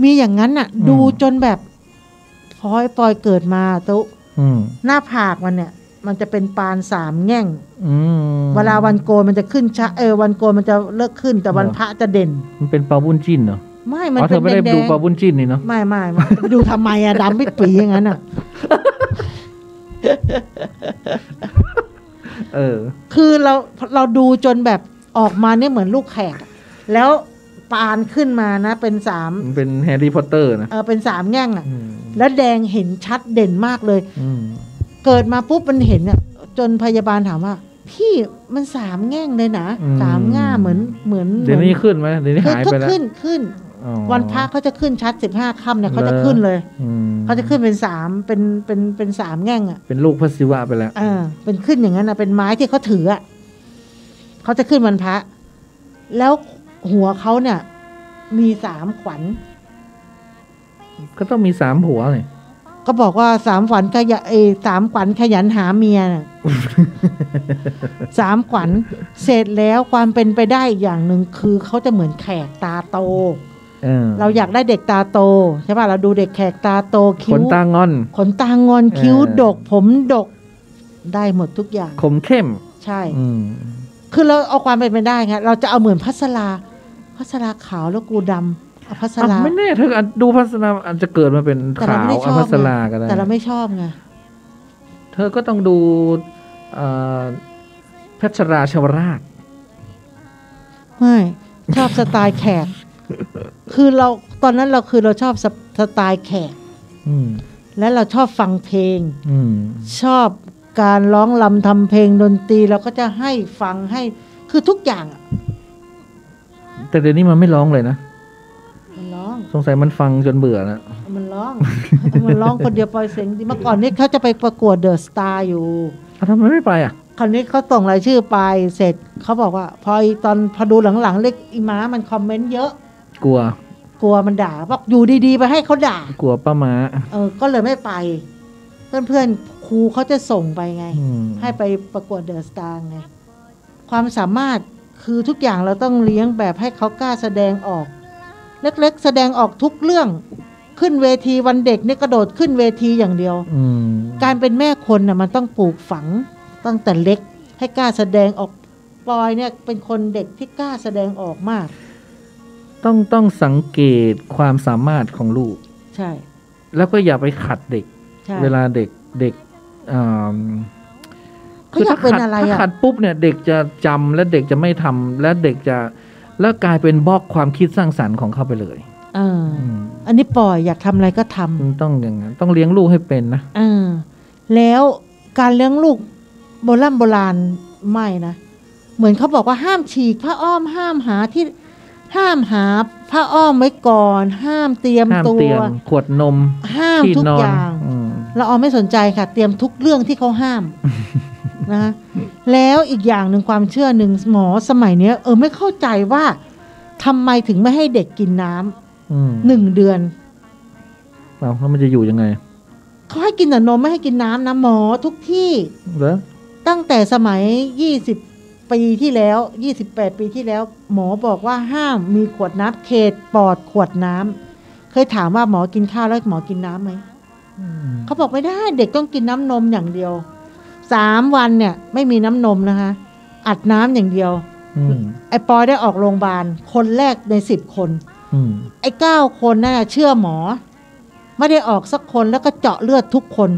Speaker 5: มีอย่างนั้นน่ะดูจนแบบพอยปอยเกิดมาตุ๊หน้าผากมันเนี่ยมันจะเป็นปาน3แง่งเวลาวันโกนมันจะขึ้นวันโกนมันจะเลิกขึ้นแต่วันพระจะเด่น
Speaker 4: มันเป็นปาบุญจิ้นเหรอ
Speaker 5: ไม่มันเป็นแดง
Speaker 4: เธอไม่ได้ดูปาบุญจิ้นนี่เนาะ
Speaker 5: ไม่ไปดูทำไมอะดำไม่ปีอย่างนั้นอะคือเราดูจนแบบออกมาเนี่ยเหมือนลูกแขกแล้วปานขึ้นมานะเป็น3
Speaker 4: เป็นแฮร์รี่พอตเตอร์นะ
Speaker 5: เป็น3แง่งอะแล้วแดงเห็นชัดเด่นมากเลยเกิดมาปุ๊บมันเห็นเนี่ยจนพยาบาลถามว่าพี่มัน3แง่งเลยนะ3ง่าเหมือน
Speaker 4: เดี๋ยวนี้ขึ้นไหมเดี๋ยวนี้หายไปแล้ว
Speaker 5: ขึ้นวันพระเขาจะขึ้นชัด15ค่ำเนี่ยเขาจะขึ้นเลยเขาจะขึ้นเป็น3เป็น3แง่งอ่ะ
Speaker 4: เป็นลูกพระศิวะไปแล้ว
Speaker 5: เป็นขึ้นอย่างนั้นนะเป็นไม้ที่เขาถืออ่ะเขาจะขึ้นวันพระแล้วหัวเขาเนี่ยมี3ขวัญ
Speaker 4: ก็ต้องมี3หัวเลย
Speaker 5: ก็บอกว่า3ขวัญ3ขวัญขยันหาเมียน่ะ3ขวัญเสร็จแล้วความเป็นไปได้อีกอย่างหนึ่งคือเขาจะเหมือนแขกตาโตเราอยากได้เด็กตาโตใช่ป่ะเราดูเด็กแขกตาโตคิ้ว
Speaker 4: ขนตางอน
Speaker 5: คิ้วดกผมดกได้หมดทุกอย่าง
Speaker 4: ขมเข้ม
Speaker 5: ใช่คือเราเอาความเป็นไปได้ไงเราจะเอาเหมือนพัสราขาวแล้วกูดำอภัสรา
Speaker 4: ไม่แน่เธอดูพัสราอาจจะเกิดมาเป็นขาวอภัสราก็ได้
Speaker 5: แต่เราไม่ชอบไง
Speaker 4: เธอก็ต้องดูเพชรราชวราช
Speaker 5: ไม่ชอบสไตล์แขกคือเราตอนนั้นเราชอบสไตล์แขกและเราชอบฟังเพลงชอบการร้องรำทำเพลงดนตรีเราก็จะให้ฟังให้คือทุกอย่าง
Speaker 4: แต่เดี๋ยวนี้มันไม่ร้องเลยนะ
Speaker 5: มันร้อง
Speaker 4: สงสัยมันฟังจนเบื่อแล้ว
Speaker 5: มันร้อง มันร้องคนเดียวปล่อยเสียงดีเมื่อก่อนนี้เขาจะไปประกวดเดอะสตาร์อยู่
Speaker 4: ทำไมไม่ไปอ่ะ
Speaker 5: คราวนี้เขาส่งรายชื่อไปเสร็จเขาบอกว่าพอดูหลังๆเล็กอีม้ามันคอมเมนต์เยอะ
Speaker 4: กลัว
Speaker 5: มันด่าบอกอยู่ดีๆไปให้เขาด่าก
Speaker 4: ลัวป้าม้า
Speaker 5: ก็เลยไม่ไป เพื่อนๆครูเขาจะส่งไปไง ให้ไปประกวดเดอะสตาร์ไงความสามารถคือทุกอย่างเราต้องเลี้ยงแบบให้เขากล้าแสดงออกเล็กๆแสดงออกทุกเรื่องขึ้นเวทีวันเด็กนี่กระโดดขึ้นเวทีอย่างเดียวการเป็นแม่คนน่ะมันต้องปลูกฝังตั้งแต่เล็กให้กล้าแสดงออกปอยเนี่ยเป็นคนเด็กที่กล้าแสดงออกมาก
Speaker 4: ต้องสังเกตความสามารถของลูก
Speaker 5: ใช่
Speaker 4: แล้วก็อย่าไปขัดเด็กเวลาเด็ก
Speaker 5: คือถ้า
Speaker 4: ขัดปุ๊บเนี่ยเด็กจะจำและเด็กจะไม่ทำและเด็กจะแล้วกลายเป็นบล็อกความคิดสร้างสรรค์ของเขาไปเลย
Speaker 5: อันนี้ปล่อยอยากทำอะไรก็ทำ
Speaker 4: ต้องอย่างนั้นต้องเลี้ยงลูกให้เป็นนะ
Speaker 5: แล้วการเลี้ยงลูกโบราณไม่นะเหมือนเขาบอกว่าห้ามฉีกผ้าอ้อมห้ามหาผ้าอ้อมไว้ก่อนห้ามเตรียมตัว
Speaker 4: ขวดนม
Speaker 5: ห้ามทุกอย่างเราไม่สนใจค่ะเตรียมทุกเรื่องที่เขาห้ามนะแล้วอีกอย่างหนึ่งความเชื่อหนึ่งหมอสมัยเนี้ยไม่เข้าใจว่าทำไมถึงไม่ให้เด็กกินน้ำ1 เดือน
Speaker 4: แล้วมันจะอยู่ยังไง
Speaker 5: เขาให้กินแต่นมไม่ให้กินน้ำนะหมอทุกที่ตั้งแต่สมัย20 ปีที่แล้ว28 ปีที่แล้วหมอบอกว่าห้ามมีขวดน้ำเขตปลอดขวดน้ำเคยถามว่าหมอกินข้าวแล้วหมอกินน้ำไหมเขาบอกไม่ได้เด็กต้องกินน้ำนมอย่างเดียว3 วันเนี่ยไม่มีน้ำนมนะคะอัดน้ำอย่างเดียวไอ้ปอยได้ออกโรงพยาบาลคนแรกใน10 คนไอ้9 คนน่ะเชื่อหมอไม่ได้ออกสักคนแล้วก็เจาะเลือดทุกคน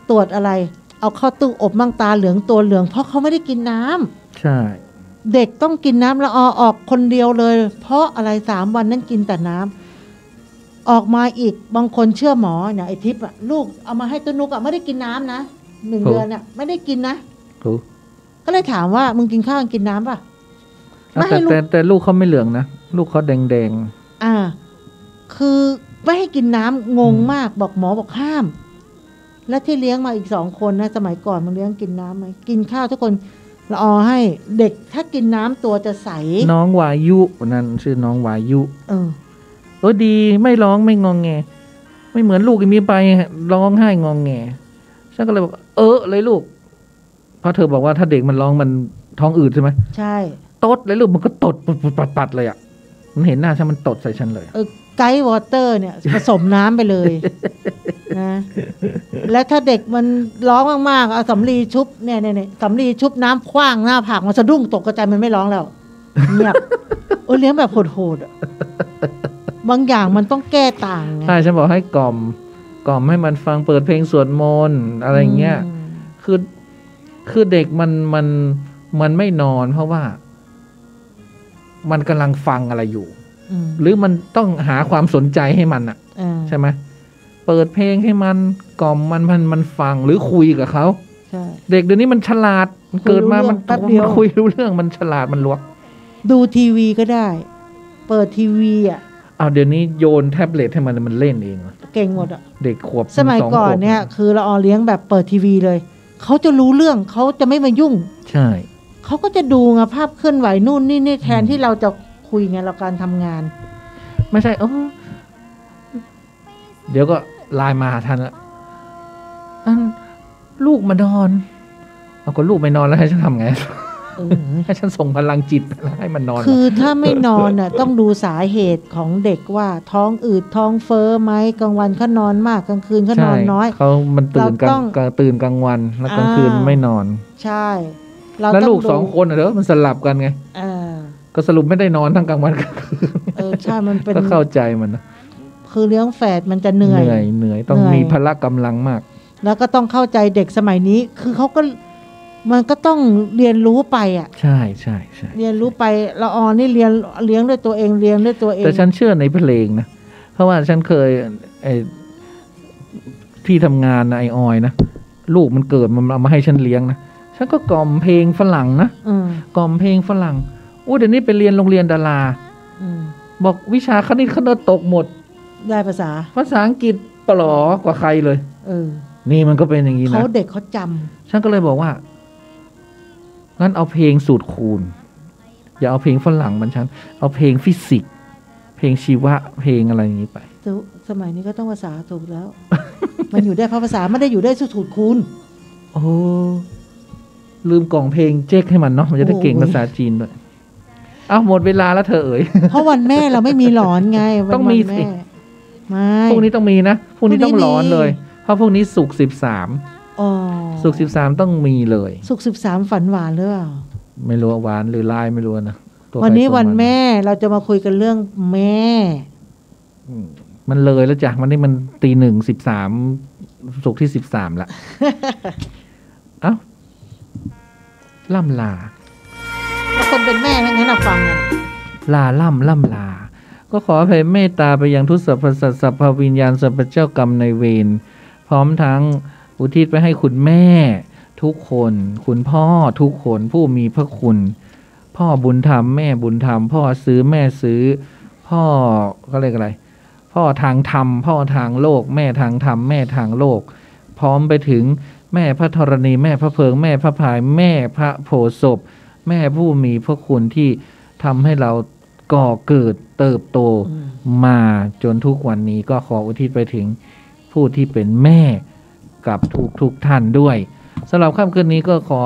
Speaker 5: ตรวจอะไรเอาเข้าตู้อบมั่งตาเหลืองตัวเหลืองเพราะเขาไม่ได้กินน้ำ
Speaker 4: ใช่
Speaker 5: เด็กต้องกินน้ำแล้วออกคนเดียวเลยเพราะอะไร3 วันนั้นกินแต่น้ำออกมาอีกบางคนเชื่อหมอเนี่ยไอ้ทิพย์ลูกเอามาให้ต้นนุกไม่ได้กินน้ำนะ1 เดือนน่ะไม่ได้กินนะก็เลยถามว่ามึงกินข้าวกินน้ำป่ะ
Speaker 4: แต่ลูกเขาไม่เหลืองนะลูกเขาแดง
Speaker 5: คือไม่ให้กินน้ำงงมากบอกหมอบอกห้ามและที่เลี้ยงมาอีก2 คนนะสมัยก่อนมันเลี้ยงกินน้ำไหมกินข้าวทุกคนละให้เด็กถ้ากินน้ำตัวจะใส
Speaker 4: น้องวายุนั่นชื่อน้องวายุดีไม่ร้องไม่งองแงไม่เหมือนลูกมีไปร้องไห้งองแงฉันก็เลยบอกเลยลูกเพราะเธอบอกว่าถ้าเด็กมันร้องมันท้องอืดใช่ไหม
Speaker 5: ใช่
Speaker 4: ตดเลยลูกมันก็ตดปัดเลยอ่ะมันเห็นหน้าฉันมันตดใส่ฉันเลย
Speaker 5: ไกด์วอเตอร์เนี่ยผสมน้ำไปเลยนะและถ้าเด็กมันร้องมากๆเอาสำลีชุบเนี่ยสำลีชุบน้ำคว้างหน้าผากมันสะดุ้งตกกระจายมันไม่ร้องแล้วเงียบเลี้ยงแบบโหดๆบางอย่างมันต้องแก้ต่าง
Speaker 4: ใช่ฉันบอกให้กล่อมให้มันฟังเปิดเพลงสวดมนต์อะไรเงี้ยคือเด็กมันไม่นอนเพราะว่ามันกำลังฟังอะไรอยู่หรือมันต้องหาความสนใจให้มันอ่ะใช่ไหมเปิดเพลงให้มันกล่อมมันฟังหรือคุยกับเขาเด็กเดี๋ยวนี้มันฉลาดเกิดมามันคุยรู้เรื่องมันฉลาดมันลวก
Speaker 5: ดูทีวีก็ได้เปิดทีวี
Speaker 4: เดี๋ยวนี้โยนแท็บเล็ตให้มันเล่นเอง
Speaker 5: เก่งหมด
Speaker 4: เด็กขวบ
Speaker 5: สมัยก่อนเนี่ยคือเราเลี้ยงแบบเปิดทีวีเลยเขาจะรู้เรื่องเขาจะไม่มายุ่ง
Speaker 4: ใช่
Speaker 5: เขาก็จะดูไงภาพเคลื่อนไหวนู่นนี่แทนที่เราจะคุยไงเราการทำงาน
Speaker 4: ไม่ใช่เดี๋ยวก็ไลน์มาหาท่านละลูกมานอนก็ลูกไม่นอนแล้วให้ฉันทำไงให้ฉันส่งพลังจิตให้มันนอน
Speaker 5: คือถ้าไม่นอนต้องดูสาเหตุของเด็กว่าท้องอืดท้องเฟ้อไหมกลางวันเขานอนมากกลางคืนเขานอนน้อย
Speaker 4: มันตื่นกลางวันแล้วกลางคืนไม่นอน
Speaker 5: ใช่
Speaker 4: แล้วลูก2 คนมันสลับกันไงก็สรุปไม่ได้นอนทั้งกลางวันกลางคืน
Speaker 5: ใช่มันเป็น
Speaker 4: ก็เข้าใจมันนะ
Speaker 5: คือเลี้ยงแฝดมันจะเหนื่
Speaker 4: อยต้องมีพละกำลังมาก
Speaker 5: แล้วก็ต้องเข้าใจเด็กสมัยนี้คือเขาก็มันก็ต้องเรียนรู้ไป
Speaker 4: ใช่
Speaker 5: เรียนรู้ไปละนี่เลี้ยงด้วยตัวเองเลี้ยงด้วยตัวเอง
Speaker 4: แต่ฉันเชื่อในเพลงนะเพราะว่าฉันเคยที่ทำงานไอออยนะลูกมันเกิดมันเอามาให้ฉันเลี้ยงนะฉันก็กล่อมเพลงฝรั่งนะกล่อมเพลงฝรั่งเดี๋ยวนี้ไปเรียนโรงเรียนดารา บอกวิชาคณิตคณิตตกหมด
Speaker 5: ได้ภาษา
Speaker 4: อังกฤษปลอกว่าใครเลยนี่มันก็เป็นอย่างนี้นะ
Speaker 5: เขาเด็กเขาจำ
Speaker 4: ฉันก็เลยบอกว่างั้นเอาเพลงสูตรคูณอย่าเอาเพลงฝรั่งมันฉันเอาเพลงฟิสิกส์เพลงชีวะเพลงอะไรอย่างนี้ไป
Speaker 5: สมัยนี้ก็ต้องภาษาถูกแล้ว มันอยู่ได้เพราะภาษาไม่ได้อยู่ได้สูตรคูณ
Speaker 4: โอ้ลืมกล่องเพลงเจ๊กให้มันเนาะมันจะได้เก่งภาษาจีนด้วยอ้าวหมดเวลาแล้วเธอเอ๋ย
Speaker 5: เพราะวันแม่เราไม่มีหลอนไง
Speaker 4: ต้องมีสิ
Speaker 5: ไม่
Speaker 4: พวกนี้ต้องมีนะพวกนี้ต้องหลอนเลยเพราะพวกนี้ศุกร์13ศุกร์13ต้องมีเลย
Speaker 5: ศุกร์13ฝันหวานหรือเปล่า
Speaker 4: ไม่รู้หวานหรือลายไม่รู้นะ
Speaker 5: วันนี้วันแม่เราจะมาคุยกันเรื่องแม่
Speaker 4: มันเลยแล้วจ้ะวันนี้มัน1:13ศุกร์ที่13ละเอ้าล่ำลา
Speaker 5: แล้วคนเป็นแม่ทั้งนั้นฟัง
Speaker 4: ลาล่ำลาก็ขออภัยเมตตาไปยังทุกสรรพสัตว์สรรพวิญญาณสรรพเจ้ากรรมนายเวรพร้อมทั้งอุทิศไปให้คุณแม่ทุกคนคุณพ่อทุกคนผู้มีพระคุณพ่อบุญธรรมแม่บุญธรรมพ่อซื้อแม่ซื้อพ่อก็เรียกอะไรพ่อทางธรรมพ่อทางโลกแม่ทางธรรมแม่ทางโลกพร้อมไปถึงแม่พระธรณีแม่พระเพิงแม่พระพายแม่พระโพธิ์ศพแม่ผู้มีพระคุณที่ทำให้เราก่อเกิดเติบโตมาจนทุกวันนี้ก็ขออุทิศไปถึงผู้ที่เป็นแม่กับทุกท่านด้วยสำหรับค่ำคืนนี้ก็ขอ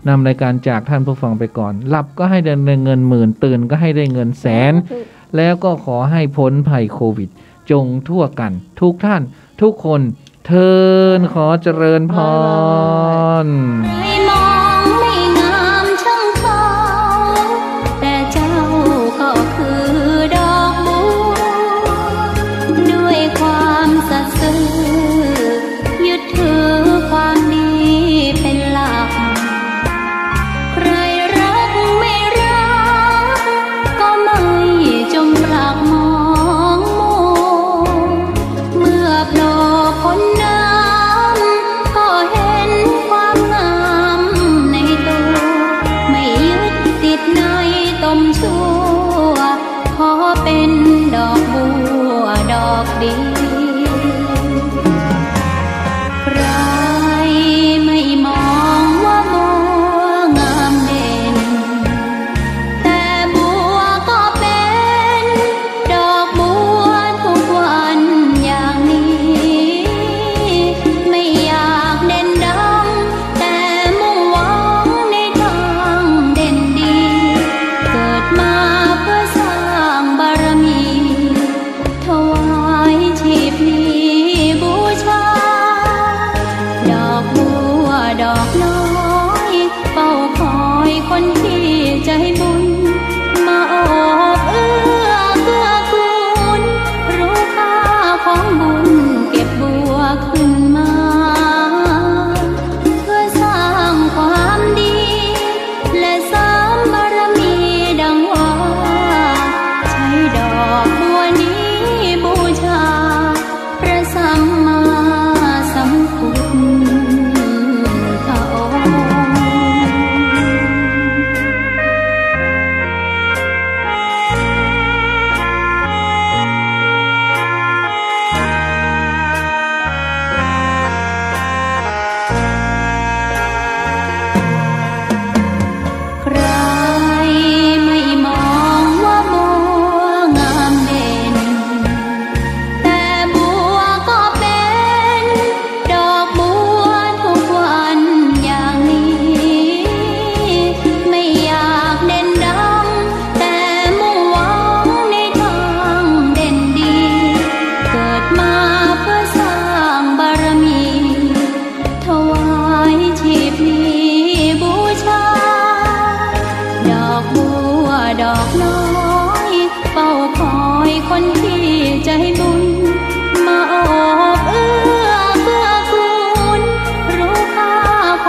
Speaker 4: นำรายการจากท่านผู้ฟังไปก่อนหลับก็ให้ได้เงินหมื่นตื่นก็ให้ได้เงินแสนแล้วก็ขอให้พ้นภัยโควิดจงทั่วกันทุกท่านทุกคนเทินขอเจริญพร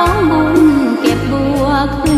Speaker 3: ของบุญเก็บบัวขึ้น